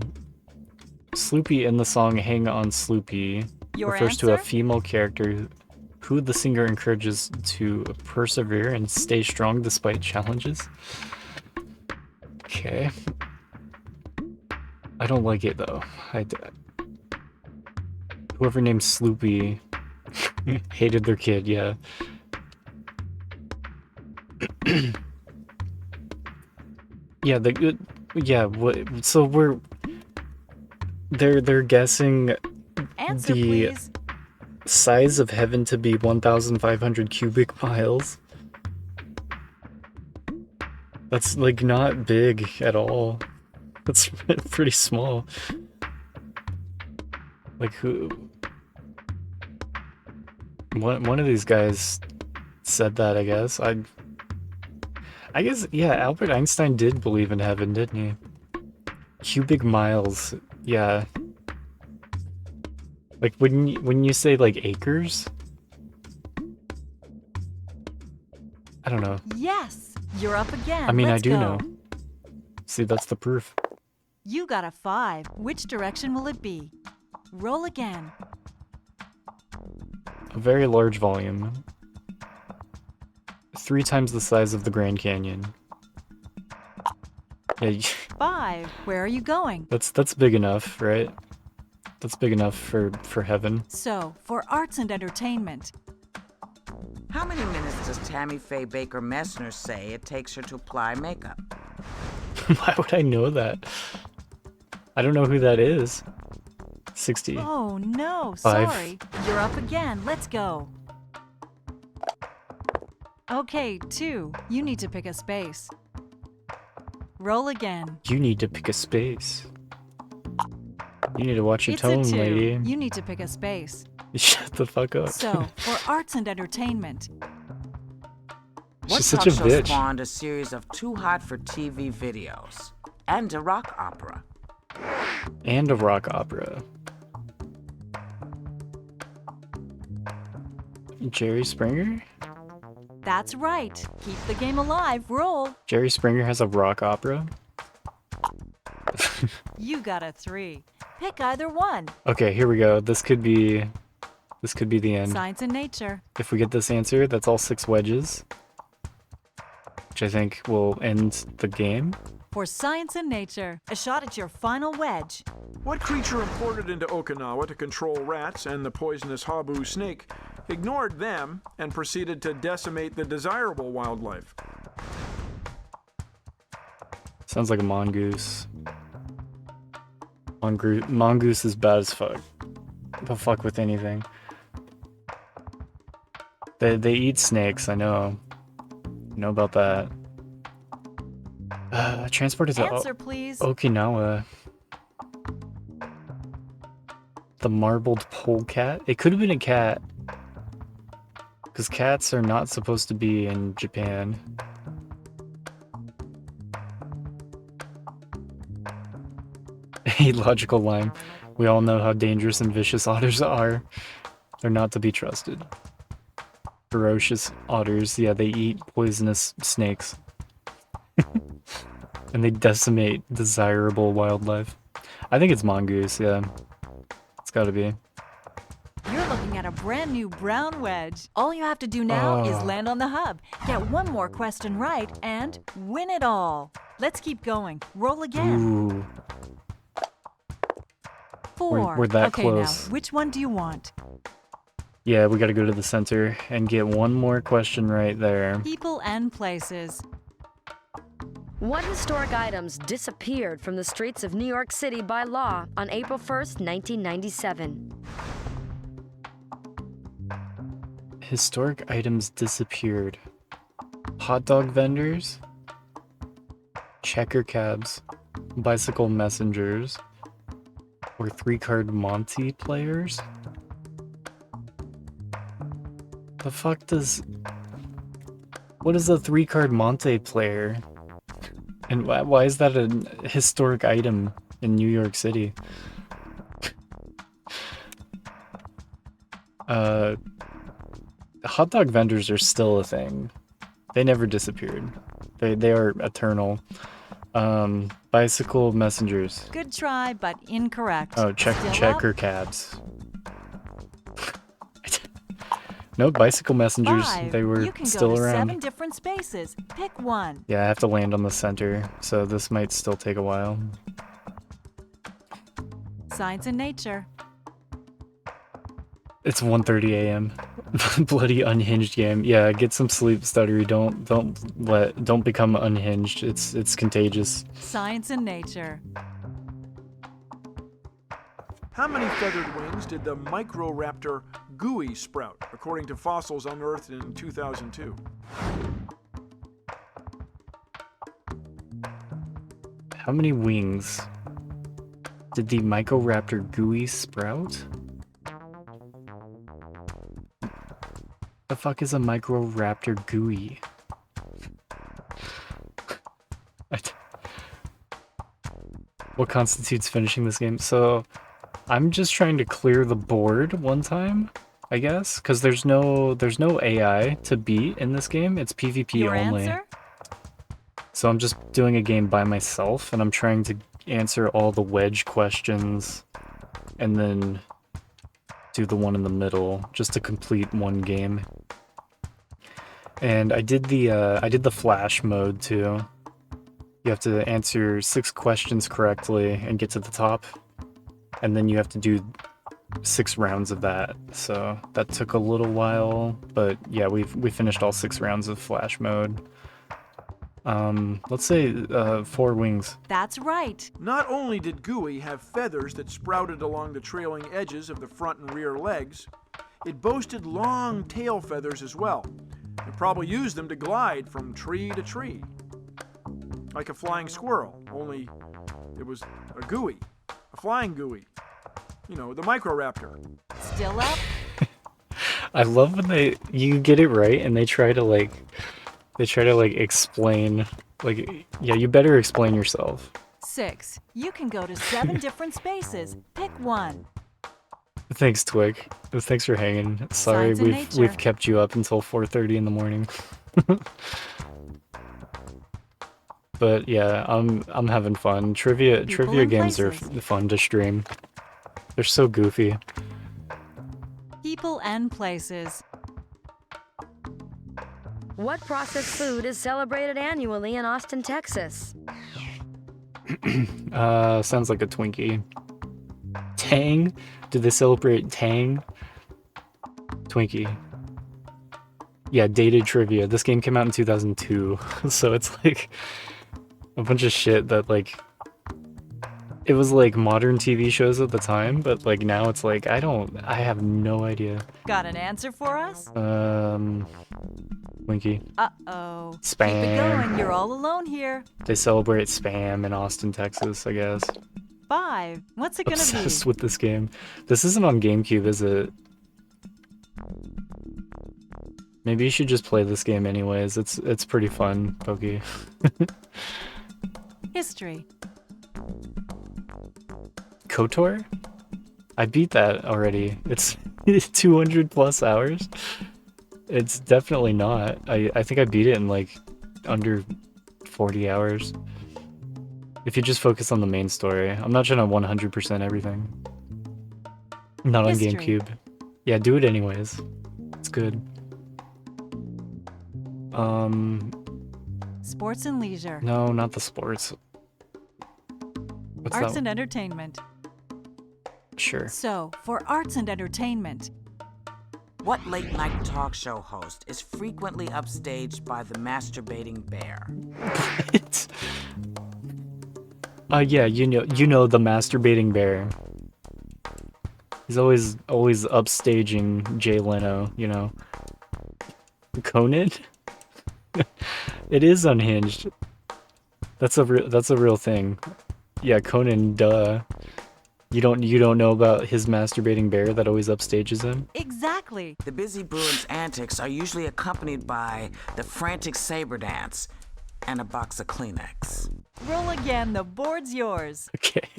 Sloopy in the song Hang On Sloopy Your refers to a answer? female character who the singer encourages to persevere and stay strong despite challenges. Okay. I don't like it though. Whoever named Sloopy hated their kid, yeah. They're guessing Answer, the please. size of heaven to be 1,500 cubic miles. That's like not big at all. That's pretty small. Like who? One of these guys said that, I guess. I guess, yeah, Albert Einstein did believe in heaven, didn't he? Cubic miles, yeah. Like, wouldn't you say, like, acres? I don't know. Yes, you're up again. I mean, Let's I do go. know. See, that's the proof. You got a 5. Which direction will it be? Roll again. A very large volume. 3 times the size of the Grand Canyon. Yeah, 5. Where are you going? that's big enough, right? That's big enough for heaven. So, for arts and entertainment. How many minutes does Tammy Faye Baker Messner say it takes her to apply makeup? Why would I know that? I don't know who that is. 60. Oh no, 5. sorry. You're up again. Let's go. Okay, 2. You need to pick a space. Roll again. You need to pick a space. You need to watch your It's tone, a 2. lady. You need to pick a space. Shut the fuck up. So, for arts and entertainment. What She's such talk a show bitch. spawned a series of Too Hot for TV videos and a rock opera? And a rock opera. Jerry Springer? That's right. Keep the game alive. Roll. Jerry Springer has a rock opera? You got a 3. Pick either one. Okay, here we go. This could be the end. Science and nature. If we get this answer, that's all 6 wedges. Which I think will end the game. For science and nature, a shot at your final wedge. What creature imported into Okinawa to control rats and the poisonous habu snake ignored them and proceeded to decimate the desirable wildlife? Sounds like a mongoose. Mongoose is bad as fuck. They'll fuck with anything. They eat snakes, I know. I know about that. Transported to Answer, please. Okinawa. The marbled polecat? It could have been a cat. Because cats are not supposed to be in Japan. A logical line. We all know how dangerous and vicious otters are. They're not to be trusted. Ferocious otters, yeah, they eat poisonous snakes. And they decimate desirable wildlife. I think it's mongoose, yeah. It's gotta be. You're looking at a brand new brown wedge. All you have to do now is land on the hub, get one more question right, and win it all. Let's keep going. Roll again. Ooh. 4. we're that okay, close. now, which one do you want? Yeah, we gotta go to the center and get one more question right there. People and places. What historic items disappeared from the streets of New York City by law on April 1st, 1997? Historic items disappeared. Hot dog vendors, checker cabs, bicycle messengers, or 3-card Monty players? The fuck does... What is a 3-card Monte player? And why is that a historic item in New York City? Hot dog vendors are still a thing. They never disappeared. They are eternal. Bicycle messengers. Good try, but incorrect. Oh, Still checker up? cabs. No, bicycle messengers. 5. They were you can still go to around. 7 different spaces. Pick one. Yeah, I have to land on the center, so this might still take a while. Science and nature. It's 1:30 a.m. Bloody unhinged game. Yeah, get some sleep, Stuttery. Don't become unhinged. It's contagious. Science and nature. How many feathered wings did the Microraptor Gooey sprout, according to fossils unearthed in 2002? How many wings did the Microraptor gooey sprout? The fuck is a Microraptor gooey? What constitutes finishing this game? So, I'm just trying to clear the board one time, I guess, because there's no AI to beat in this game. It's PvP Your only. answer? So I'm just doing a game by myself, and I'm trying to answer all the wedge questions, and then do the one in the middle, just to complete one game. And I did the flash mode too. You have to answer 6 questions correctly and get to the top, and then you have to do 6 rounds of that. So that took a little while, but yeah, we finished all 6 rounds of flash mode. Let's say 4 wings. That's right. Not only did Gooey have feathers that sprouted along the trailing edges of the front and rear legs, it boasted long tail feathers as well. It probably used them to glide from tree to tree. Like a flying squirrel, only it was a gooey, a flying gooey. You know, the Microraptor. Still up? I love when you get it right and they try to explain, yeah, you better explain yourself. 6. You can go to 7 different spaces. Pick one. Thanks, Twig. Thanks for hanging. Sorry, Science and nature. we've kept you up until 4:30 in the morning. But yeah, I'm having fun. Trivia and games are places. fun to stream. They're so goofy. People and places. What processed food is celebrated annually in Austin, Texas? Sounds like a Twinkie. Tang? Do they celebrate Tang? Twinkie. Yeah, dated trivia. This game came out in 2002, so it's like a bunch of shit that it was like modern TV shows at the time, but like now it's like I have no idea. Got an answer for us? Twinkie. Uh-oh. Spam. Keep it going. You're all alone here. They celebrate Spam in Austin, Texas, I guess. 5. What's it gonna Obsessed be? with this game. This isn't on GameCube, is it? Maybe you should just play this game anyways. It's pretty fun, Pokey. History. KOTOR? I beat that already. It's 200 plus hours. It's definitely not. I think I beat it in like under 40 hours. If you just focus on the main story. I'm not trying to 100% everything. Not on History. GameCube. Yeah, do it anyways. It's good. Sports and leisure. No, not the sports. What's Arts that? and entertainment. Sure. So, for arts and entertainment, What late night talk show host is frequently upstaged by the masturbating bear? What? Yeah, you know the masturbating bear. He's always upstaging Jay Leno, you know. Conan? It is Unhinged. That's a real thing. Yeah, Conan, duh. You don't know about his masturbating bear that always upstages him? exactly. The busy Bruin's antics are usually accompanied by the frantic saber dance and a box of Kleenex. Roll again. The board's yours. Okay.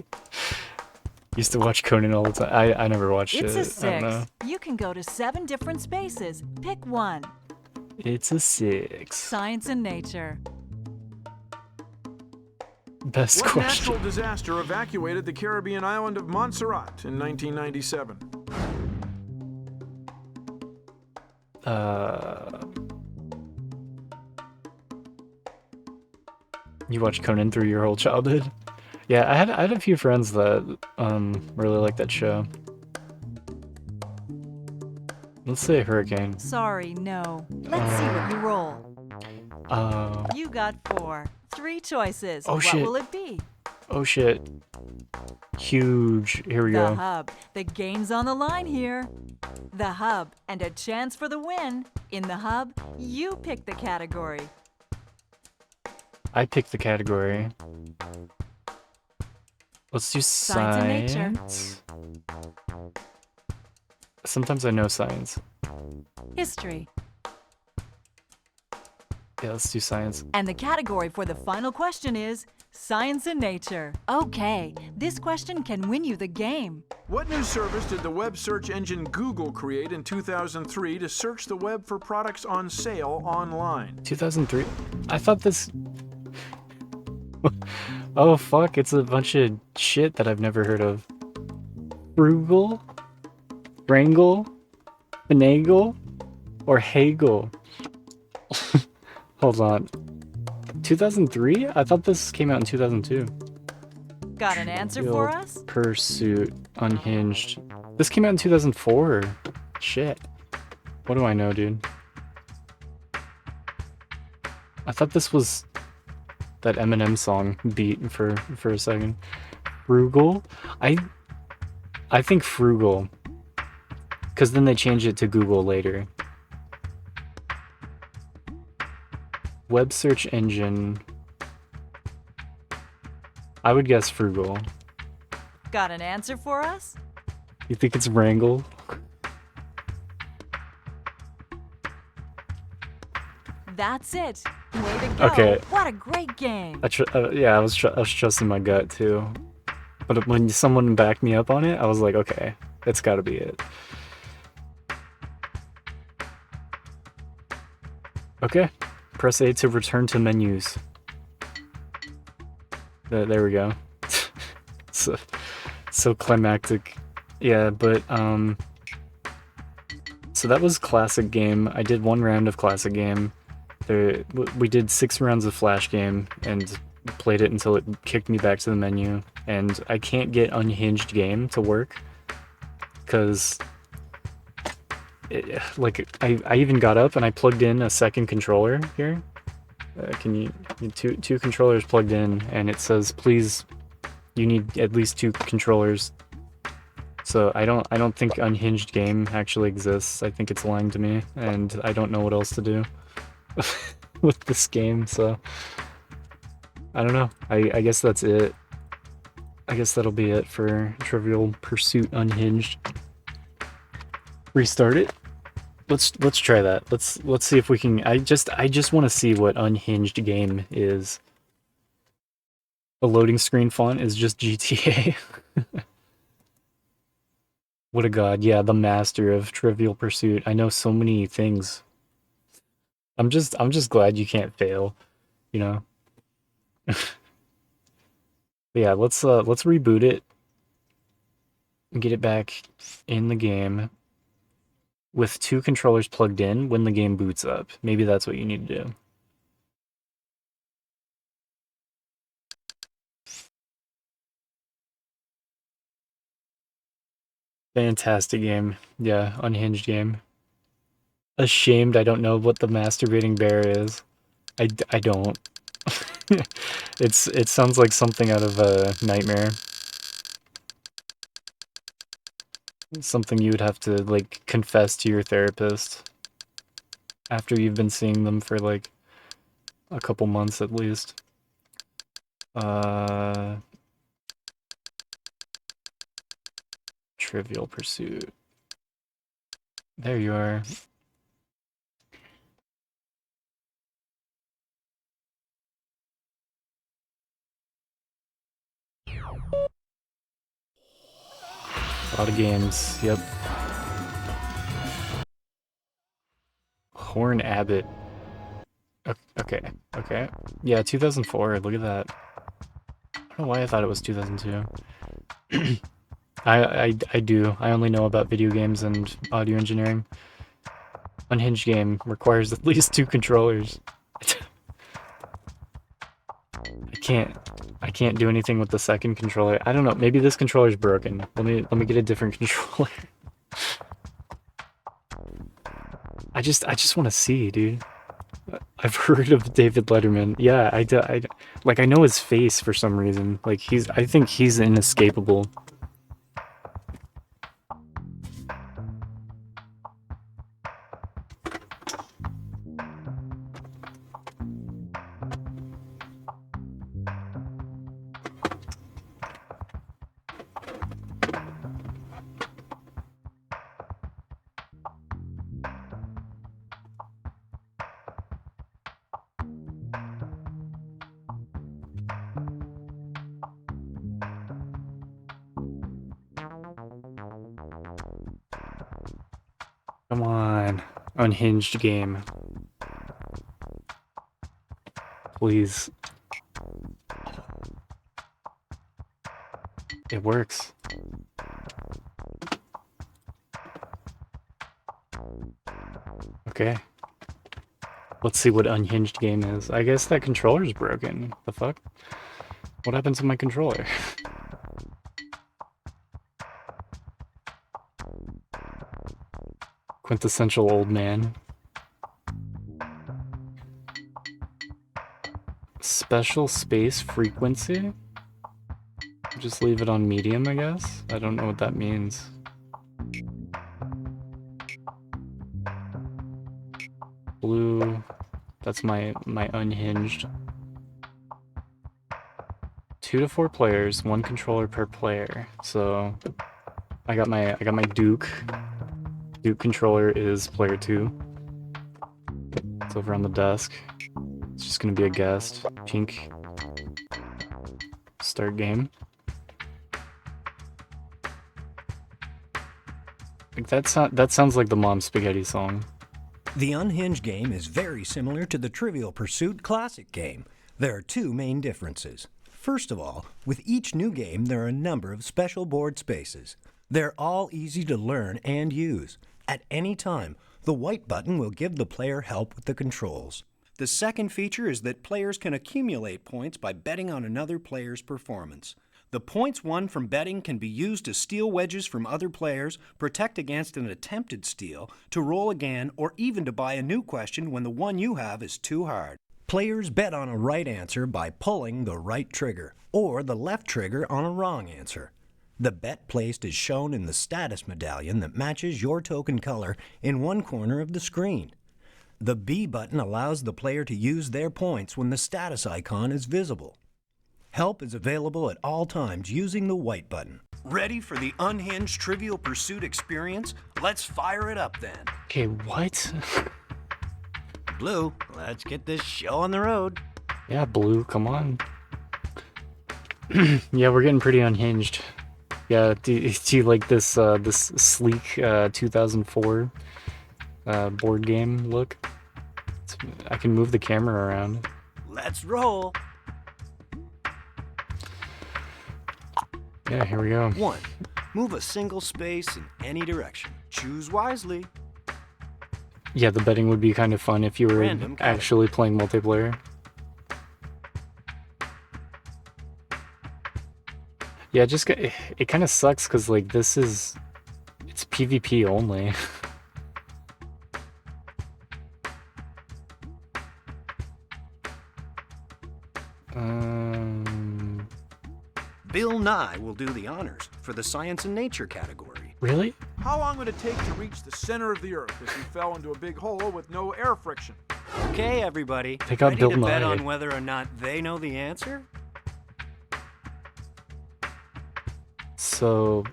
Used to watch Conan all the time. I never watched It's it. a I don't know. 6. You can go to 7 different spaces. Pick one. It's a 6. Science and nature. Best What question. natural disaster evacuated the Caribbean island of Montserrat in 1997? You watched Conan through your whole childhood? Yeah, I had a few friends that really liked that show. Let's say a hurricane. Sorry, no. Let's see what you roll. You got 4. 3 choices. Oh, what shit. will it be? Oh shit. Huge. Here we The go. hub. The game's on the line here. The hub and a chance for the win. In the hub, you pick the category. I picked the category. Let's do Science and nature. science. Sometimes I know science. History. Yeah, let's do science. And the category for the final question is science and nature. Okay, this question can win you the game. What new service did the web search engine Google create in 2003 to search the web for products on sale online? 2003? I thought this... Oh, fuck, it's a bunch of shit that I've never heard of. Frugal? Wrangle? Finagle? Or Hagel? Hold on. 2003? I thought this came out in 2002. Got an answer for us? Pursuit. Unhinged. This came out in 2004. Shit. What do I know, dude? I thought this was that Eminem song beat for a second. Frugal? I think Frugal. Because then they changed it to Google later. Web search engine. I would guess Frugal. Got an answer for us? You think it's Wrangle? That's it. Way to go. Okay. What a great game. Yeah, I was trusting my gut too. But when someone backed me up on it, I was like, okay, it's got to be it. Okay. Press A to return to menus. There we go. So climactic. Yeah, but so that was classic game. I did 1 round of classic game. We did 6 rounds of flash game and played it until it kicked me back to the menu. And I can't get Unhinged game to work because I even got up and I plugged in a second controller here. Two controllers plugged in, and it says please you need at least 2 controllers. So I don't think Unhinged game actually exists. I think it's lying to me, and I don't know what else to do with this game. So I don't know. I guess that's it. I guess that'll be it for Trivial Pursuit Unhinged. Restart it. Let's try that. Let's see if we can. I just want to see what Unhinged game is. The loading screen font is just GTA. What a god. Yeah, the master of Trivial Pursuit. I know so many things. I'm just glad you can't fail, you know. Yeah, let's reboot it and get it back in the game with 2 controllers plugged in when the game boots up. Maybe that's what you need to do. Fantastic game. Yeah, Unhinged game. Ashamed I don't know what the masturbating bear is. I don't. It sounds like something out of a nightmare. Something you would have to like confess to your therapist after you've been seeing them for like a couple months at least. Trivial Pursuit. There you are. A lot of games, yep. Horn Abbott. Okay. Yeah, 2004, look at that. I don't know why I thought it was 2002. I do. I only know about video games and audio engineering. Unhinged game requires at least 2 controllers. I can't do anything with the second controller. I don't know. Maybe this controller's broken. Let me get a different controller. I just want to see, dude. I've heard of David Letterman. Yeah, I know his face for some reason. Like I think he's inescapable. Come on. Unhinged game. Please. It works. Okay. Let's see what Unhinged game is. I guess that controller's broken. The fuck? What happened to my controller? Quintessential old man. Special space frequency? Just leave it on medium, I guess? I don't know what that means. Blue. That's my unhinged. 2 to 4 players, 1 controller per player. So I got my Duke. Duke controller is player 2. It's over on the desk. It's just gonna be a guest. Pink. Start game. Like that sounds like the Mom Spaghetti song. The Unhinged game is very similar to the Trivial Pursuit Classic game. There are 2 main differences. First of all, with each new game, there are a number of special board spaces. They're all easy to learn and use. At any time, the white button will give the player help with the controls. The second feature is that players can accumulate points by betting on another player's performance. The points won from betting can be used to steal wedges from other players, protect against an attempted steal, to roll again, or even to buy a new question when the one you have is too hard. Players bet on a right answer by pulling the right trigger, or the left trigger on a wrong answer. The bet placed is shown in the status medallion that matches your token color in one corner of the screen. The B button allows the player to use their points when the status icon is visible. Help is available at all times using the white button. Ready for the Unhinged Trivial Pursuit experience? Let's fire it up then. Okay, what? Blue, let's get this show on the road. Yeah, Blue, come on. Yeah, we're getting pretty unhinged. Yeah, do you like this this sleek 2004 board game look? I can move the camera around. Let's roll. Yeah, here we go. 1. Move a single space in any direction. Choose wisely. Yeah, the betting would be kind of fun if you were Random actually playing multiplayer. Yeah, it kind of sucks because like it's PvP only. Bill Nye will do the honors for the Science and Nature category. Really? How long would it take to reach the center of the Earth if you fell into a big hole with no air friction? Okay, everybody. Take out Ready Bill to bet Nye. on whether or not they know the answer? So,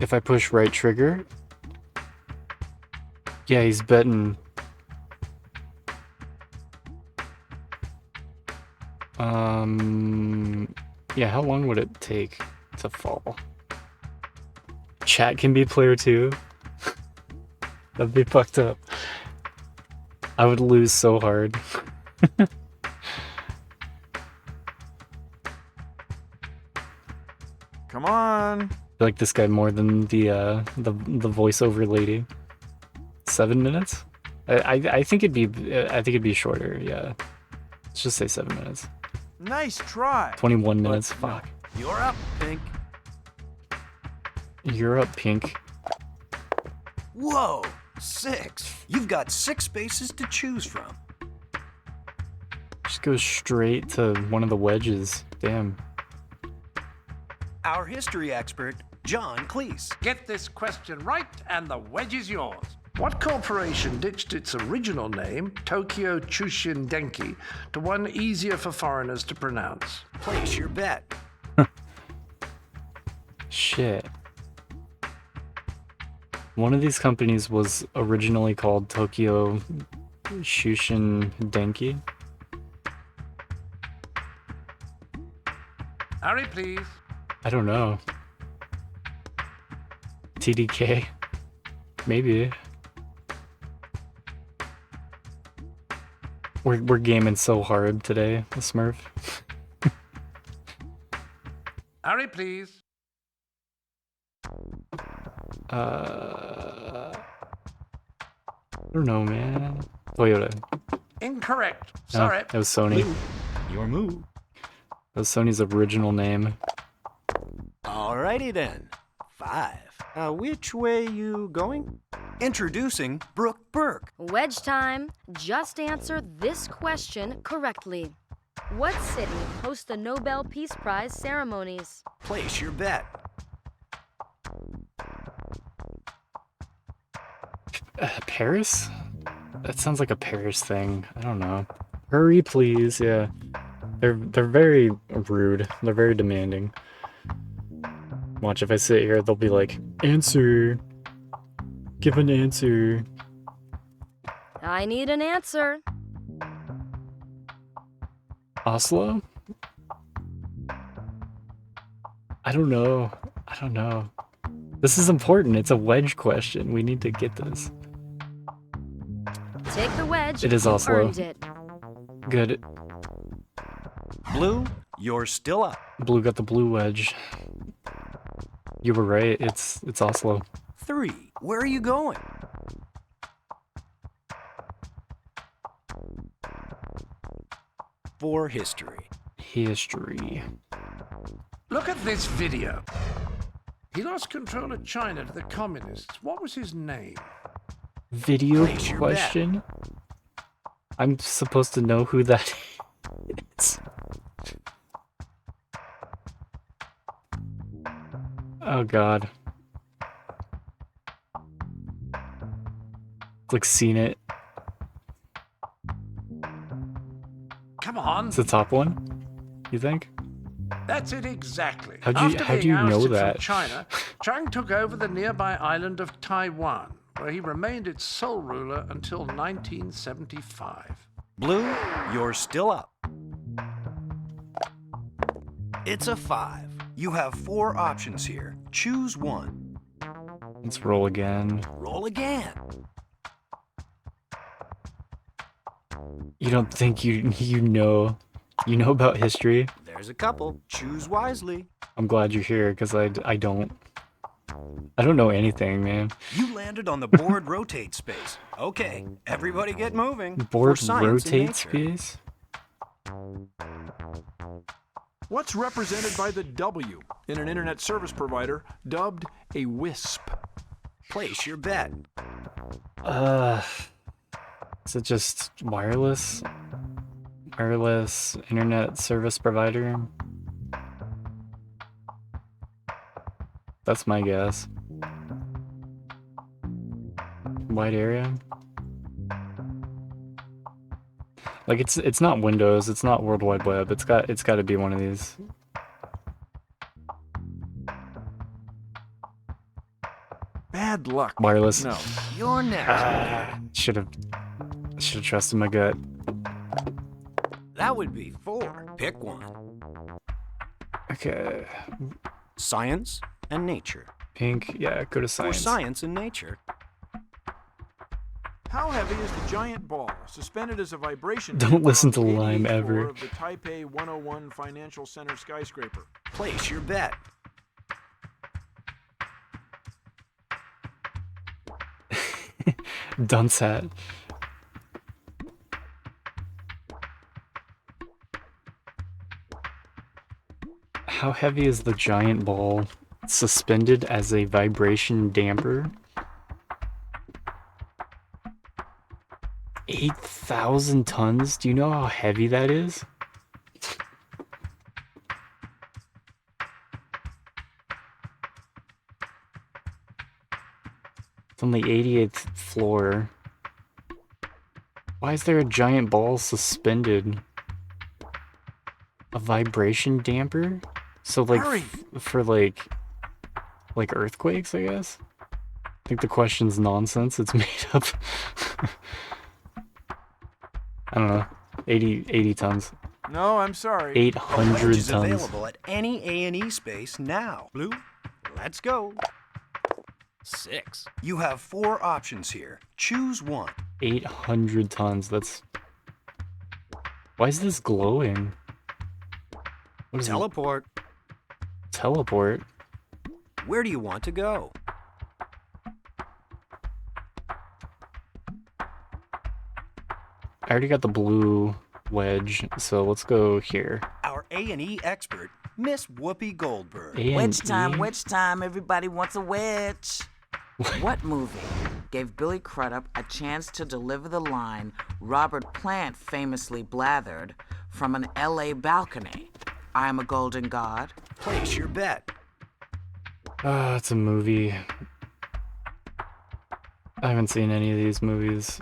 if I push right trigger, yeah, he's betting. Yeah, how long would it take to fall? Chat can be player 2. That'd be fucked up. I would lose so hard. Come on. I like this guy more than the voiceover lady. 7 minutes? I think it'd be shorter. Yeah, let's just say 7 minutes. Nice try. 21 minutes. Fuck. You're up, Pink. You're up, Pink. Whoa, 6. You've got 6 spaces to choose from. Just go straight to one of the wedges. Damn. Our history expert, John Cleese. Get this question right, and the wedge is yours. What corporation ditched its original name, Tokyo Chushin Denki, to one easier for foreigners to pronounce? Place your bet. Shit. One of these companies was originally called Tokyo Shushin Denki. Hurry, please. I don't know. TDK. Maybe. We're gaming so hard today, the Smurf. Hurry, please. I don't know, man. Toyota. Incorrect. No, Sorry. that was Sony. Your move. That was Sony's original name. Alrighty then. 5. Which way you going? Introducing Brooke Burke. Wedge time. Just answer this question correctly. What city hosts the Nobel Peace Prize ceremonies? Place your bet. Paris? That sounds like a Paris thing. I don't know. Hurry, please. Yeah. They're very rude. They're very demanding. Watch, if I sit here, they'll be like, answer. Give an answer. I need an answer. Oslo? I don't know. I don't know. This is important. It's a wedge question. We need to get this. Take the wedge. It is You Oslo. earned it. Good. Blue, you're still up. Blue got the blue wedge. You were right. It's Oslo. 3. Where are you going? For history. History. Look at this video. He lost control of China to the communists. What was his name? Video Place your question? I'm supposed to know who that is. Oh god. It's like seen it. Come on. It's the top one, you think? That's it exactly. How'd you After know being ousted that? from China, Chiang took over the nearby island of Taiwan, where he remained its sole ruler until 1975. Blue, you're still up. It's a 5. You have 4 options here. Choose one. Let's roll again. Roll again. You don't think you know about history? There's a couple. Choose wisely. I'm glad you're here because I don't know anything, man. You landed on the board rotate space. Okay, everybody get moving. Board For science and rotate nature. space? What's represented by the W in an internet service provider dubbed a WISP? Place your bet. Is it just wireless? Wireless internet service provider? That's my guess. Wide area? Like it's not Windows, it's not World Wide Web. It's got to be one of these. Bad luck. Wireless. No. You're next. Should have trusted my gut. That would be 4. Pick one. Okay. Science and nature. Pink, yeah, go to science. For science and nature. How heavy is the giant ball suspended as a vibration? Don't damper listen on to the Lime 88th ever. floor of the Taipei 101 Financial Center skyscraper. Place your bet. Dunce hat. How heavy is the giant ball suspended as a vibration damper? 8,000 tons? Do you know how heavy that is? It's on the 88th floor. Why is there a giant ball suspended? A vibration damper? So like for like earthquakes, I guess? I think the question's nonsense. It's made up. I don't know. 80 tons. No, I'm sorry. 800 Wedge is tons. available at any A&E space now. Blue, let's go. 6. You have 4 options here. Choose one. 800 tons. That's... Why is this glowing? What is it? Teleport. Teleport? Where do you want to go? I already got the blue wedge, so let's go here. Our A&E expert, Miss Whoopi Goldberg. Wedge time, A&E? wedge time. Everybody wants a wedge. What movie gave Billy Crudup a chance to deliver the line Robert Plant famously blathered from an LA balcony? I am a golden god. Place your bet. It's a movie. I haven't seen any of these movies.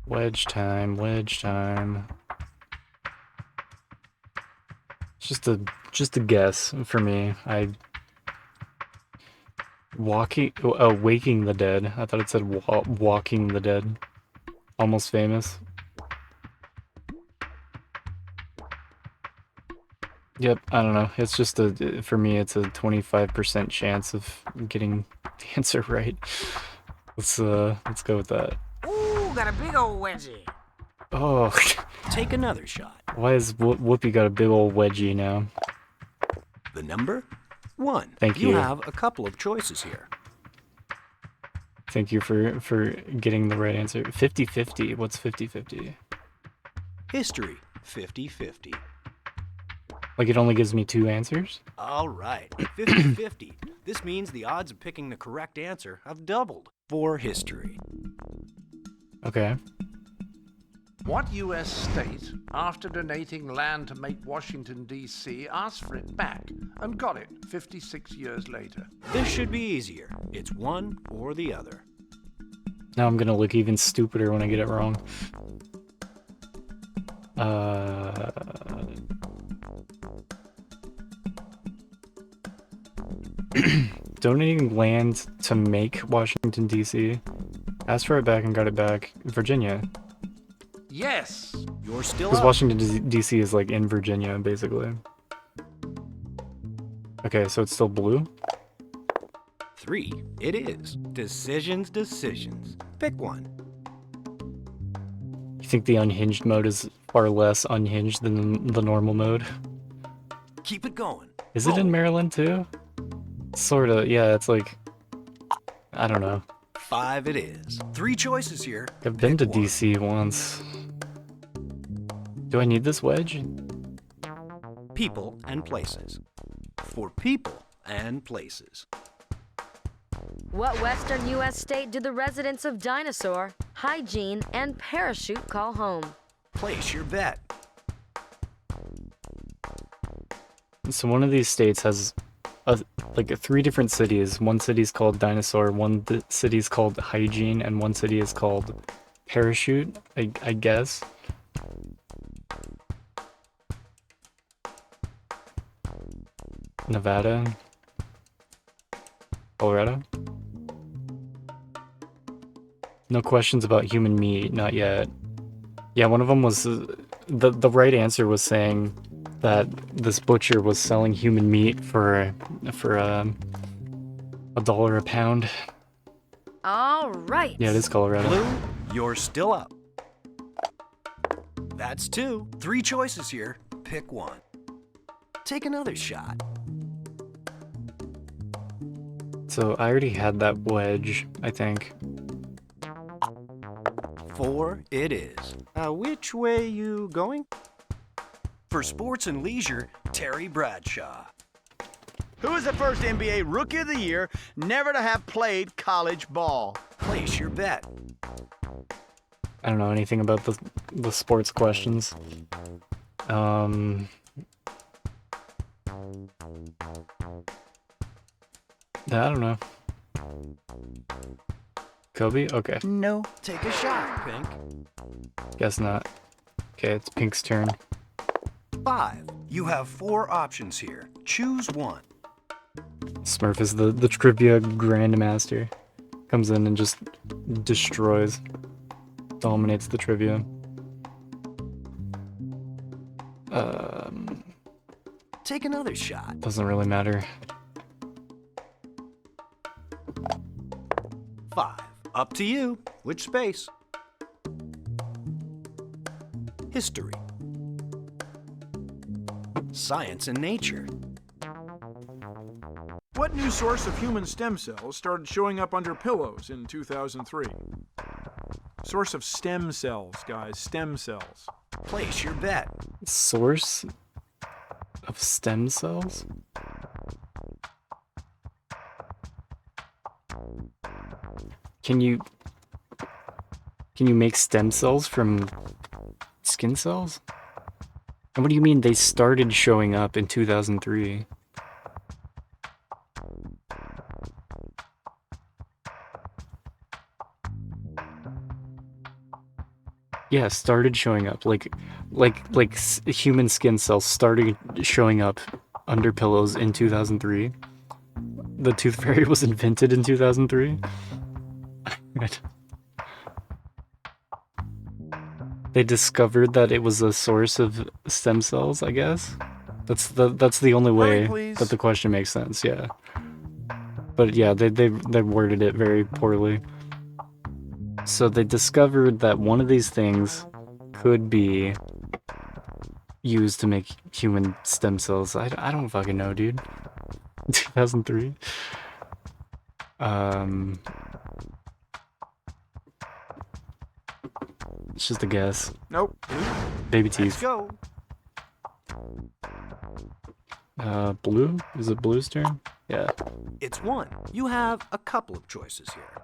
Wedge time, wedge time. It's just a guess for me. Waking the Dead. I thought it said Walking the Dead. Almost Famous. Yep, I don't know. It's just for me, it's a 25% chance of getting the answer right. Let's go with that. Ooh, got a big old wedgie. Oh, Take another shot. why has Whoopi got a big old wedgie now? The number? 1. Thank you. You have a couple of choices here. Thank you for getting the right answer. 50-50. What's 50-50? History, 50-50. Like it only gives me 2 answers? All right, 50-50. This means the odds of picking the correct answer have doubled for history. Okay. What U.S. state, after donating land to make Washington, D.C., asked for it back and got it 56 years later? This should be easier. It's one or the other. Now I'm gonna look even stupider when I get it wrong. Donating land to make Washington, D.C. Asked for it back and got it back. Virginia. Yes! You're still Because up. Washington, D.C. is like in Virginia, basically. Okay, so it's still blue? 3. It is. Decisions. Pick one. You think the unhinged mode is far less unhinged than the normal mode? Keep it going. Is it in Maryland too? Sorta, yeah, it's like... I don't know. 5 it is. 3 choices here. I've been to Pick one. DC once. Do I need this wedge? People and places. For people and places. What western U.S. state do the residents of Dinosaur, Hygiene, and Parachute call home? Place your bet. So one of these states has like 3 different cities. One city's called Dinosaur, one city's called Hygiene, and one city is called Parachute, I guess. Nevada? Colorado? No questions about human meat, not yet. Yeah, one of them was... the right answer was saying that this butcher was selling human meat for $1 a pound. All right. Yeah, it is Colorado. Blue, you're still up. That's 2. 3 choices here. Pick one. Take another shot. So I already had that wedge, I think. 4 it is. Which way you going? For sports and leisure, Terry Bradshaw. Who is the first NBA Rookie of the Year never to have played college ball? Place your bet. I don't know anything about the sports questions. I don't know. Kobe? Okay. No. Take a shot, Pink. Guess not. Okay, it's Pink's turn. 5. You have 4 options here. Choose one. Smurf is the trivia grandmaster. Comes in and just destroys. Dominates the trivia. Take another shot. Doesn't really matter. 5. Up to you. Which space? History. Science and nature. What new source of human stem cells started showing up under pillows in 2003? Source of stem cells, guys, stem cells. Place your bet. Source of stem cells? Can you make stem cells from skin cells? And what do you mean they started showing up in 2003? Yeah, started showing up like human skin cells started showing up under pillows in 2003. The tooth fairy was invented in 2003. They discovered that it was a source of stem cells, I guess. That's the only way that the question makes sense, yeah. But yeah, they worded it very poorly. So they discovered that one of these things could be used to make human stem cells. I don't fucking know, dude. 2003. It's just a guess. Nope. Baby teeth. Let's go. Blue? Is it Blue's turn? Yeah. It's 1. You have a couple of choices here.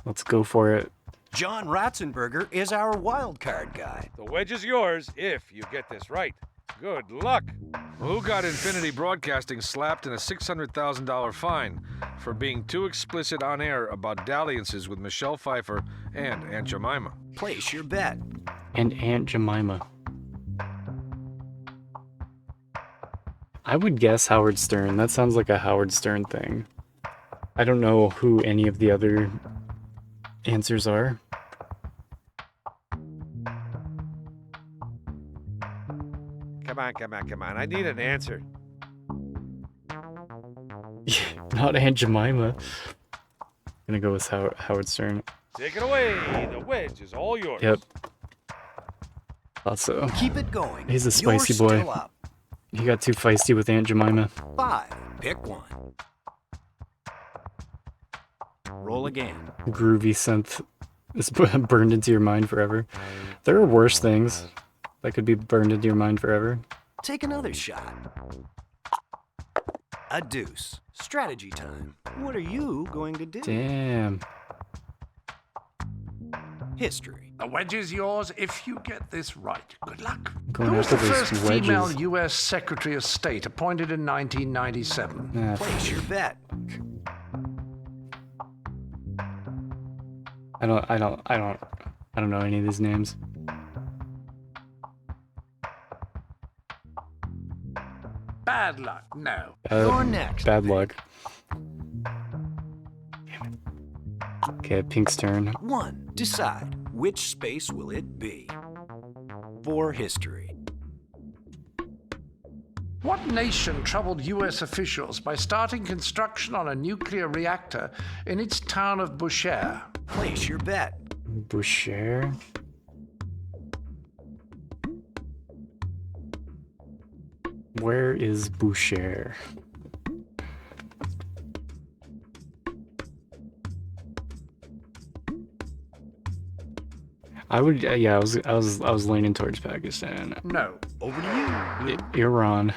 Let's go for it. John Ratzenberger is our wild card guy. The wedge is yours if you get this right. Good luck. Who got Infinity Broadcasting slapped in a $600,000 fine for being too explicit on air about dalliances with Michelle Pfeiffer and Aunt Jemima? Place your bet. And Aunt Jemima. I would guess Howard Stern. That sounds like a Howard Stern thing. I don't know who any of the other answers are. Come on. I need an answer. Not Aunt Jemima. Gonna go with Howard Stern. Take it away. The wedge is all yours. Yep. Thought so. Keep it going. He's a You're spicy boy. still up. He got too feisty with Aunt Jemima. 5. Pick 1. Roll again. Groovy synth is burned into your mind forever. There are worse things that could be burned into your mind forever. Take another shot. A deuce. Strategy time. What are you going to do? Damn. History. The wedge is yours if you get this right. Good luck. Going Who was the after those first female wedges. U.S. Secretary of State appointed in 1997? Nah, Place your bet. I don't know any of these names. Bad luck. No. You're next. Bad luck. Okay, Pink's turn. 1. Decide. Which space will it be? For history. What nation troubled U.S. officials by starting construction on a nuclear reactor in its town of Boucher? Place your bet. Boucher? Where is Boucher? I would, yeah, I was leaning towards Pakistan. No. Over to you. Iran.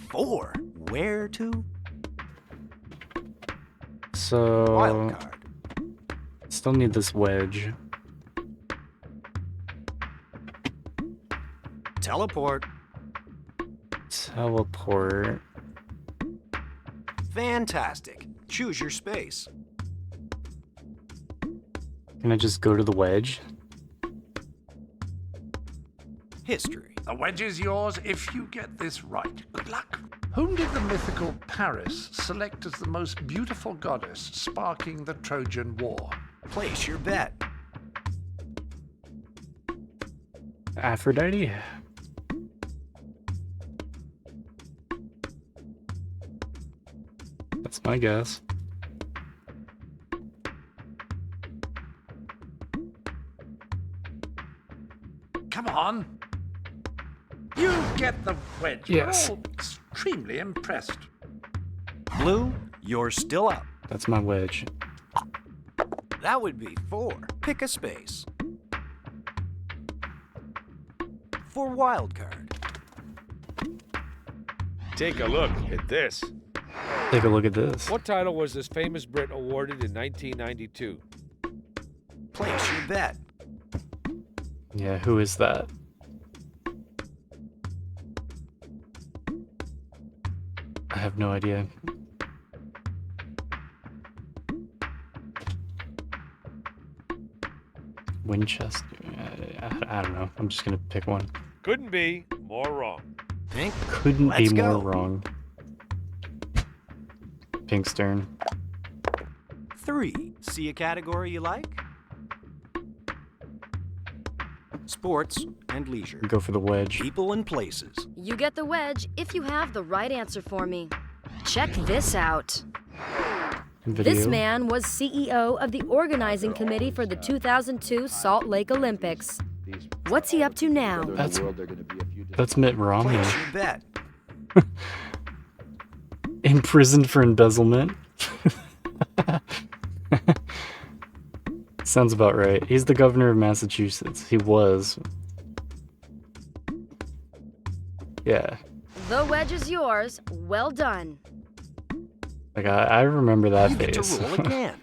4. Where to? So Wild card. still need this wedge. Teleport. Teleport. Fantastic. Choose your space. Can I just go to the wedge? History. The wedge is yours if you get this right. Good luck. Whom did the mythical Paris select as the most beautiful goddess sparking the Trojan War? Place your bet. Aphrodite? That's my guess. Come on. You get the wedge. Yes. We're all extremely impressed. Blue, you're still up. That's my wedge. That would be 4. Pick a space. For wild card. Take a look at this. Take a look at this. What title was this famous Brit awarded in 1992? Place your bet. Yeah, who is that? I have no idea. Winchester? I don't know. I'm just gonna pick one. Couldn't be more wrong. Pink, Couldn't let's be more go. wrong. Pink's turn. 3. See a category you like? Sports and leisure. Go for the wedge. People and places. You get the wedge if you have the right answer for me. Check this out. Video. This man was CEO of the organizing committee for the 2002 Salt Lake Olympics. What's he up to now? That's Mitt Romney. Place your bet. Imprisoned for embezzlement. Sounds about right. He's the governor of Massachusetts. He was. Yeah. The wedge is yours. Well done. Like I remember that You get to face. roll again.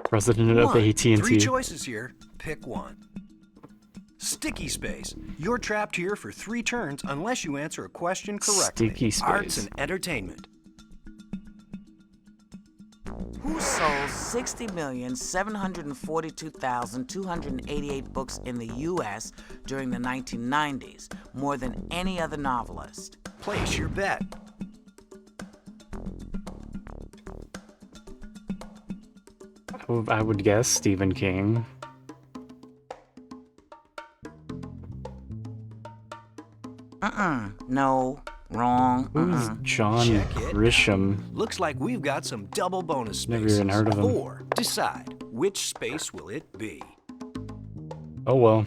President of 1. AT&T. 3 choices here. Pick one. Sticky space. You're trapped here for 3 turns unless you answer a question correctly. Sticky space. Arts and entertainment. Who sold 60,742,288 books in the U.S. during the 1990s, more than any other novelist? Place your bet. I would guess Stephen King. No. Wrong. Who's John Check it. Grisham? Looks like we've got some double bonus spaces. Never even heard of him. 4. Decide. Which space will it be? Oh well.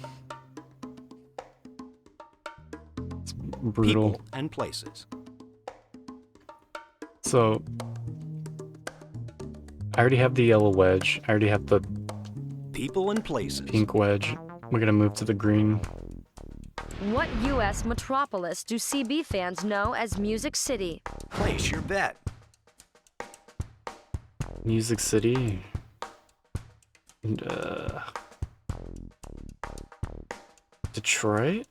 It's brutal. People and places. So I already have the yellow wedge. I already have the People and places. pink wedge. We're gonna move to the green. What U.S. metropolis do CB fans know as Music City? Place your bet. Music City. And, Detroit?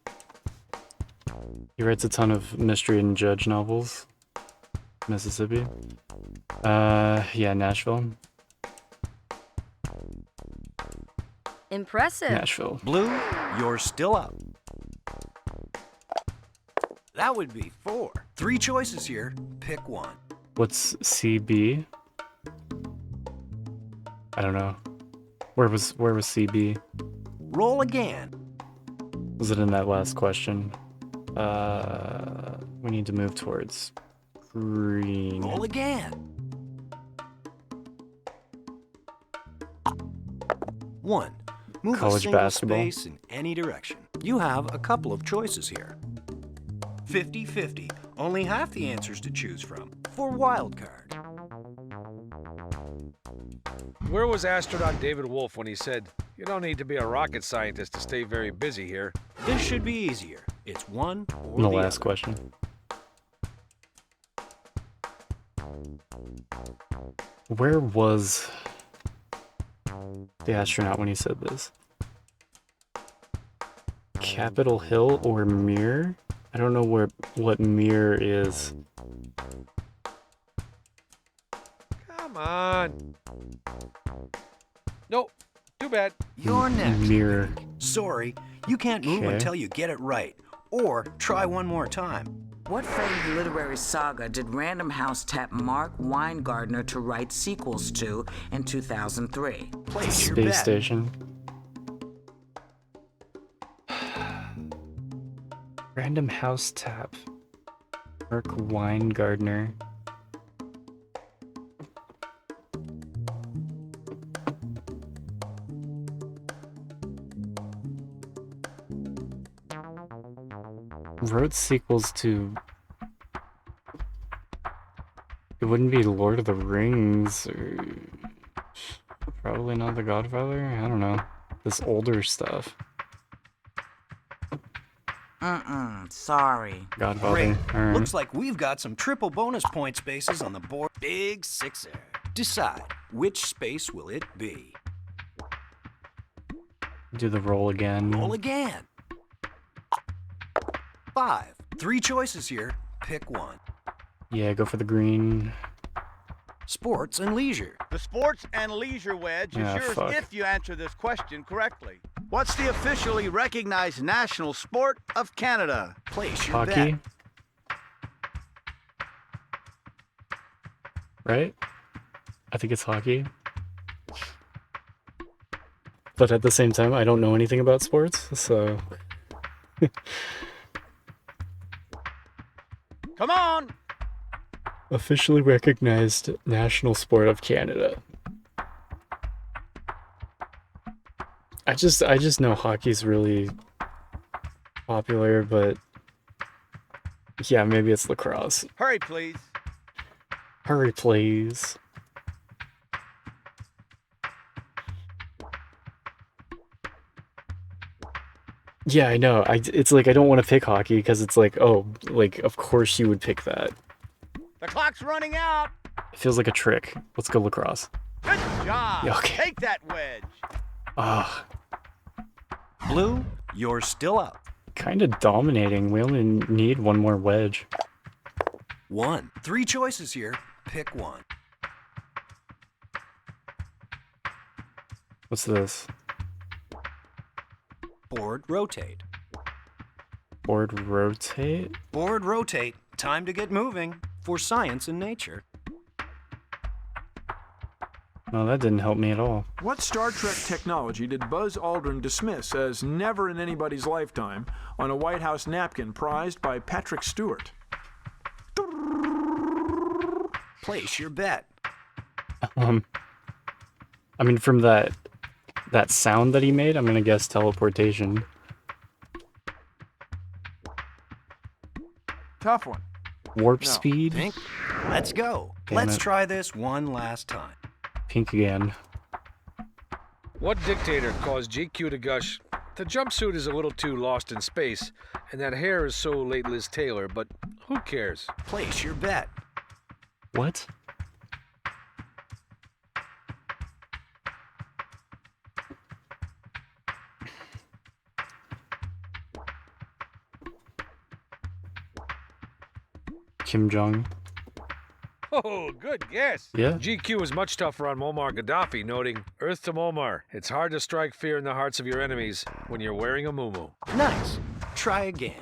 He writes a ton of mystery and judge novels. Mississippi. Yeah, Nashville. Impressive. Nashville. Blue, you're still up. That would be 4. 3 choices here. Pick one. What's CB? I don't know. Where was CB? Roll again. Was it in that last question? We need to move towards green. Roll again. 1. Move College a single basketball. space in any direction. You have a couple of choices here. 50-50. Only half the answers to choose from. For wild card. Where was astronaut David Wolf when he said, "You don't need to be a rocket scientist to stay very busy here"? This should be easier. It's one or The the last other. question. Where was the astronaut when he said this? Capitol Hill or Mir? I don't know what Mir is. Come on. Nope. Too bad. You're next. Mir. Sorry, you can't move Okay. until you get it right. Or try one more time. What famed literary saga did Random House tap Mark Weingartner to write sequels to in 2003? Place your Space bet. Station. Random House Tap. Mark Weingartner. Wrote sequels to... It wouldn't be Lord of the Rings, or... Probably not The Godfather? I don't know. This older stuff. Sorry. Godfather. Great. Alright. Looks like we've got some triple bonus point spaces on the board. Big sixer. Decide, which space will it be? Do the roll again. Roll again. 5. 3 choices here. Pick one. Yeah, go for the green. Sports and leisure. The sports and leisure wedge is Ah, yours fuck. if you answer this question correctly. What's the officially recognized national sport of Canada? Place your Hockey. bet. Right? I think it's hockey. But at the same time, I don't know anything about sports, so... Come on! Officially recognized national sport of Canada. I just know hockey's really popular, but yeah, maybe it's lacrosse. Hurry, please. Hurry, please. Yeah, I know. It's like I don't want to pick hockey because it's like, oh, like of course you would pick that. The clock's running out. It feels like a trick. Let's go lacrosse. Good job. Yeah, okay. Take that wedge. Ah, Blue, you're still up. kind of dominating. We only need one more wedge. 1. 3 choices here. Pick one. What's this? Board rotate. Board rotate? Board rotate. Time to get moving for science and nature. No, that didn't help me at all. What Star Trek technology did Buzz Aldrin dismiss as never in anybody's lifetime on a White House napkin prized by Patrick Stewart? Place your bet. I mean, from that sound that he made, I'm gonna guess teleportation. Tough one. Warp No. speed? Pink, let's go. Damn Let's it. try this one last time. Pink again. What dictator caused GQ to gush? The jumpsuit is a little too lost in space, and that hair is so late Liz Taylor, but who cares? Place your bet. What? Kim Jong. Oh, good guess. Yeah. GQ was much tougher on Muammar Gaddafi, noting, Earth to Muammar, it's hard to strike fear in the hearts of your enemies when you're wearing a muumuu. Nice. Try again.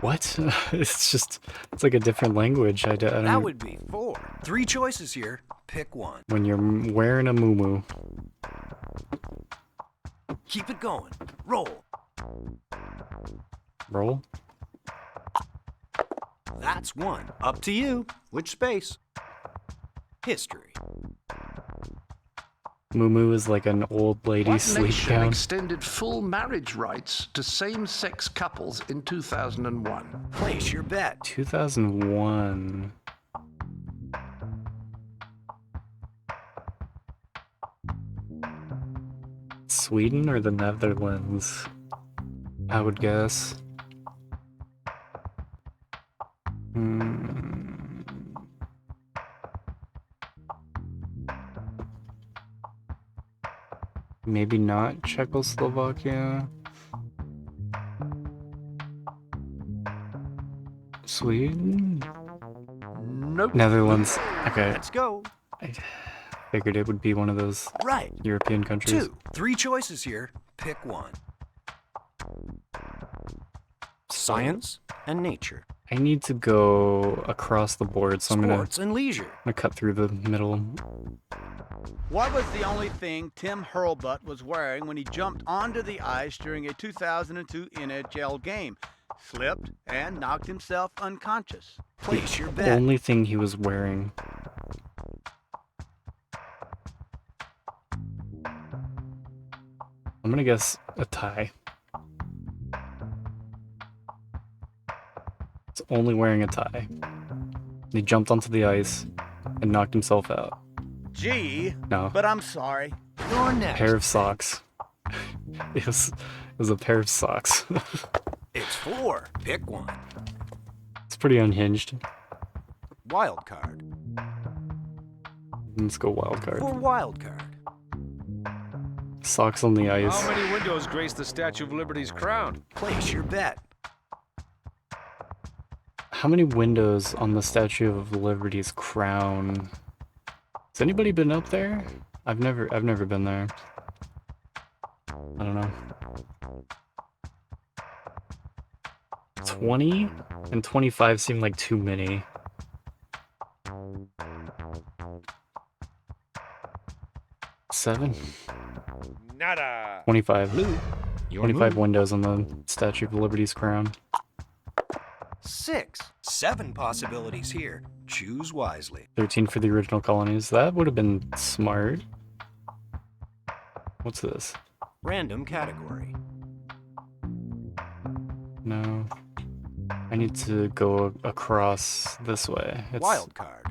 What? It's like a different language. I don't. That would be 4. 3 choices here. Pick one. When you're wearing a muumuu. Keep it going. Roll. Roll? That's 1. Up to you. Which space? History. Muumuu is like an old lady What sleep nation gown. extended full marriage rights to same-sex couples in 2001? Place your bet. 2001. Sweden or the Netherlands? I would guess. Maybe not Czechoslovakia. Sweden? Nope. Netherlands. Okay. Let's go. I figured it would be one of those Right. European countries. 2. 3 choices here. Pick one. science, and nature. I need to go across the board, so Sports and leisure. I'm gonna cut through the middle. What was the only thing Tim Hurlbut was wearing when he jumped onto the ice during a 2002 NHL game? Slipped and knocked himself unconscious. Place your The bet. only thing he was wearing. I'm gonna guess a tie. It's only wearing a tie. He jumped onto the ice and knocked himself out. Gee, No. but I'm sorry. You're next. Pair of socks. It was a pair of socks. It's 4. Pick one. It's pretty unhinged. Wild card. Let's go wild card. For wild card. Socks on the ice. How many windows grace the Statue of Liberty's crown? Place your bet. How many windows on the Statue of Liberty's crown? Has anybody been up there? I've never been there. I don't know. 20 and 25 seem like too many. Seven? Nada. 25. Blue. Your 25 move. windows on the Statue of Liberty's crown. 6. 7 possibilities here. Choose wisely. 13 for the original colonies. That would have been smart. What's this? Random category. No. I need to go across this way. It's Wild card.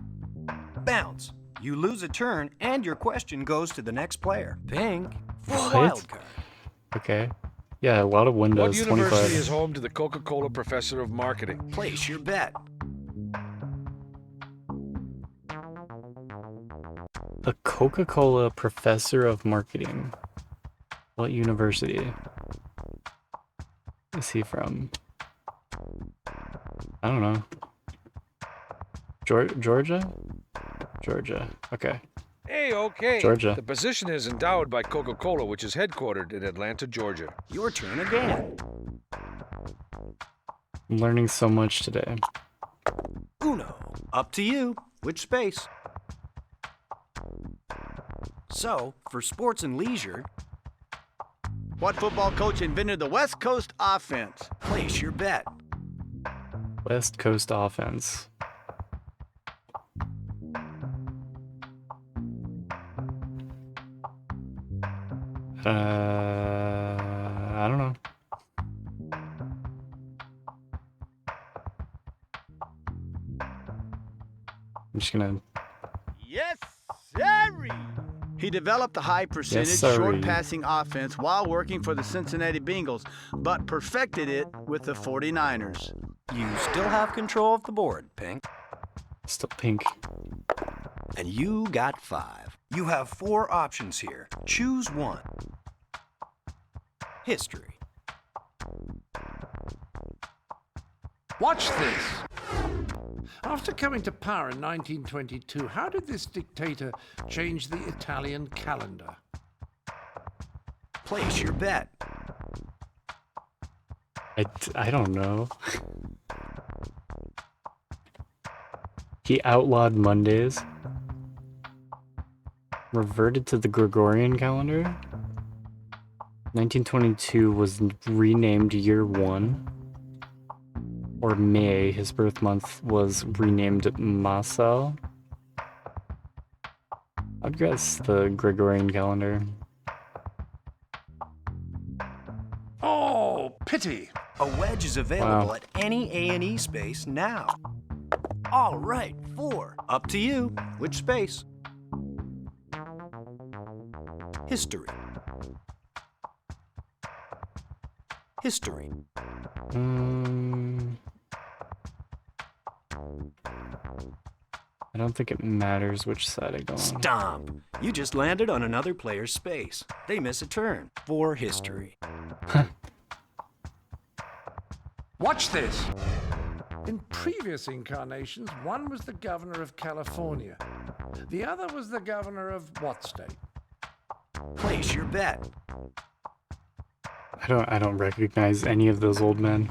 Bounce. You lose a turn and your question goes to the next player. Pink. For What? wild card. Okay. Yeah, a lot of What windows. university 25. is home to the Coca-Cola Professor of Marketing? Place your bet. The Coca-Cola Professor of Marketing. What university is he from? I don't know. Georgia? Georgia. Okay. Hey, okay. Georgia. The position is endowed by Coca-Cola, which is headquartered in Atlanta, Georgia. Your turn again. I'm learning so much today. Uno. Up to you. Which space? So, for sports and leisure, What football coach invented the West Coast offense? place your bet. West Coast offense. I don't know. I'm just gonna. Yes, sirree. He developed the high percentage sirree. short passing offense while working for the Cincinnati Bengals, but perfected it with the 49ers. You still have control of the board, Pink. Still pink. And you got 5. You have 4 options here. Choose one. History. Watch this. After coming to power in 1922, how did this dictator change the Italian calendar? Place your bet. I don't know. He outlawed Mondays. Reverted to the Gregorian calendar. 1922 was renamed year 1. Or May, his birth month, was renamed Masal. I'd guess the Gregorian calendar. Oh, pity. A wedge is available Wow. at any A&E space now. All right, 4. Up to you. Which space? History. History. I don't think it matters which side I go on. Stomp. You just landed on another player's space. They miss a turn. For history. Watch this. In previous incarnations, one was the governor of California. The other was the governor of what state? Place your bet. I don't recognize any of those old men.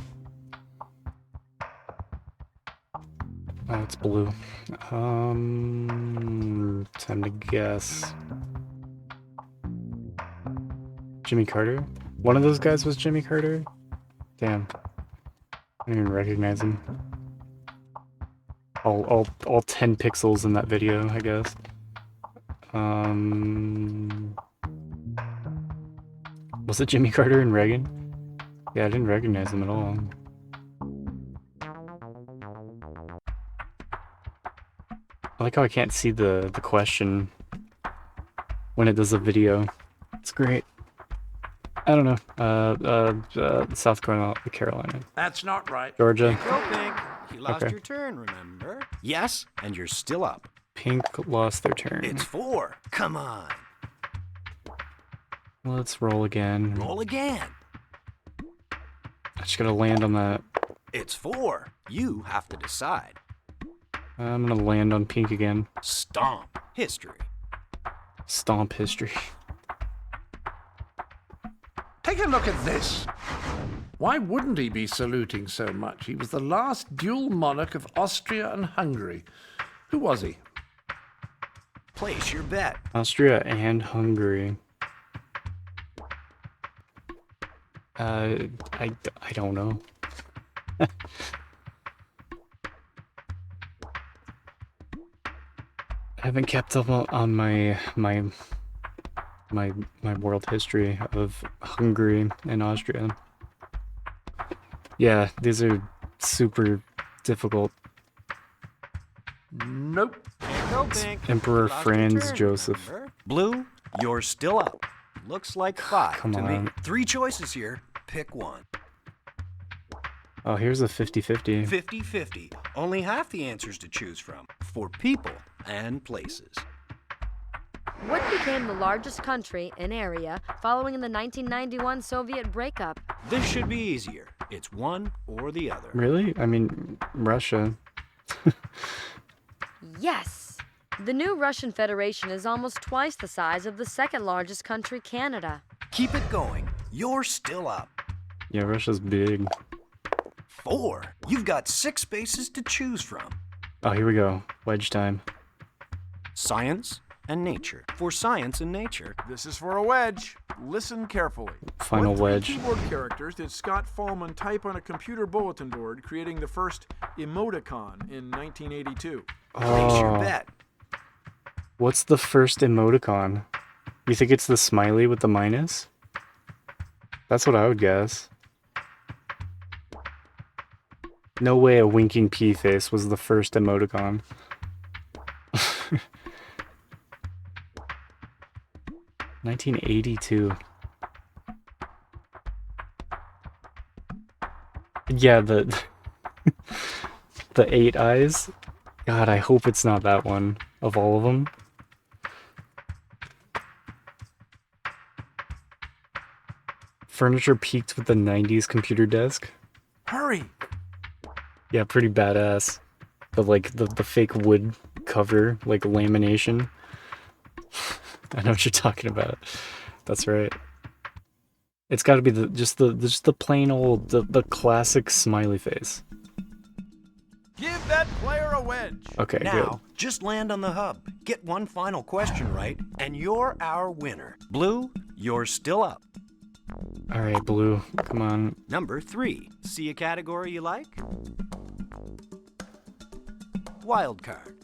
Oh, it's blue. Time to guess. Jimmy Carter? One of those guys was Jimmy Carter? Damn. I don't even recognize him. All 10 pixels in that video, I guess. Was it Jimmy Carter and Reagan? Yeah, I didn't recognize him at all. I like how I can't see the question when it does a video. It's great. I don't know. South Carolina. That's not right. Georgia. Go, Pink. You lost Okay. your turn, remember? Yes, and you're still up. Pink lost their turn. It's 4. Come on. Let's roll again. Roll again. I just gotta land on that. It's 4. You have to decide. I'm gonna land on pink again. Stomp. History. Stomp history. Take a look at this. Why wouldn't he be saluting so much? He was the last dual monarch of Austria and Hungary. Who was he? Place your bet. Austria and Hungary. I don't know. I haven't kept up on my world history of Hungary and Austria. Yeah, these are super difficult. Nope. Go, Pink. Emperor You lost your Franz turn, Joseph. remember? Blue, you're still up. Looks like 5 Come to me. on. 3 choices here. Pick one. Oh, here's a 50-50. 50-50. Only half the answers to choose from. For people and places. What became the largest country in area following the 1991 Soviet breakup? This should be easier. It's one or the other. Really? I mean, Russia. Yes! The new Russian Federation is almost twice the size of the second largest country, Canada. Keep it going. You're still up. Yeah, Russia's big. 4. You've got 6 spaces to choose from. Oh, here we go. Wedge time. Science and nature. For science and nature. This is for a wedge. Listen carefully. Final What 3 wedge. keyboard characters did Scott Fallman type on a computer bulletin board, creating the first emoticon in 1982? Place your Oh, bet. what's the first emoticon? You think it's the smiley with the minus? That's what I would guess. No way a winking pea face was the first emoticon. $1982. Yeah, the 8 eyes. God, I hope it's not that one of all of them. Furniture peaked with the 90s computer desk. Hurry! Yeah, pretty badass. The fake wood cover, like lamination. I know what you're talking about. That's right. It's got to be just the plain old the classic smiley face. Give that player a wedge. Okay, Now, just land on the hub. Get one final question right, and you're our winner. Blue, you're still up. good. All right, blue. Come on. Number 3. See a category you like? Wild card.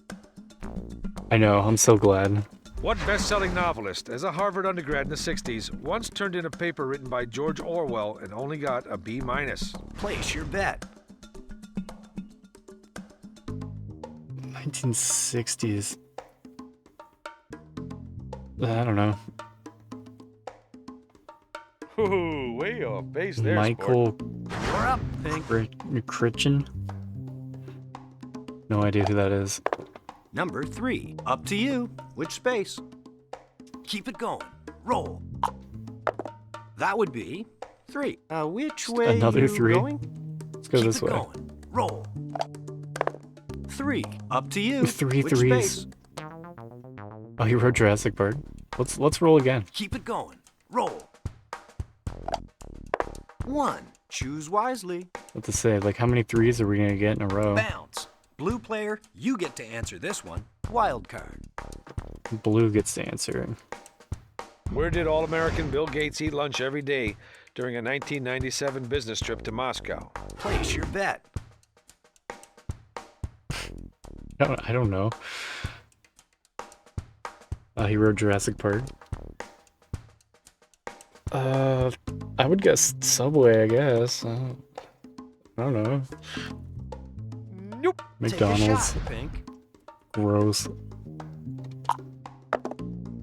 I know. I'm so glad. What best-selling novelist, as a Harvard undergrad in the 60s, once turned in a paper written by George Orwell and only got a B-? Place your bet. 1960s. I don't know. Ooh, way off base there, Michael You're up, Pink. Critchen? No idea who that is. Number 3. Up to you. Which space? Keep it going. Roll. That would be 3. Which way Another you 3? going? Let's go Keep this it way. going. Roll. 3. Up to you. Three Which threes. space? Oh, he wrote Jurassic Park. Let's roll again. Keep it going. Roll. 1. Choose wisely. What to say? Like, how many threes are we gonna get in a row? Bounce. Blue player, you get to answer this one. Wild card. Blue gets to answer. Where did All-American Bill Gates eat lunch every day during a 1997 business trip to Moscow? Place your bet. I don't know. He rode Jurassic Park. I would guess Subway, I guess. I don't know. Nope. McDonald's. Take a shot, Pink. Gross.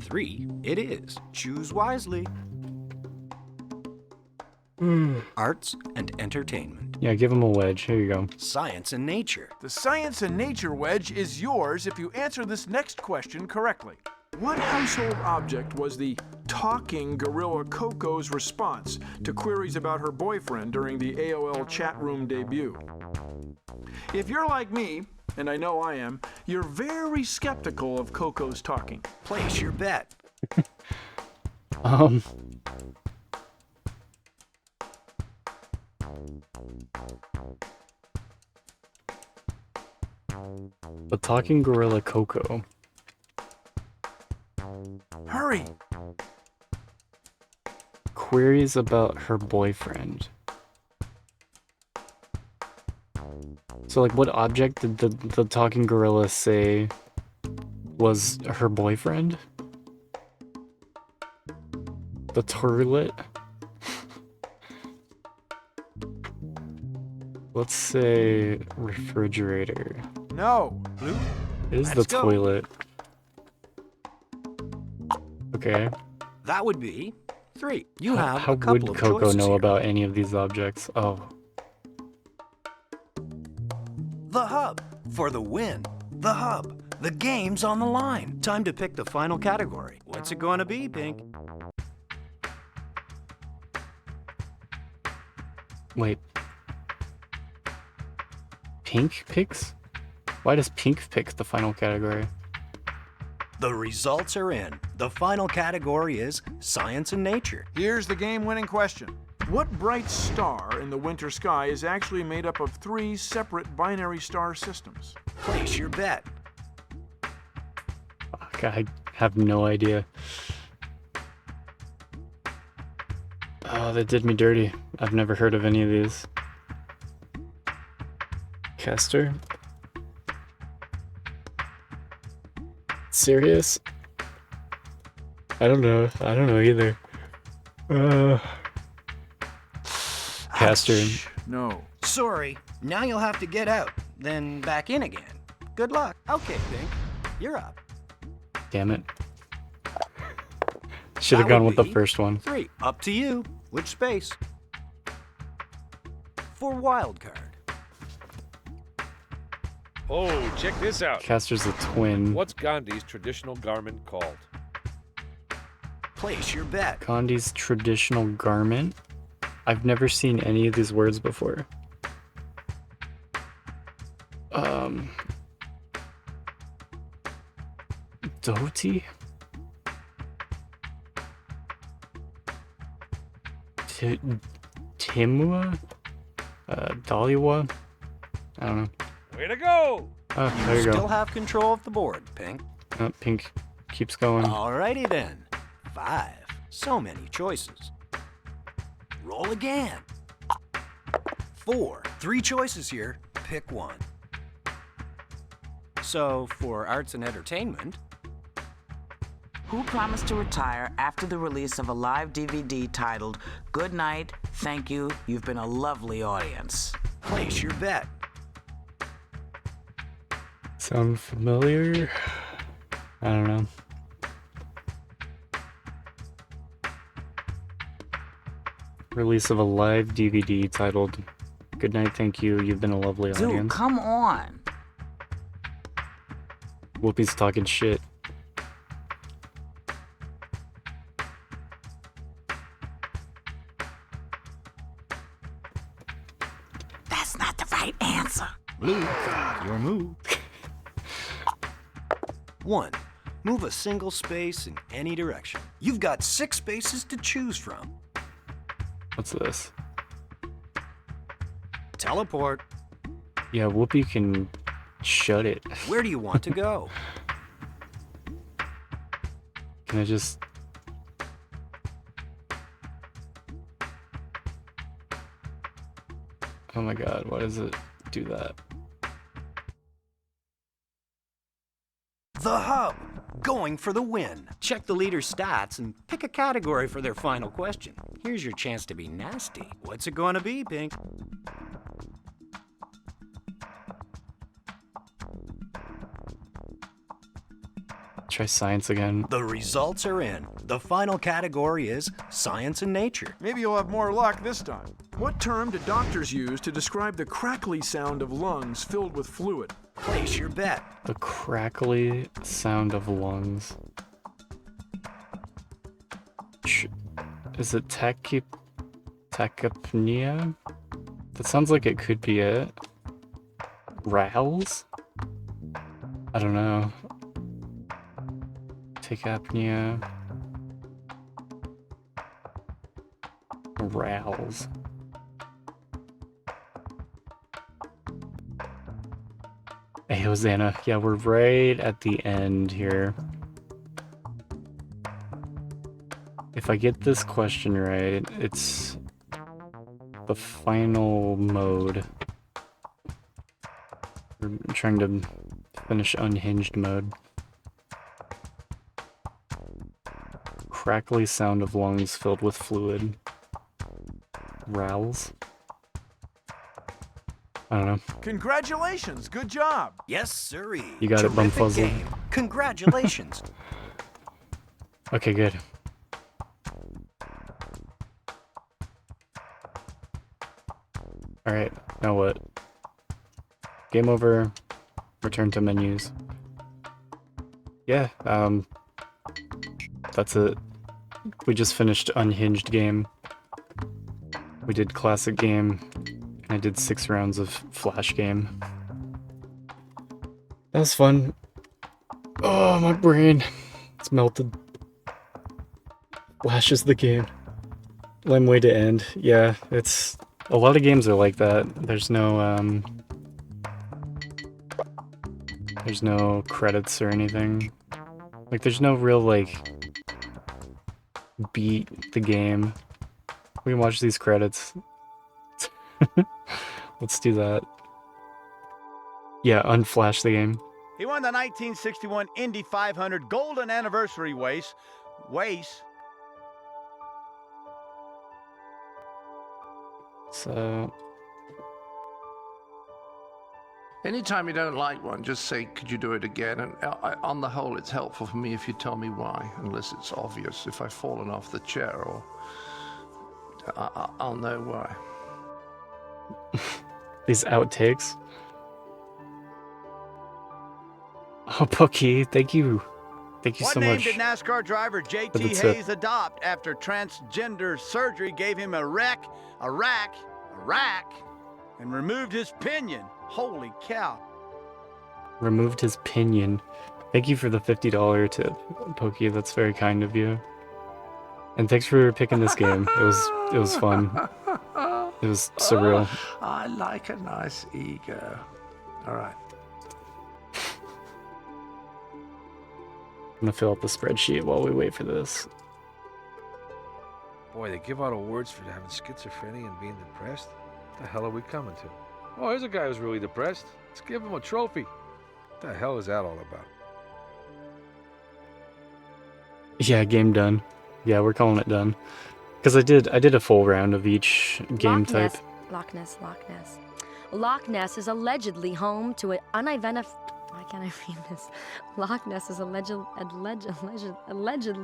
3, it is. Choose wisely. Arts and entertainment. Yeah, give him a wedge. Here you go. Science and nature. The science and nature wedge is yours if you answer this next question correctly. What household object was the talking gorilla Coco's response to queries about her boyfriend during the AOL chat room debut? If you're like me, and I know I am, you're very skeptical of Coco's talking. Place your bet. The talking gorilla Coco. Hurry! Queries about her boyfriend. So, like, what object did the talking gorilla say was her boyfriend? The toilet? Let's say refrigerator. No. Blue? It is Let's the go. toilet. Okay. That would be 3. You have How a couple would of Coco choices know here. about any of these objects? Oh. The hub for the win. The hub. The game's on the line. Time to pick the final category. What's it going to be, Pink? Wait. Pink picks? Why does Pink pick the final category? The results are in. The final category is science and nature. Here's the game-winning question. What bright star in the winter sky is actually made up of 3 separate binary star systems? Place your bet. Fuck, I have no idea. Oh, that did me dirty. I've never heard of any of these. Castor? Serious? I don't know. I don't know either. Castor. Ouch. No. Sorry. Now you'll have to get out, then back in again. Good luck. Okay, Pink. You're up. Damn it. Should have That gone would with the be first one. 3. Up to you. Which space? For wild card. Oh, check this out. Castor's a twin. What's Gandhi's traditional garment called? Place your bet. Gandhi's traditional garment? I've never seen any of these words before. Dhoti? Timua? Daliwa? I don't know. Way to go! Oh, there you Still go. have control of the board, Pink. Oh, Pink keeps going. Alrighty then. 5. So many choices. Roll again. 4. 3 choices here. Pick one. So, for arts and entertainment, Who promised to retire after the release of a live DVD titled Good Night, Thank You, You've Been a Lovely Audience? place your bet. Sound familiar? I don't know. Release of a live DVD titled Good Night, Thank You, You've Been a Lovely Dude, Audience. come on. Whoopi's talking shit. That's not the right answer. Blue, your move. 1. Move a single space in any direction. You've got 6 spaces to choose from. What's this? Teleport. Yeah, Whoopi can shut it. Where do you want to go? Can I just... Oh my god, why does it do that? The Hub! Going for the win. Check the leader's stats and pick a category for their final question. Here's your chance to be nasty. What's it going to be, Pink? Try science again. The results are in. The final category is Science and Nature. Maybe you'll have more luck this time. What term do doctors use to describe the crackly sound of lungs filled with fluid? Place your bet. The crackly sound of lungs. Is it tachypnea? That sounds like it could be it. Rowls? I don't know. Tachypnea. Rowls. Hey, Hosanna. Yeah, we're right at the end here. If I get this question right, it's the final mode. We're trying to finish Unhinged mode. Crackly sound of lungs filled with fluid. Rowls? I don't know. Congratulations, good job. Yes, sirree. You got it, Bum Terrific Fuzzle. game. Congratulations. Okay, good. Alright, now what? Game over. Return to menus. Yeah, that's it. We just finished Unhinged game. We did classic game. And I did 6 rounds of flash game. That was fun. Oh, my brain. It's melted. Flash is the game. Lame way to end. Yeah, it's... A lot of games are like that. There's no credits or anything. Like, there's no real, like... beat the game. We can watch these credits. Let's do that. Yeah, unflash the game. He won the 1961 Indy 500 Golden Anniversary Race. So... Anytime you don't like one, just say, could you do it again? And on the whole, it's helpful for me if you tell me why, unless it's obvious. If I've fallen off the chair, or I'll know why. These outtakes. Oh, Pookie, thank you. Thank you so What name much. did NASCAR driver for JT the tip. Hayes adopt after transgender surgery gave him a rack, and removed his pinion? Holy cow. Removed his pinion. Thank you for the $50 tip, Pokey. That's very kind of you. And thanks for picking this game. It was fun. It was surreal. Oh, I like a nice ego. All right. I'm gonna fill out the spreadsheet while we wait for this. Boy, they give out awards for having schizophrenia and being depressed. What the hell are we coming to? Oh, here's a guy who's really depressed. Let's give him a trophy. What the hell is that all about? Yeah, game done. Yeah, we're calling it done. Because I did a full round of each game type. Loch Ness. Loch Ness is allegedly home to an unidentified... Why can't I read this? Loch Ness is allegedly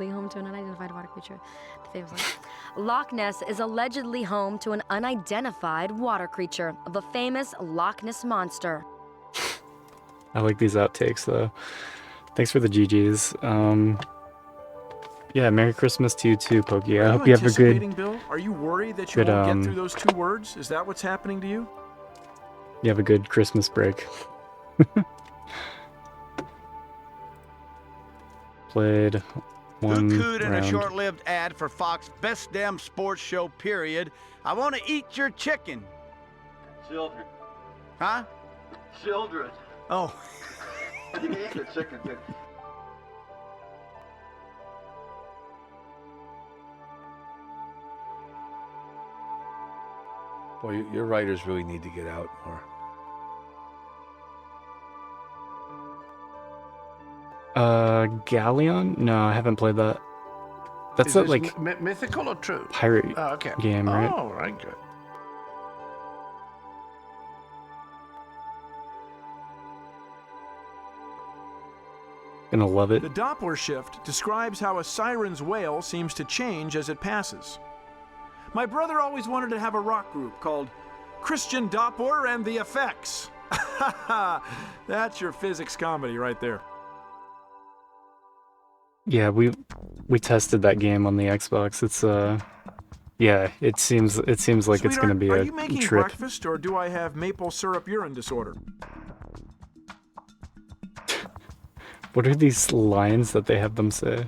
home to an unidentified water creature. The famous Loch Ness is allegedly home to an unidentified water creature, the famous Loch Ness Monster. I like these outtakes, though. Thanks for the GGs. Yeah, Merry Christmas to you too, Pokey. I hope you have a good... Bill? Are you worried that you won't get through those 2 words? Is that what's happening to you? You have a good Christmas break. Played one Who cooed in a round. short-lived ad for Fox Best Damn Sports Show, period? I want to eat your chicken. Children. Huh? Children. Oh. Boy, your writers really need to get out more. Galleon? No, I haven't played that. That's Is that this like mythical or true? pirate Oh, okay. game, right? Oh, right, good. Gonna love it. The Doppler shift describes how a siren's wail seems to change as it passes. My brother always wanted to have a rock group called Christian Doppler and the Effects. That's your physics comedy right there. Yeah, we tested that game on the Xbox. It's yeah, it seems like Sweetheart, it's gonna be are a you making trip. breakfast or do I have maple syrup urine disorder? What are these lines that they have them say?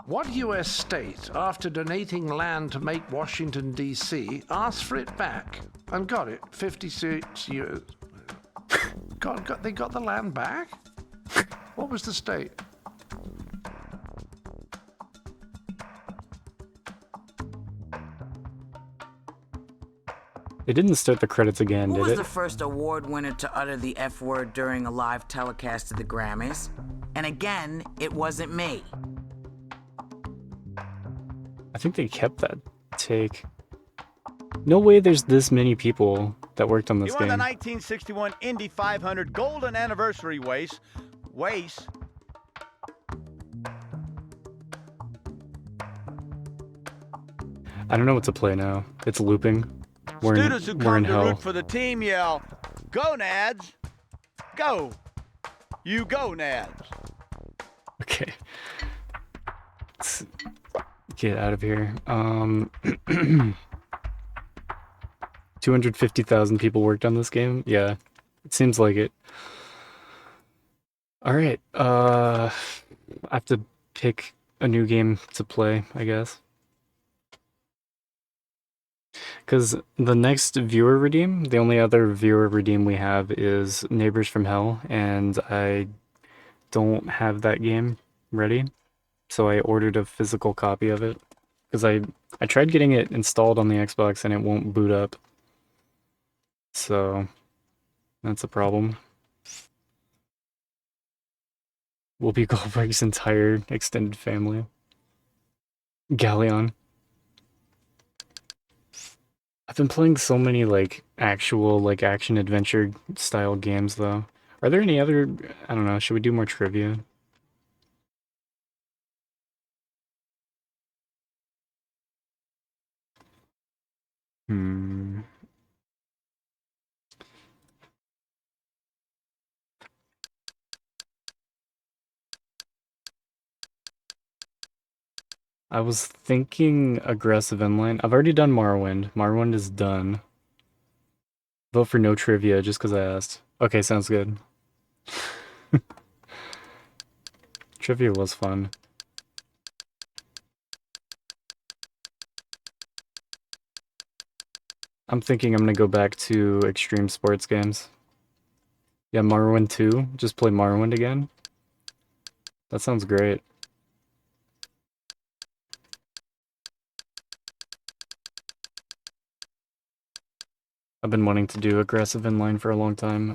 What U.S. state, after donating land to make Washington, D.C., asked for it back and got it 56 years? They got the land back? What was the state? They didn't start the credits again, Who did was it? the first award winner to utter the F word during a live telecast of the Grammys? And again, it wasn't me. I think they kept that take. No way there's this many people that worked on He this won the game. 1961 Indy 500 Golden Anniversary Race. I don't know what to play now. It's looping. Students who We're in come to hell. root for the team yell, "Go Nads! Go! You go Nads!" Okay. Let's get out of here. 250,000 people worked on this game? Yeah. It seems like it. Alright, I have to pick a new game to play, I guess. Because the next viewer redeem, the only other viewer redeem we have is Neighbors from Hell, and I don't have that game ready, so I ordered a physical copy of it. Because I tried getting it installed on the Xbox and it won't boot up. So, that's a problem. Whoopi Goldberg's entire extended family. Galleon. I've been playing so many like actual like action adventure style games though. Are there any other, I don't know, should we do more trivia? Hmm. I was thinking aggressive inline. I've already done Morrowind. Morrowind is done. Vote for no trivia just because I asked. Okay, sounds good. Trivia was fun. I'm thinking I'm gonna go back to extreme sports games. Yeah, Morrowind 2. Just play Morrowind again. That sounds great. I've been wanting to do aggressive inline for a long time.